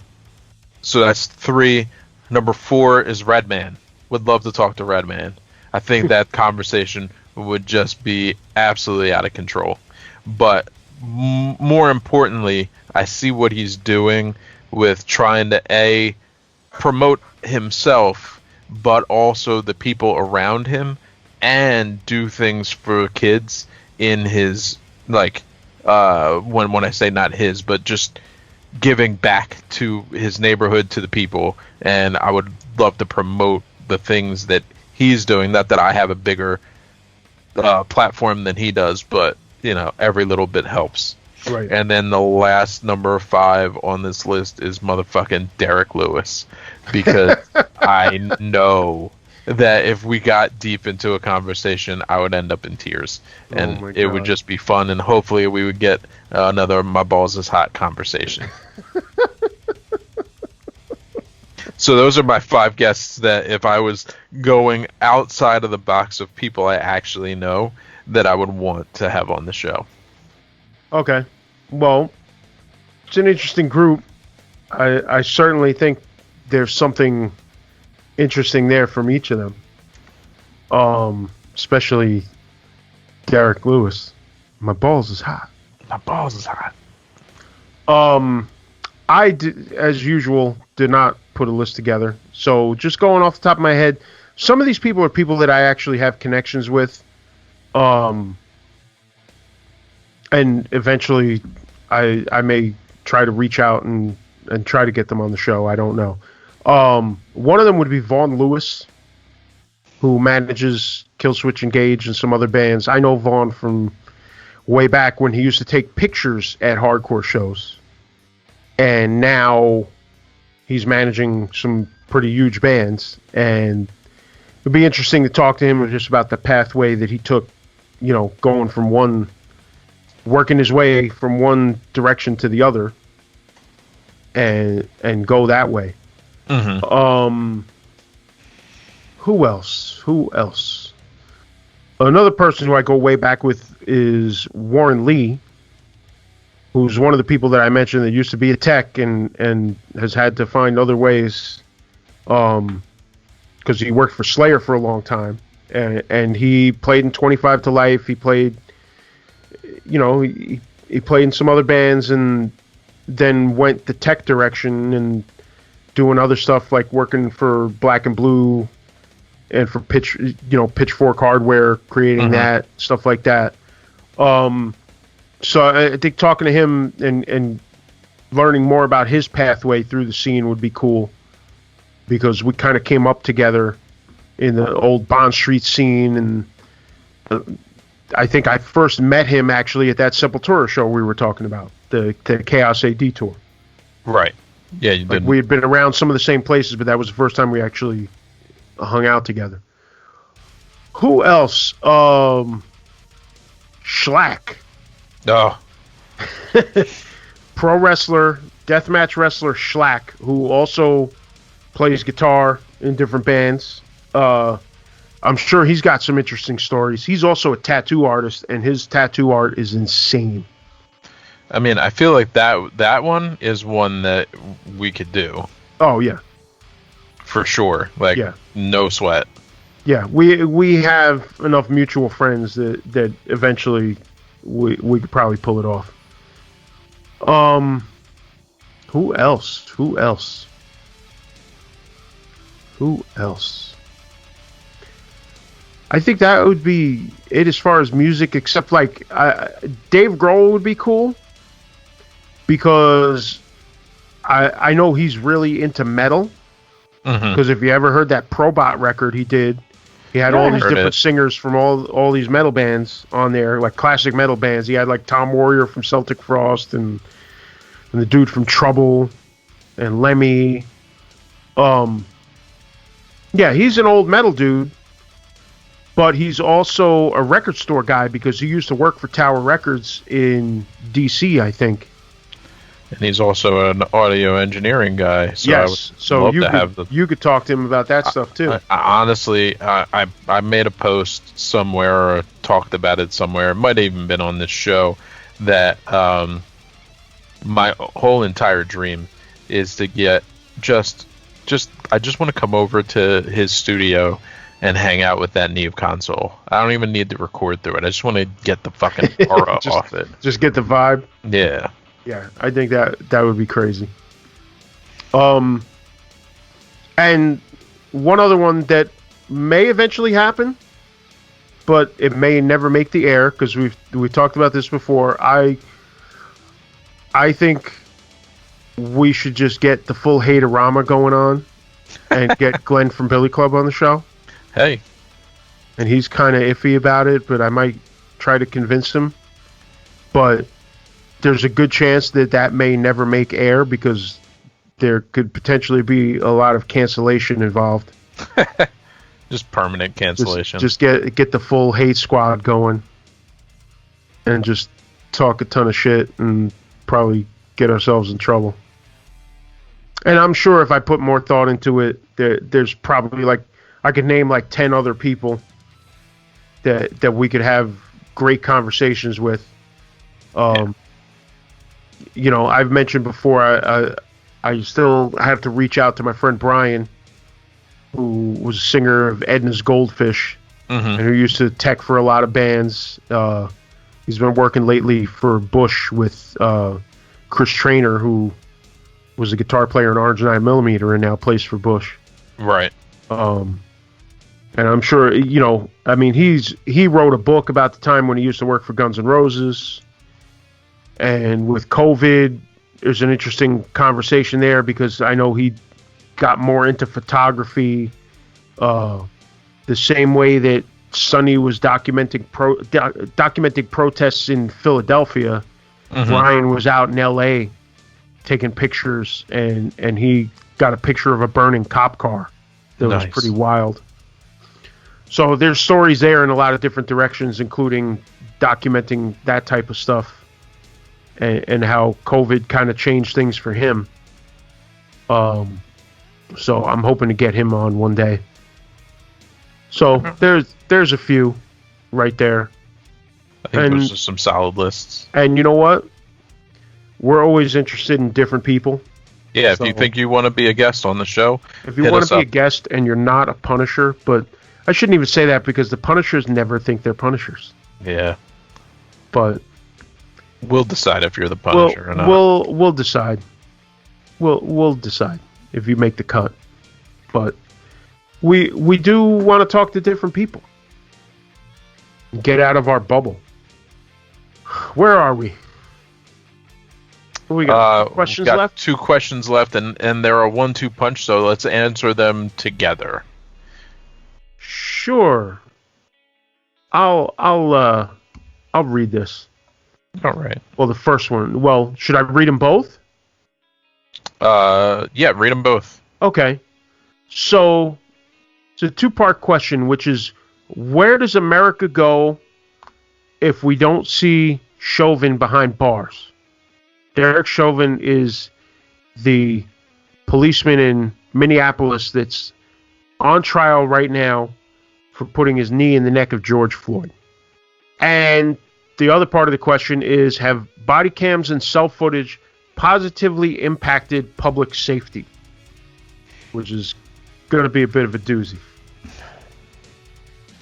that's 3. Number 4 is Redman. Would love to talk to Redman. I think that conversation would just be absolutely out of control. But more importantly, I see what he's doing with trying to promote himself, but also the people around him, and do things for kids in his when I say not his, but just giving back to his neighborhood, to the people. And I would love to promote the things that he's doing. Not that I have a bigger platform than he does, but every little bit helps. Right. And then the last number 5 on this list is motherfucking Derek Lewis, because I know that if we got deep into a conversation, I would end up in tears, and it would just be fun, and hopefully we would get another My Balls Is Hot conversation. So those are my 5 guests that if I was going outside of the box of people I actually know that I would want to have on the show. Okay. Well, it's an interesting group. I certainly think there's something interesting there from each of them. Especially Derek Lewis. My balls is hot. My balls is hot. I did, as usual, did not put a list together. So just going off the top of my head, some of these people are people that I actually have connections with. And eventually I may try to reach out and try to get them on the show. I don't know. One of them would be Vaughn Lewis, who manages Killswitch Engage and some other bands. I know Vaughn from way back when he used to take pictures at hardcore shows. And now he's managing some pretty huge bands. And it would be interesting to talk to him just about the pathway that he took, going from working his way from one direction to the other and go that way. Mm-hmm. Who else? Another person who I go way back with is Warren Lee, who's one of the people that I mentioned that used to be a tech and has had to find other ways, because he worked for Slayer for a long time, and he played in 25 to Life. He played, he played in some other bands, and then went the tech direction and doing other stuff like working for Black and Blue and for Pitchfork Hardware, creating that stuff like that. So I think talking to him and learning more about his pathway through the scene would be cool, because we kind of came up together in the old Bond Street scene, and I think I first met him actually at that Sepultura show we were talking about, the Chaos AD tour. Right. Yeah, you did. We had been around some of the same places, but that was the first time we actually hung out together. Who else? Schlack. Oh. Pro wrestler, deathmatch wrestler Schlack, who also plays guitar in different bands. I'm sure he's got some interesting stories. He's also a tattoo artist, and his tattoo art is insane. I mean, I feel like that one is one that we could do. Oh, yeah. For sure. Like, no sweat. Yeah, we have enough mutual friends that eventually we could probably pull it off. Who else? I think that would be it as far as music, except like Dave Grohl would be cool, because I know he's really into metal. Because if you ever heard that Probot record he did, he had all these different singers from all these metal bands on there, like classic metal bands. He had like Tom Warrior from Celtic Frost and the dude from Trouble and Lemmy. Yeah, he's an old metal dude, but he's also a record store guy because he used to work for Tower Records in DC, I think. And he's also an audio engineering guy. So yes, so you could talk to him about that stuff too. Honestly, I made a post somewhere or talked about it somewhere. It might have even been on this show that my whole entire dream is to get I just want to come over to his studio and hang out with that Neve console. I don't even need to record through it. I just want to get the fucking aura off it. Just get the vibe. Yeah. Yeah, I think that would be crazy. And one other one that may eventually happen, but it may never make the air, because we've talked about this before. I think we should just get the full Haterama going on and get Glenn from Billy Club on the show. Hey. And he's kind of iffy about it, but I might try to convince him. But there's a good chance that may never make air, because there could potentially be a lot of cancellation involved. Just permanent cancellation. Just get the full hate squad going and just talk a ton of shit and probably get ourselves in trouble. And I'm sure if I put more thought into it, there's probably like I could name like 10 other people that we could have great conversations with. You know, I've mentioned before I still have to reach out to my friend Brian, who was a singer of Edna's Goldfish, and who used to tech for a lot of bands. He's been working lately for Bush with Chris Traynor, who was a guitar player in Orange 9mm and now plays for Bush. Right. And I'm sure, you know, I mean, he wrote a book about the time when he used to work for Guns N' Roses. And with COVID, there's an interesting conversation there because I know he got more into photography the same way that Sonny was documenting protests in Philadelphia. Brian was out in L.A. taking pictures, and he got a picture of a burning cop car that was pretty wild. So there's stories there in a lot of different directions, including documenting that type of stuff and how COVID kind of changed things for him. So I'm hoping to get him on one day. So there's a few right there. I think those are some solid lists. And you know what? We're always interested in different people. Yeah, if you think you want to be a guest on the show, if you want to be a guest and you're not a Punisher, but I shouldn't even say that because the Punishers never think they're Punishers. Yeah. But we'll decide if you're the Punisher or not. We'll decide. We'll decide if you make the cut. But we do want to talk to different people. Get out of our bubble. Where are we? We got questions left? 2 questions left, and they're a 1-2 punch, so let's answer them together. Sure. I'll read this. All right. Well, the first one. Well, should I read them both? Yeah, read them both. Okay. So it's a 2-part question, which is, where does America go if we don't see Chauvin behind bars? Derek Chauvin is the policeman in Minneapolis that's on trial right now for putting his knee in the neck of George Floyd. And the other part of the question is, have body cams and cell footage positively impacted public safety? Which is going to be a bit of a doozy.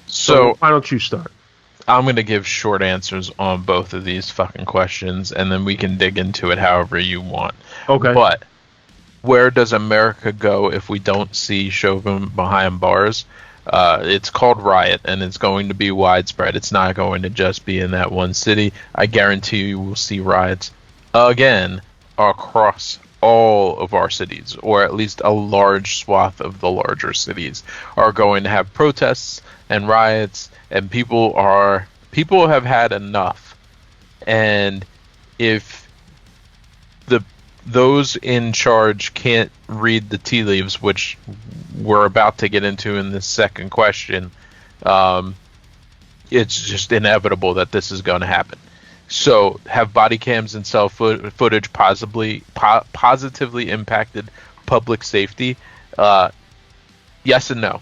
So why don't you start? I'm going to give short answers on both of these fucking questions, and then we can dig into it however you want. Okay. But where does America go if we don't see Chauvin behind bars? It's called riot, and it's going to be widespread. It's not going to just be in that one city. I guarantee you will see riots again across all of our cities, or at least a large swath of the larger cities are going to have protests and riots, and people have had enough. And if those in charge can't read the tea leaves, which we're about to get into in this second question, it's just inevitable that this is going to happen. So, have body cams and cell footage positively impacted public safety? Yes and no.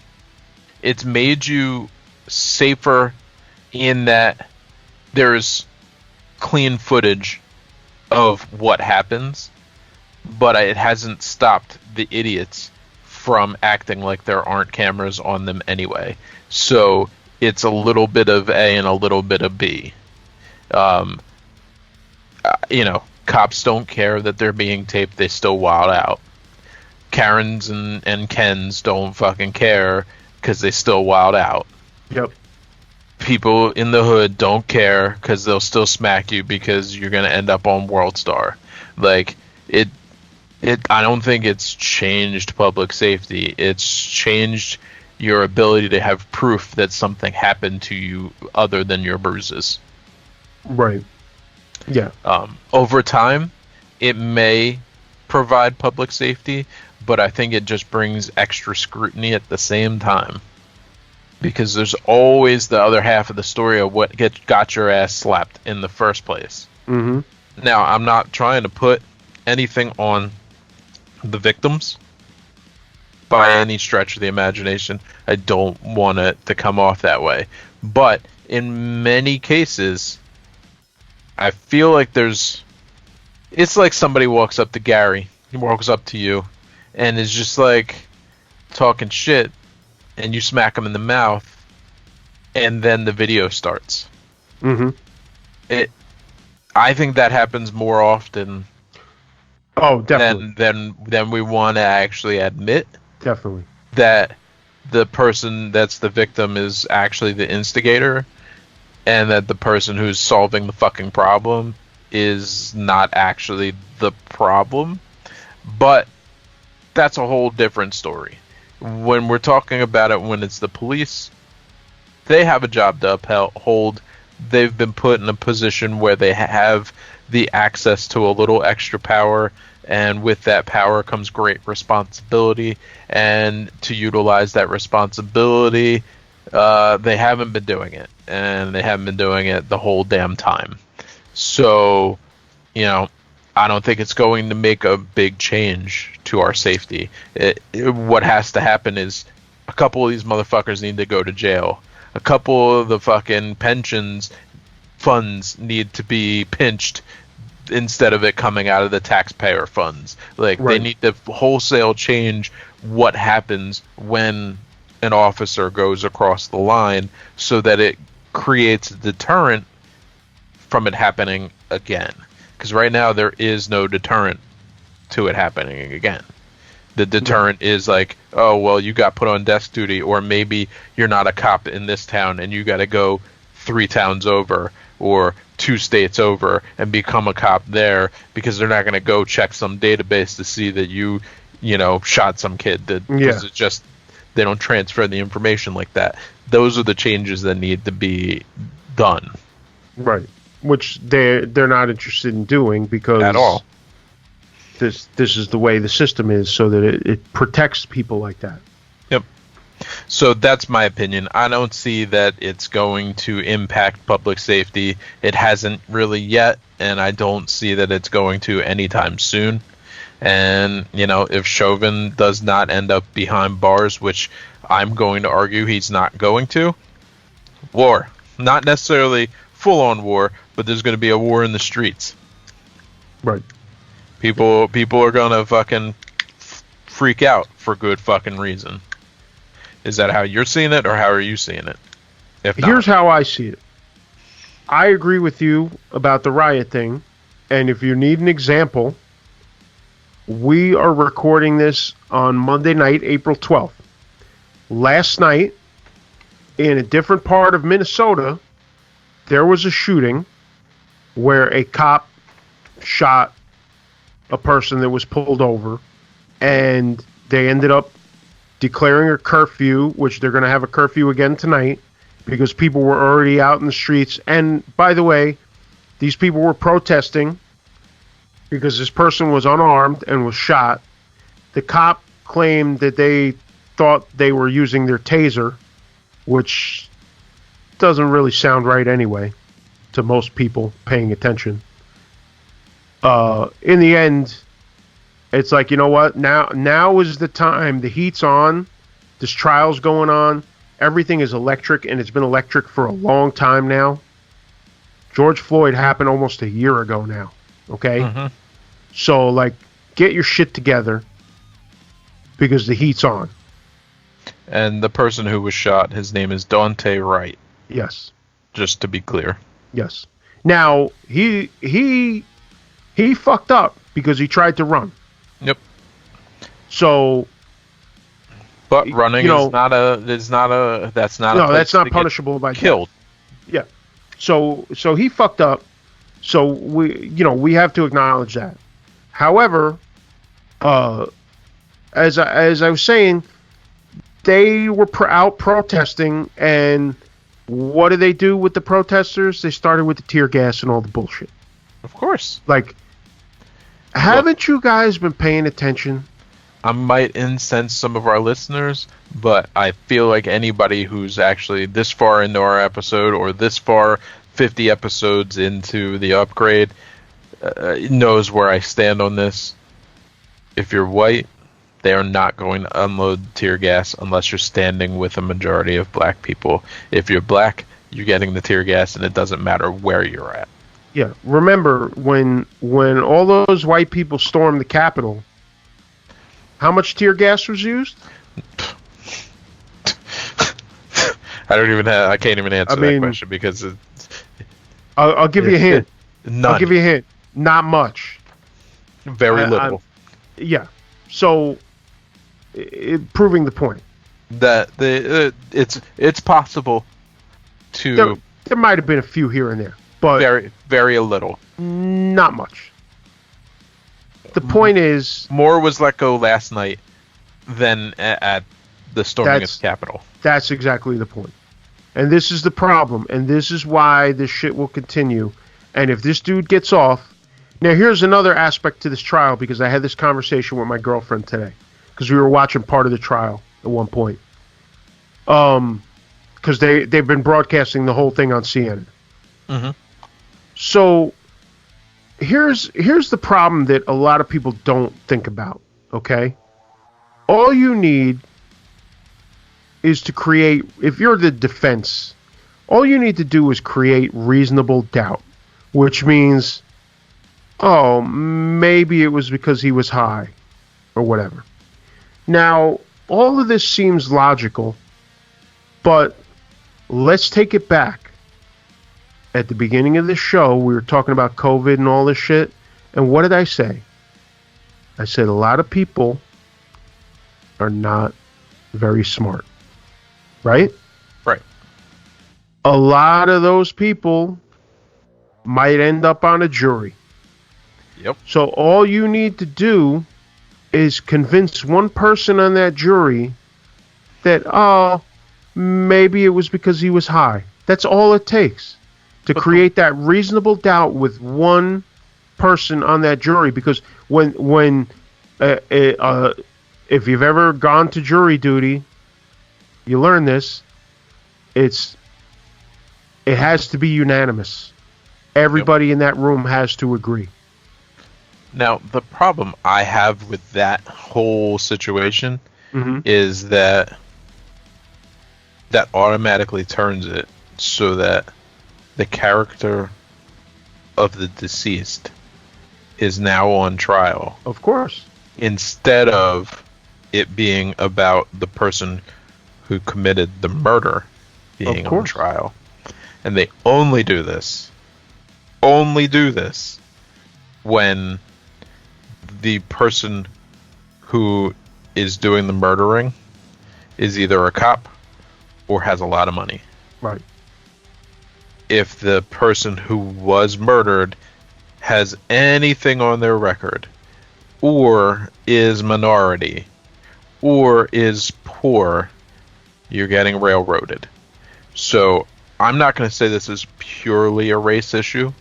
It's made you safer in that there's clean footage of what happens, but it hasn't stopped the idiots from acting like there aren't cameras on them anyway. So it's a little bit of A and a little bit of B. Cops don't care that they're being taped. They still wild out. Karens and Kens don't fucking care because they still wild out. Yep. People in the hood don't care because they'll still smack you because you're going to end up on World Star. Like, I don't think it's changed public safety. It's changed your ability to have proof that something happened to you other than your bruises. Right. Yeah. Over time, it may provide public safety, but I think it just brings extra scrutiny at the same time. Because there's always the other half of the story of what got your ass slapped in the first place. Mm-hmm. Now, I'm not trying to put anything on the victims by any stretch of the imagination. I don't want it to come off that way. But in many cases, I feel like it's like somebody walks up to Gary, he walks up to you, and is just like talking shit, and you smack him in the mouth, and then the video starts. Mm-hmm. I think that happens more often. Oh, definitely. Than we want to actually admit. Definitely. That the person that's the victim is actually the instigator, and that the person who's solving the fucking problem is not actually the problem. But that's a whole different story. When we're talking about it, when it's the police, they have a job to uphold. They've been put in a position where they have the access to a little extra power, and with that power comes great responsibility, and to utilize that responsibility, they haven't been doing it, and they haven't been doing it the whole damn time. So, I don't think it's going to make a big change to our safety. What has to happen is a couple of these motherfuckers need to go to jail. A couple of the fucking pensions funds need to be pinched instead of it coming out of the taxpayer funds. Like, right. They need to wholesale change what happens when an officer goes across the line so that it creates a deterrent from it happening again. Because right now there is no deterrent to it happening again. The deterrent is like, oh, well, you got put on desk duty, or maybe you're not a cop in this town and you got to go 3 towns over or 2 states over and become a cop there, because they're not going to go check some database to see that you shot some kid. It's just, they don't transfer the information like that. Those are the changes that need to be done. Right. Which they're not interested in doing, because at all. This is the way the system is, so that it protects people like that. Yep. So that's my opinion. I don't see that it's going to impact public safety. It hasn't really yet, and I don't see that it's going to anytime soon. And, if Chauvin does not end up behind bars, which I'm going to argue he's not going to, war. Not necessarily full-on war, but there's going to be a war in the streets. Right. People are gonna fucking freak out for good fucking reason. Is that how you're seeing it, or how are you seeing it? Here's how I see it. I agree with you about the riot thing, and if you need an example, we are recording this on Monday night, April 12th. Last night, in a different part of Minnesota, there was a shooting where a cop shot a person that was pulled over, and they ended up declaring a curfew, which they're going to have a curfew again tonight, because people were already out in the streets. And by the way, these people were protesting because this person was unarmed and was shot. The cop claimed that they thought they were using their taser, which doesn't really sound right anyway to most people paying attention. In the end, it's like, you know what? Now is the time. The heat's on. This trial's going on. Everything is electric, and it's been electric for a long time now. George Floyd happened almost a year ago now. Okay? Mm-hmm. So, get your shit together, because the heat's on. And the person who was shot, his name is Dante Wright. Yes. Just to be clear. Yes. Now, he fucked up because he tried to run. Yep. So, but running is not punishable by killed. Death. Yeah. So he fucked up. So we have to acknowledge that. However, as I was saying, they were out protesting, and what did they do with the protesters? They started with the tear gas and all the bullshit. Of course. Haven't you guys been paying attention? I might incense some of our listeners, but I feel like anybody who's actually this far into our episode, or this far 50 episodes into the upgrade, knows where I stand on this. If you're white, they are not going to unload tear gas unless you're standing with a majority of black people. If you're black, you're getting the tear gas, and it doesn't matter where you're at. Yeah. Remember, when all those white people stormed the Capitol, how much tear gas was used? I can't even answer that question because I'll give you a hint. None. I'll give you a hint. Not much. Very little. Yeah. So, proving the point. That it's possible to... There might have been a few here and there, but... Very, very little. Not much. The point is... More was let go last night than at the storming of the Capitol. That's exactly the point. And this is the problem, and this is why this shit will continue. And if this dude gets off... Now, here's another aspect to this trial, because I had this conversation with my girlfriend today, because we were watching part of the trial at one point. Because they've been broadcasting the whole thing on CNN. Mm-hmm. So, here's the problem that a lot of people don't think about, okay? All you need is to create, if you're the defense, all you need to do is create reasonable doubt, which means, oh, maybe it was because he was high, or whatever. Now, all of this seems logical, but let's take it back. At the beginning of this show, we were talking about COVID and all this shit, and what did I say? I said a lot of people are not very smart. Right? Right. A lot of those people might end up on a jury. Yep. So all you need to do is convince one person on that jury that, oh, maybe it was because he was high. That's all it takes to create that reasonable doubt with one person on that jury. Because when if you've ever gone to jury duty, you learn this. It has to be unanimous. Everybody in that room has to agree. Now, the problem I have with that whole situation is that automatically turns it so that the character of the deceased is now on trial. Of course. Instead of it being about the person who committed the murder being on trial. And they only do this when the person who is doing the murdering is either a cop or has a lot of money. Right. If the person who was murdered has anything on their record, or is minority, or is poor, you're getting railroaded. So I'm not going to say this is purely a race issue.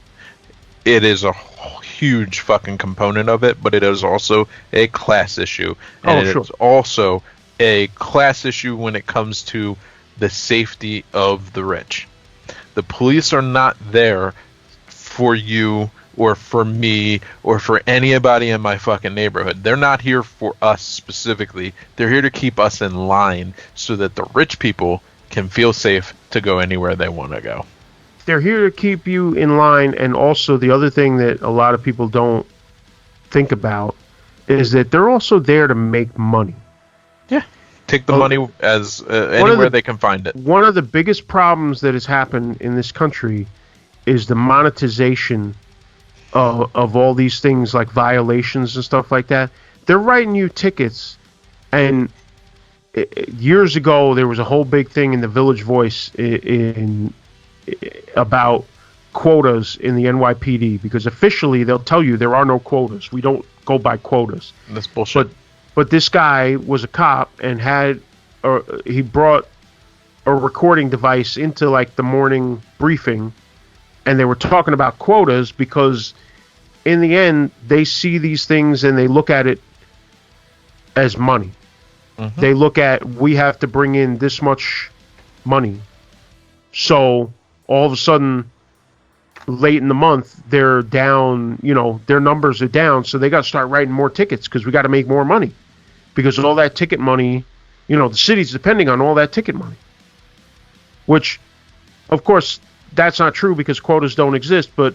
It is a huge fucking component of it, but it is also a class issue. And it is also a class issue when it comes to the safety of the rich. The police are not there for you or for me or for anybody in my fucking neighborhood. They're not here for us specifically. They're here to keep us in line so that the rich people can feel safe to go anywhere they want to go. They're here to keep you in line, and also the other thing that a lot of people don't think about is that they're also there to make money. Yeah. Take the money as anywhere they can find it. One of the biggest problems that has happened in this country is the monetization of all these things like violations and stuff like that. They're writing you tickets, and years ago there was a whole big thing in the Village Voice about quotas in the NYPD, because officially they'll tell you there are no quotas. We don't go by quotas. That's bullshit. But this guy was a cop and he brought a recording device into like the morning briefing, and they were talking about quotas because in the end they see these things and they look at it as money. Mm-hmm. They look at, we have to bring in this much money. So all of a sudden late in the month, they're down, their numbers are down, so they got to start writing more tickets because we got to make more money. Because all that ticket money, the city's depending on all that ticket money. Which, of course, that's not true because quotas don't exist, but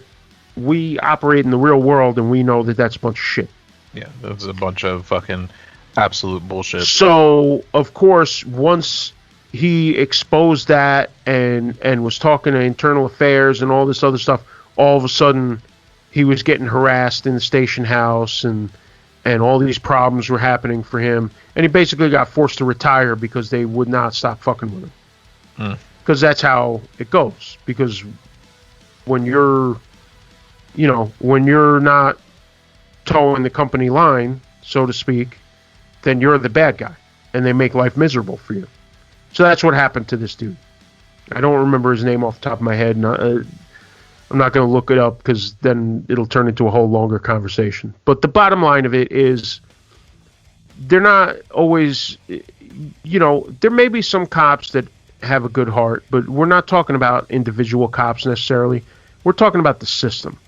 we operate in the real world and we know that that's a bunch of shit. Yeah, that's a bunch of fucking absolute bullshit. So, of course, once he exposed that and was talking to internal affairs and all this other stuff, all of a sudden he was getting harassed in the station house and all these problems were happening for him. And he basically got forced to retire because they would not stop fucking with him. Because that's how it goes. Because when you're not towing the company line, so to speak, then you're the bad guy. And they make life miserable for you. So that's what happened to this dude. I don't remember his name off the top of my head. And I'm not going to look it up because then it'll turn into a whole longer conversation. But the bottom line of it is they're not always, there may be some cops that have a good heart, but we're not talking about individual cops necessarily. We're talking about the system.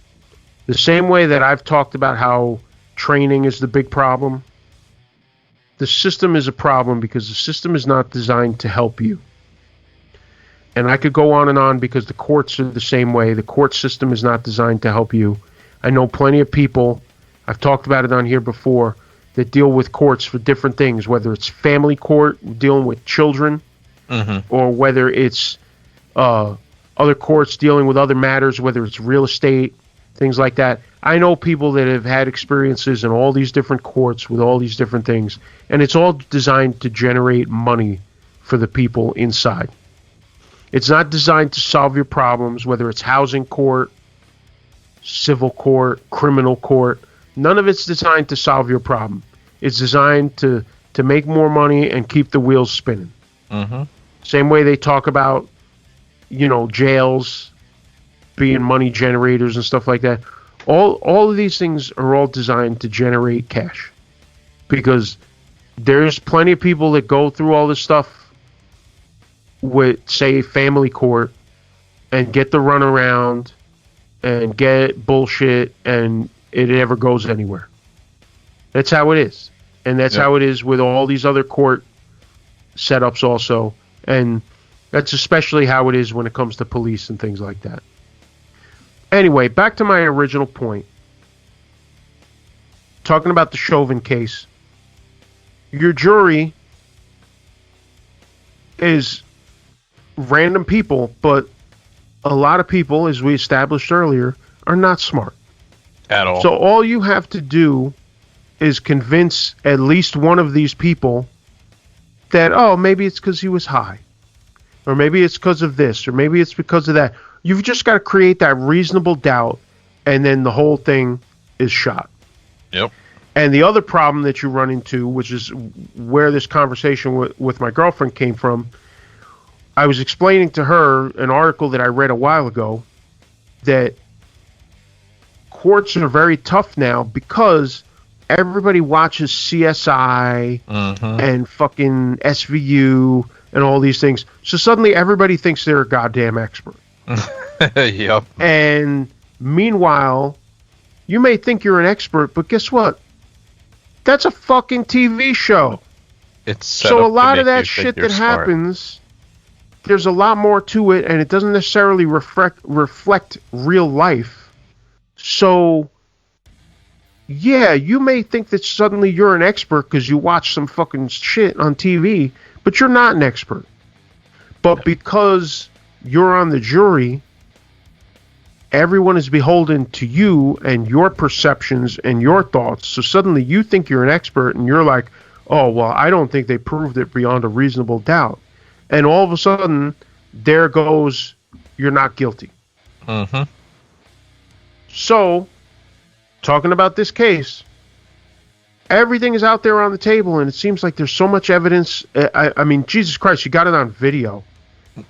The same way that I've talked about how training is the big problem, the system is a problem because the system is not designed to help you. And I could go on because the courts are the same way. The court system is not designed to help you. I know plenty of people, I've talked about it on here before, that deal with courts for different things, whether it's family court, dealing with children, or whether it's other courts dealing with other matters, whether it's real estate, things like that. I know people that have had experiences in all these different courts with all these different things, and it's all designed to generate money for the people inside. It's not designed to solve your problems, whether it's housing court, civil court, criminal court. None of it's designed to solve your problem. It's designed to make more money and keep the wheels spinning. Same way they talk about, jails being money generators and stuff like that. All of these things are all designed to generate cash. Because there's plenty of people that go through all this stuff with, say, family court and get the runaround and get bullshit and it never goes anywhere. That's how it is. And that's how it is with all these other court setups also. And that's especially how it is when it comes to police and things like that. Anyway, back to my original point. Talking about the Chauvin case. Your jury is random people, but a lot of people, as we established earlier, are not smart. At all. So all you have to do is convince at least one of these people that, maybe it's because he was high. Or maybe it's because of this. Or maybe it's because of that. You've just got to create that reasonable doubt, and then the whole thing is shot. Yep. And the other problem that you run into, which is where this conversation with my girlfriend came from, I was explaining to her an article that I read a while ago that courts are very tough now because everybody watches CSI and fucking SVU and all these things. So suddenly everybody thinks they're a goddamn expert. Yep. And meanwhile, you may think you're an expert, but guess what? That's a fucking TV show. It's set so up a lot to of make you that shit think you're that smart. happens, there's a lot more to it, and it doesn't necessarily reflect real life. So, yeah, you may think that suddenly you're an expert because you watch some fucking shit on TV, but you're not an expert. But because you're on the jury, everyone is beholden to you and your perceptions and your thoughts. So suddenly you think you're an expert and you're like, oh, well, I don't think they proved it beyond a reasonable doubt. And all of a sudden, there goes, you're not guilty. So, talking about this case, everything is out there on the table, and it seems like there's so much evidence. I mean, Jesus Christ, you got it on video.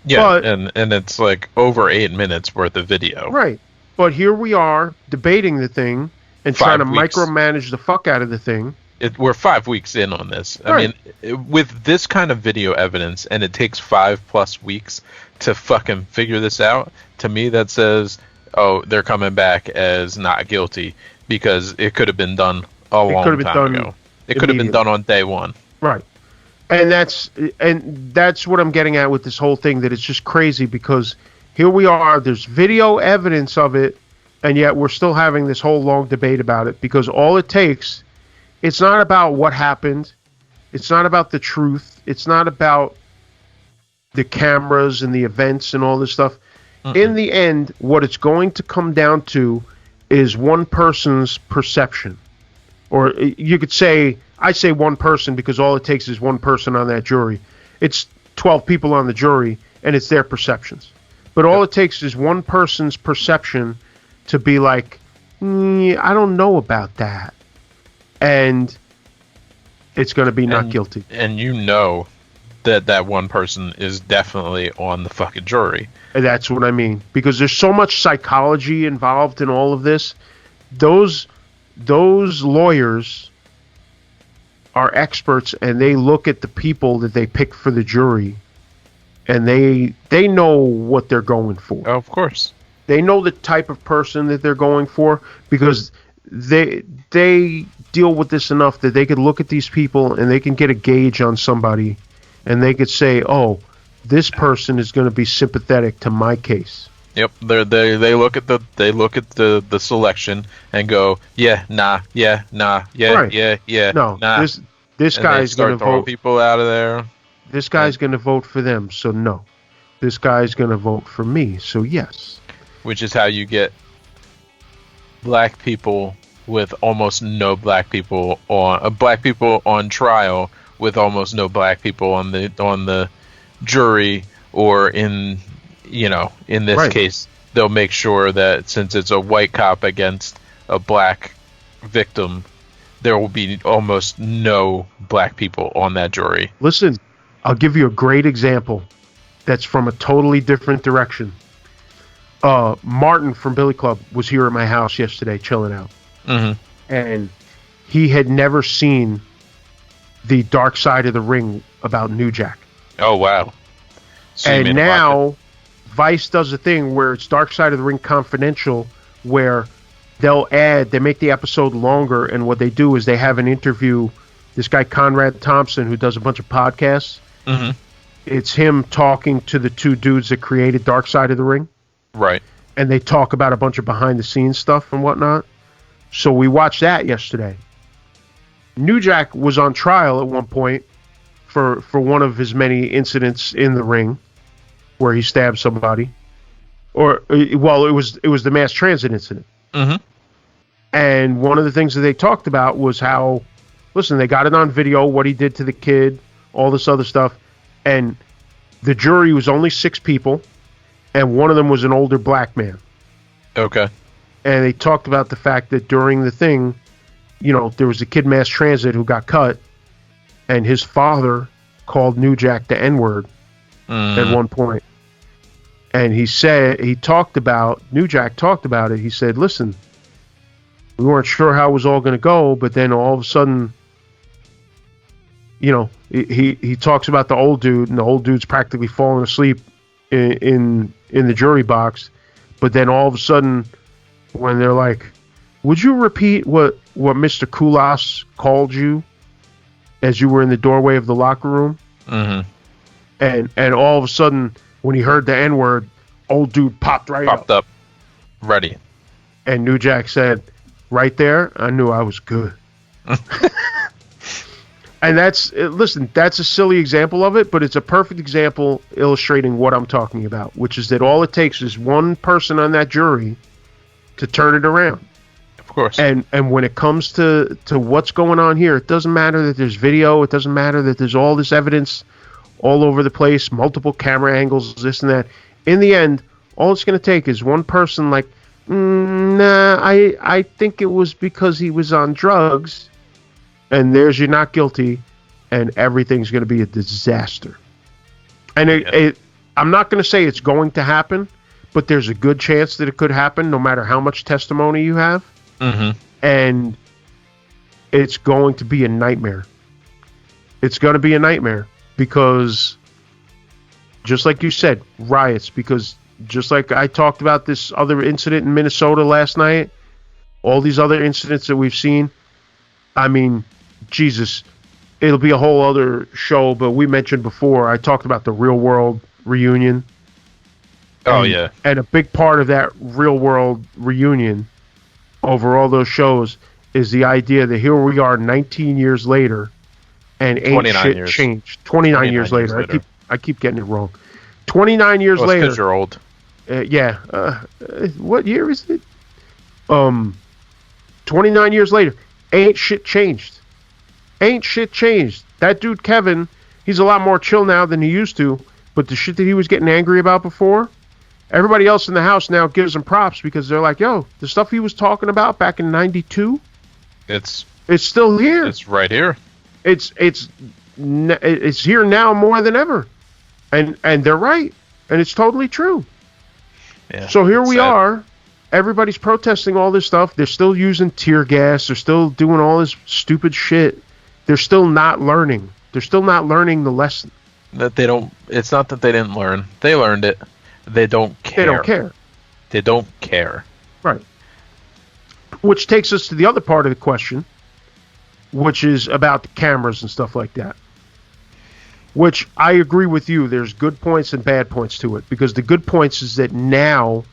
Yeah, but, and it's like over 8 minutes worth of video. Right. But here we are debating the thing and trying to micromanage the fuck out of the thing. We're 5 weeks in on this. Right. I mean, with this kind of video evidence, and it takes 5+ weeks to fucking figure this out, to me that says oh, they're coming back as not guilty, because it could have been done a long time ago. It could have been done on day one. Right. And that's what I'm getting at with this whole thing, that it's just crazy, because here we are, there's video evidence of it, and yet we're still having this whole long debate about it, because all it takes, it's not about what happened, it's not about the truth, it's not about the cameras and the events and all this stuff. In the end, what it's going to come down to is one person's perception. Or you could say, I say one person because all it takes is one person on that jury. It's 12 people on the jury, and it's their perceptions. But all it takes is one person's perception to be like, I don't know about that. And it's going to be not guilty. And you know that one person is definitely on the fucking jury. And that's what I mean. Because there's so much psychology involved in all of this. Those lawyers are experts, and they look at the people that they pick for the jury, and they know what they're going for. Oh, of course. They know the type of person that they're going for, because they deal with this enough that they could look at these people and they can get a gauge on somebody, and they could say, oh, this person is going to be sympathetic to my case. Yep, they look at the selection and go, yeah, nah, yeah, nah, yeah, right. yeah, no, nah. This guy's going to vote people out of there. This guy's going to vote for them, so no. This guy's going to vote for me, so yes. Which is how you get black people with almost no black people on trial with almost no black people on the jury, or in this right. case, they'll make sure that since it's a white cop against a black victim, there will be almost no black people on that jury. Listen, I'll give you a great example that's from a totally different direction. Martin from Billy Club was here at my house yesterday chilling out. Mm-hmm. And he had never seen the Dark Side of the Ring about New Jack. Oh, wow. So and now Vice does a thing where it's Dark Side of the Ring Confidential, where they make the episode longer, and what they do is they have an interview, this guy Conrad Thompson, who does a bunch of podcasts. Mm-hmm. It's him talking to the two dudes that created Dark Side of the Ring. Right. And they talk about a bunch of behind-the-scenes stuff and whatnot. So we watched that yesterday. New Jack was on trial at one point for one of his many incidents in the ring where he stabbed somebody. It was the mass transit incident. Mm-hmm. And one of the things that they talked about was how, listen, they got it on video, what he did to the kid, all this other stuff. And the jury was only 6 people, and one of them was an older black man. Okay. And they talked about the fact that during the thing, there was a kid mass transit who got cut, and his father called New Jack the N-word at one point. And New Jack talked about it. He said, listen, we weren't sure how it was all going to go, but then all of a sudden, he talks about the old dude, and the old dude's practically falling asleep in the jury box. But then all of a sudden, when they're like, would you repeat what Mr. Kulas called you as you were in the doorway of the locker room? Mm-hmm. And all of a sudden, when he heard the N-word, old dude popped up. Ready. And New Jack said, right there, I knew I was good. And that's a silly example of it, but it's a perfect example illustrating what I'm talking about, which is that all it takes is one person on that jury to turn it around. Of course. And when it comes to what's going on here, it doesn't matter that there's video, it doesn't matter that there's all this evidence all over the place, multiple camera angles, this and that. In the end, all it's going to take is one person like, nah, I think it was because he was on drugs, and there's your not guilty, and everything's going to be a disaster. And I'm not going to say it's going to happen, but there's a good chance that it could happen no matter how much testimony you have. Mm-hmm. And it's going to be a nightmare. It's going to be a nightmare because, just like you said, riots, because Just like I talked about this other incident in Minnesota last night, all these other incidents that we've seen. I mean, Jesus, it'll be a whole other show, but we mentioned before, I talked about the Real World reunion. Yeah. And a big part of that Real World reunion over all those shows is the idea that here we are 19 years later and ain't shit changed. 29 years later. I keep getting it wrong. 29 years later. Because you're old. Yeah. What year is it? 29 years later. Ain't shit changed. Ain't shit changed. That dude Kevin, he's a lot more chill now than he used to, but the shit that he was getting angry about before, everybody else in the house now gives him props because they're like, yo, the stuff he was talking about back in 92, it's still here. It's right here. It's here now more than ever. And they're right. And it's totally true. Yeah, so here we are. Everybody's protesting all this stuff. They're still using tear gas. They're still doing all this stupid shit. They're still not learning. They're still not learning the lesson. That they don't. It's not that they didn't learn. They learned it. They don't care. They don't care. They don't care. Right. Which takes us to the other part of the question, which is about the cameras and stuff like that. Which I agree with you. There's good points and bad points to it. Because the good points is that now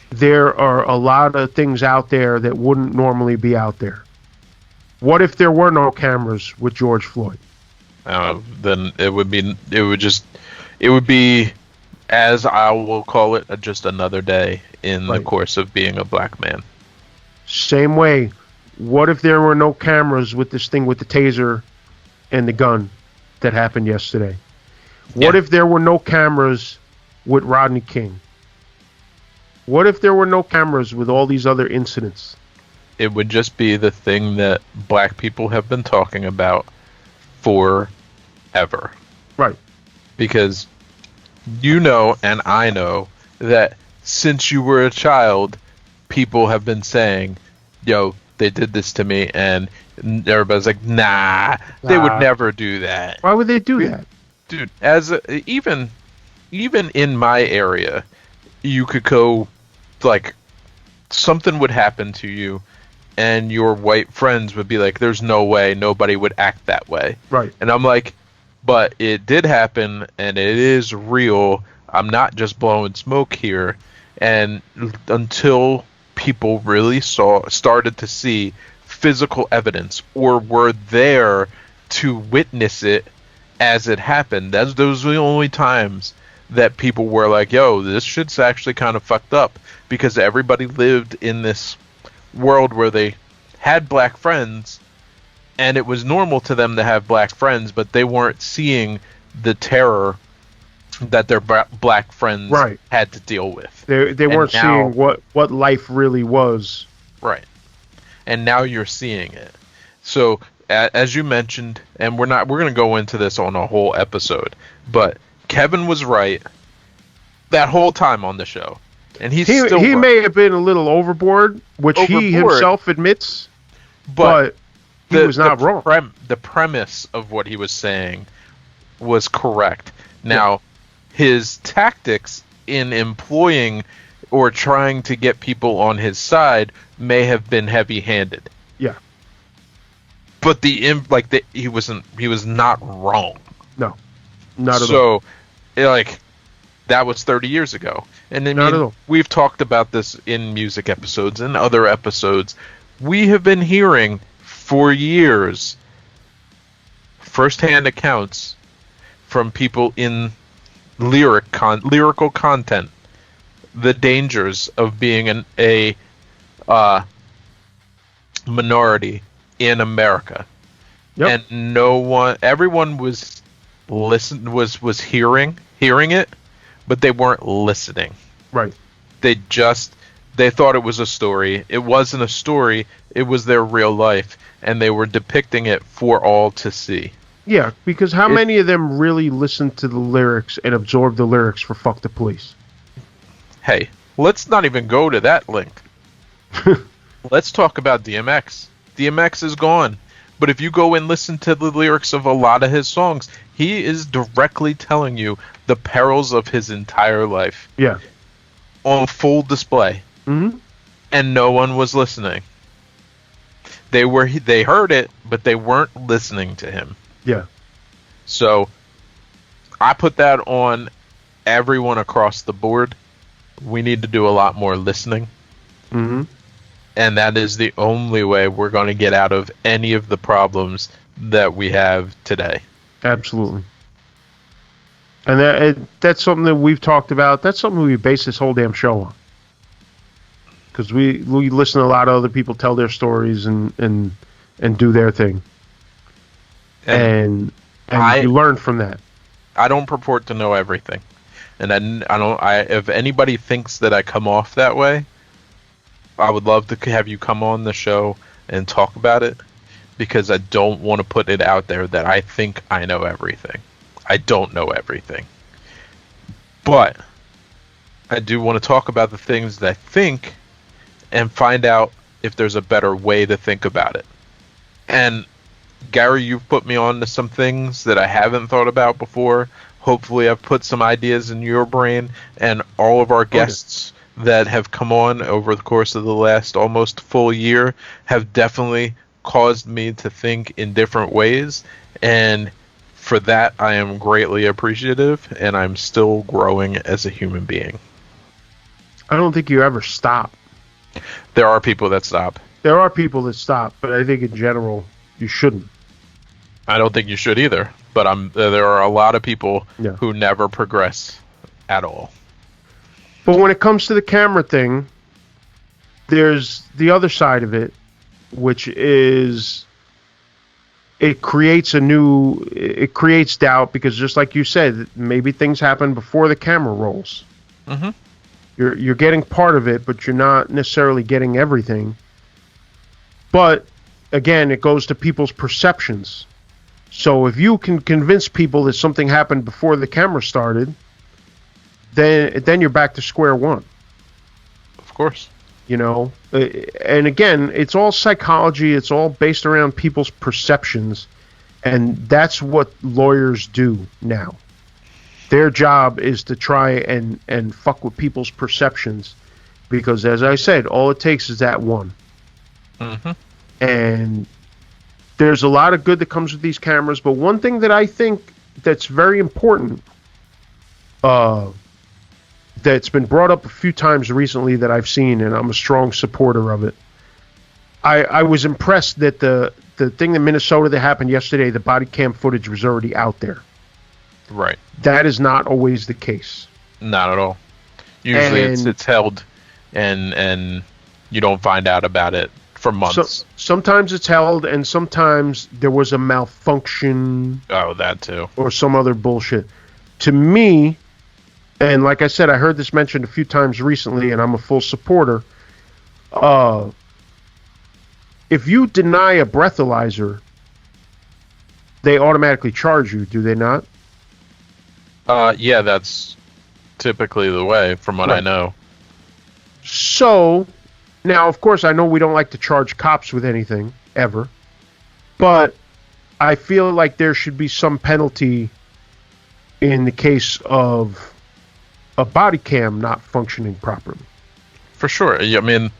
there are a lot of things out there that wouldn't normally be out there. What if there were no cameras with George Floyd? Then it would be, as I will call it, just another day in the course of being a black man. Same way. What if there were no cameras with this thing with the taser and the gun that happened yesterday? What if there were no cameras with Rodney King? What if there were no cameras with all these other incidents? It would just be the thing that black people have been talking about forever. Right. Because you know and I know that since you were a child, people have been saying, yo, they did this to me, and everybody's like, nah, they would never do that. Why would they do that? Dude, even in my area, you could go, like, something would happen to you, and your white friends would be like, there's no way nobody would act that way. Right. And I'm like, but it did happen, and it is real. I'm not just blowing smoke here. And until people really started to see physical evidence or were there to witness it as it happened, those were the only times that people were like, yo, this shit's actually kind of fucked up, because everybody lived in this world where they had black friends and it was normal to them to have black friends, but they weren't seeing the terror that their black friends had to deal with. They weren't seeing what life really was. Right. And now you're seeing it. So as you mentioned, and we're going to go into this on a whole episode, but Kevin was right that whole time on the show. And he may have been a little overboard, which he himself admits, but he was not wrong. The premise of what he was saying was correct. Now, his tactics in employing or trying to get people on his side may have been heavy-handed. Yeah. But he was not wrong. No. Not at all. So, that was 30 years ago. And I mean, we've talked about this in music episodes and other episodes. We have been hearing for years firsthand accounts from people in lyrical content, the dangers of being a minority in America. Yep. And everyone was hearing it, but they weren't listening. Right. They thought it was a story. It wasn't a story. It was their real life, and they were depicting it for all to see. Yeah, because how many of them really listened to the lyrics and absorbed the lyrics for Fuck the Police? Hey, let's not even go to that link. Let's talk about DMX. DMX is gone. But if you go and listen to the lyrics of a lot of his songs, He is directly telling you the perils of his entire life. Yeah. On full display. Mm-hmm. And no one was listening. They heard it, but they weren't listening to him. Yeah. So I put that on everyone across the board. We need to do a lot more listening. Mm-hmm. And that is the only way we're going to get out of any of the problems that we have today. Absolutely. And that's something that we've talked about. That's something we base this whole damn show on. Because we listen to a lot of other people tell their stories and do their thing. And you learn from that. I don't purport to know everything. And if anybody thinks that I come off that way, I would love to have you come on the show and talk about it, because I don't want to put it out there that I think I know everything. I don't know everything. But I do want to talk about the things that I think and find out if there's a better way to think about it. And Gary, you've put me on to some things that I haven't thought about before. Hopefully I've put some ideas in your brain, and all of our guests that have come on over the course of the last almost full year have definitely caused me to think in different ways. And for that, I am greatly appreciative, and I'm still growing as a human being. I don't think you ever stop. There are people that stop. There are people that stop, but I think in general, you shouldn't. I don't think you should either, but there are a lot of people who never progress at all. But when it comes to the camera thing, there's the other side of it, which is it creates doubt, because just like you said, maybe things happen before the camera rolls. Mm-hmm. You're getting part of it, but you're not necessarily getting everything. But again, it goes to people's perceptions. So if you can convince people that something happened before the camera started, then you're back to square one. Of course. You know, and again, it's all psychology. It's all based around people's perceptions, and that's what lawyers do now. Their job is to try and fuck with people's perceptions, because, as I said, all it takes is that one. Mm-hmm. And there's a lot of good that comes with these cameras, but one thing that I think that's very important, that's been brought up a few times recently that I've seen, and I'm a strong supporter of it. I was impressed that the thing in Minnesota that happened yesterday, the body cam footage was already out there. Right. That is not always the case. Not at all. Usually it's held and you don't find out about it for months. Sometimes it's held, and sometimes there was a malfunction. Oh, that too. Or some other bullshit. To me, and like I said, I heard this mentioned a few times recently, and I'm a full supporter. If you deny a breathalyzer, they automatically charge you, do they not? Yeah, that's typically the way, from what I know. So, now, of course, I know we don't like to charge cops with anything, ever. But I feel like there should be some penalty in the case of a body cam not functioning properly. For sure. I mean,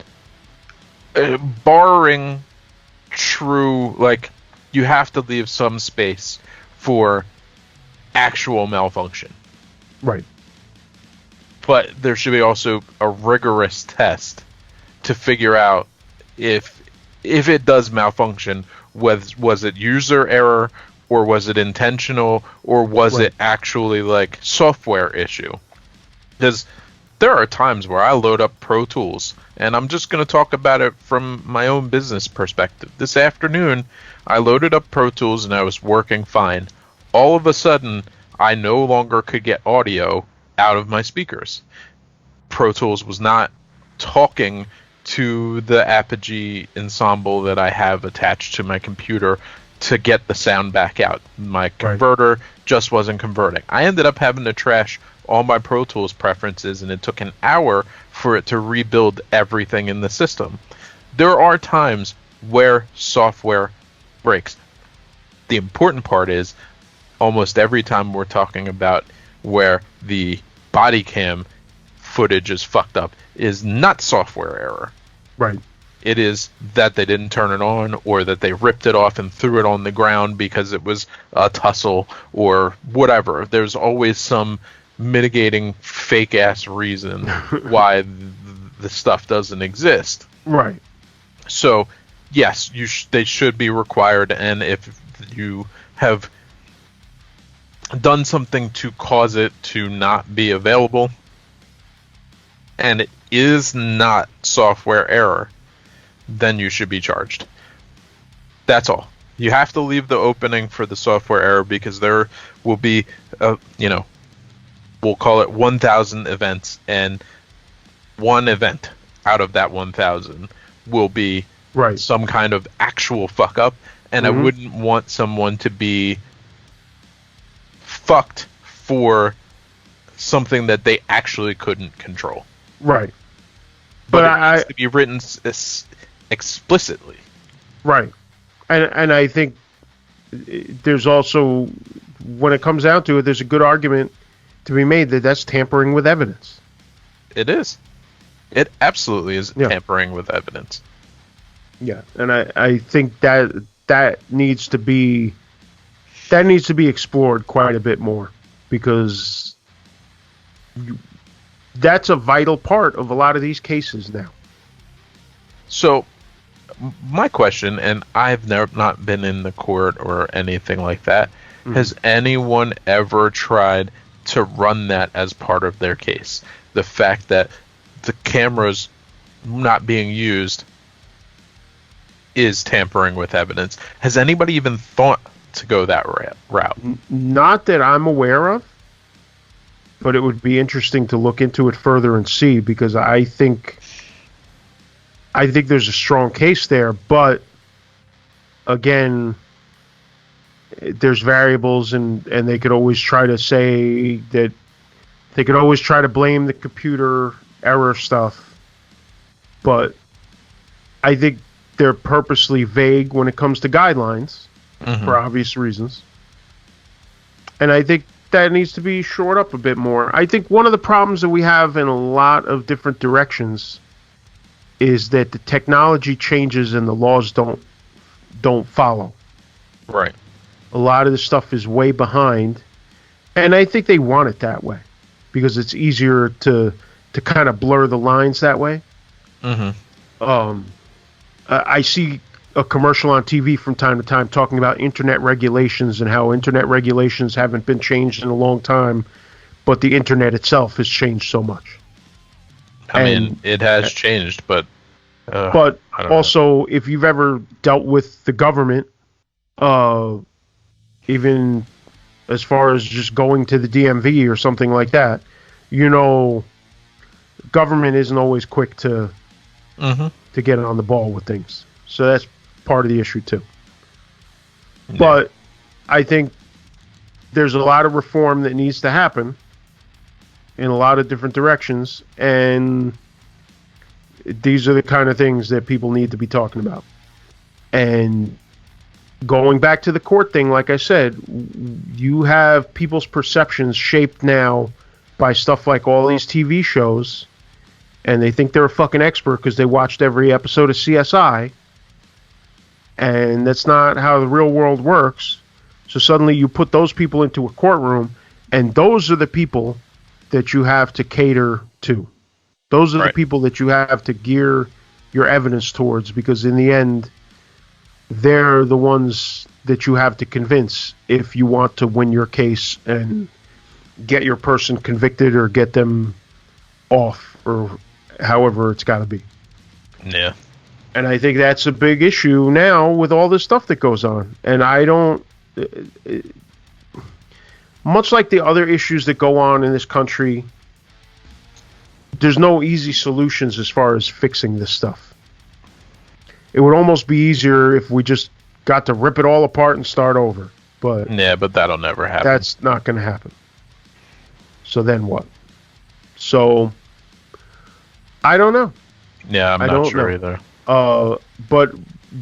barring true, like, you have to leave some space for actual malfunction. Right. But there should be also a rigorous test to figure out if it does malfunction, was it user error, or was it intentional, or was it actually like software issue? Because there are times where I load up Pro Tools, and I'm just going to talk about it from my own business perspective. This afternoon, I loaded up Pro Tools and I was working fine. All of a sudden, I no longer could get audio out of my speakers. Pro Tools was not talking to the Apogee ensemble that I have attached to my computer to get the sound back out. My converter just wasn't converting. I ended up having to trash all my Pro Tools preferences, and it took an hour for it to rebuild everything in the system. There are times where software breaks. The important part is, almost every time we're talking about where the body cam footage is fucked up is not software error. Right. It is that they didn't turn it on, or that they ripped it off and threw it on the ground because it was a tussle or whatever. There's always some mitigating fake ass reason why the stuff doesn't exist. Right. So, yes, they should be required, and if you have done something to cause it to not be available, and it is not software error, then you should be charged. That's all. You have to leave the opening for the software error, because there will be, we'll call it 1,000 events, and one event out of that 1,000 will be some kind of actual fuck up, and I wouldn't want someone to be fucked for something that they actually couldn't control. Right. But it needs to be written explicitly. Right. And I think there's also, when it comes down to it, there's a good argument to be made that that's tampering with evidence. It is. It absolutely is tampering with evidence. Yeah, and I think that needs to be explored quite a bit more, because that's a vital part of a lot of these cases now. So, my question, and I've not been in the court or anything like that, has anyone ever tried to run that as part of their case? The fact that the cameras not being used is tampering with evidence. Has anybody even thought to go that route? Not that I'm aware of, but it would be interesting to look into it further and see, because I think there's a strong case there, but again, there's variables, and they could always try to say that they could always try to blame the computer error stuff, but I think they're purposely vague when it comes to guidelines for obvious reasons. And I think that needs to be shored up a bit more. I think one of the problems that we have in a lot of different directions is that the technology changes and the laws don't follow. Right. A lot of the stuff is way behind, and I think they want it that way because it's easier to kind of blur the lines that way. I see a commercial on TV from time to time talking about internet regulations and how internet regulations haven't been changed in a long time, but the internet itself has changed so much. I mean, it has changed, but also, if you've ever dealt with the government, even as far as just going to the DMV or something like that, government isn't always quick to get on the ball with things. So that's part of the issue too. Yeah. But I think there's a lot of reform that needs to happen in a lot of different directions, and these are the kind of things that people need to be talking about. And going back to the court thing, like I said, you have people's perceptions shaped now by stuff like all these TV shows, and they think they're a fucking expert because they watched every episode of CSI, and that's not how the real world works. So suddenly you put those people into a courtroom, and those are the people that you have to cater to. Those are the people that you have to gear your evidence towards, because in the end, they're the ones that you have to convince if you want to win your case and get your person convicted or get them off, or however it's got to be. Yeah. And I think that's a big issue now with all this stuff that goes on. And I don't... much like the other issues that go on in this country, there's no easy solutions as far as fixing this stuff. It would almost be easier if we just got to rip it all apart and start over. But that'll never happen. That's not going to happen. So then what? So I don't know. Yeah, I'm not sure either. But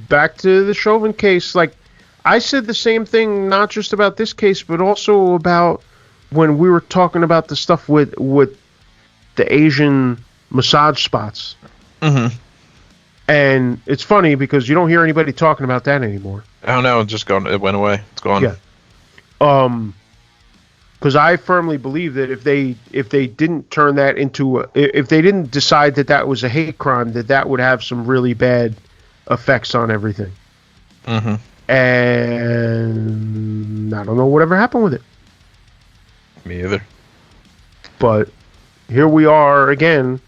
back to the Chauvin case, like, I said the same thing, not just about this case, but also about when we were talking about the stuff with the Asian massage spots. Mm-hmm. And it's funny because you don't hear anybody talking about that anymore. I don't know. It went away. It's gone. Yeah. Because I firmly believe that if they didn't turn that into if they didn't decide that was a hate crime, that would have some really bad effects on everything. Mm-hmm. And I don't know whatever happened with it. Me either. But here we are again.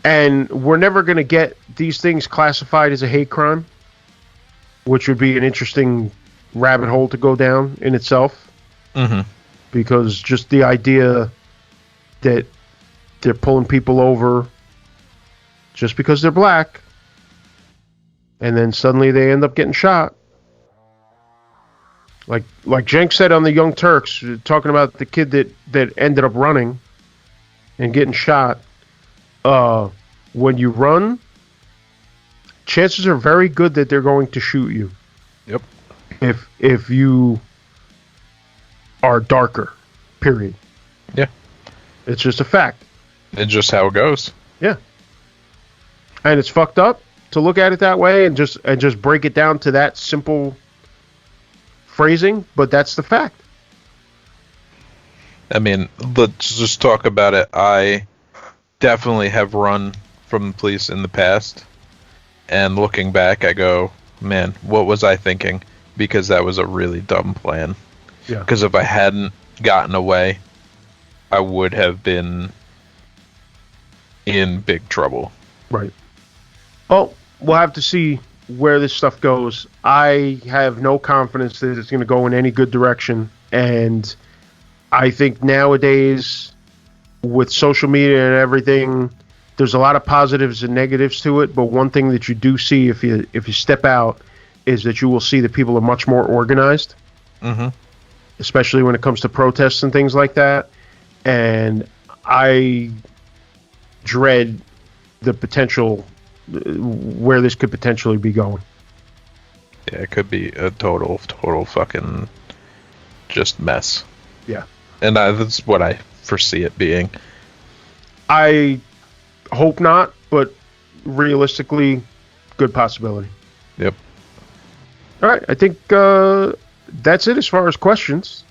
And we're never going to get these things classified as a hate crime, which would be an interesting rabbit hole to go down in itself. Mm-hmm. Because just the idea that they're pulling people over just because they're black, and then suddenly they end up getting shot. Like Jenk said on the Young Turks, talking about the kid that ended up running and getting shot. When you run, chances are very good that they're going to shoot you. Yep. If you are darker, period. Yeah. It's just a fact. It's just how it goes. Yeah. And it's fucked up to look at it that way and just break it down to that simple phrasing, but that's the fact. I mean, let's just talk about it. I definitely have run from the police in the past, and looking back, I go, man, what was I thinking? Because that was a really dumb plan. Yeah. Because if I hadn't gotten away, I would have been in big trouble. Right. Well, we'll have to see where this stuff goes. I have no confidence that it's going to go in any good direction, and I think nowadays, with social media and everything, there's a lot of positives and negatives to it, but one thing that you do see if you step out is that you will see that people are much more organized, mm-hmm. especially when it comes to protests and things like that. And I dread the potential where this could potentially be going. Yeah, it could be a total fucking just mess. Yeah. And that's what I foresee it being. I hope not, but realistically, good possibility. Yep. All right, I think that's it as far as questions.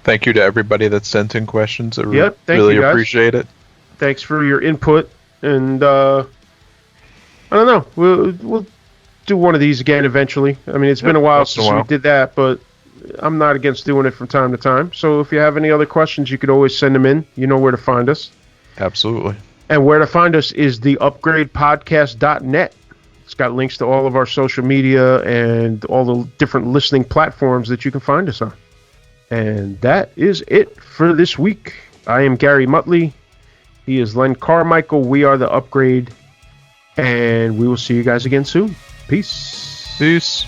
Thank you to everybody that sent in questions. I thank really you guys. Appreciate it. Thanks for your input, and I don't know. We'll do one of these again eventually. I mean, it's been a while since we did that, but I'm not against doing it from time to time. So if you have any other questions, you could always send them in. You know where to find us. Absolutely. And where to find us is theupgradepodcast.net. It's got links to all of our social media and all the different listening platforms that you can find us on. And that is it for this week. I am Gary Muttley. He is Len Carmichael. We are The Upgrade. And we will see you guys again soon. Peace. Peace.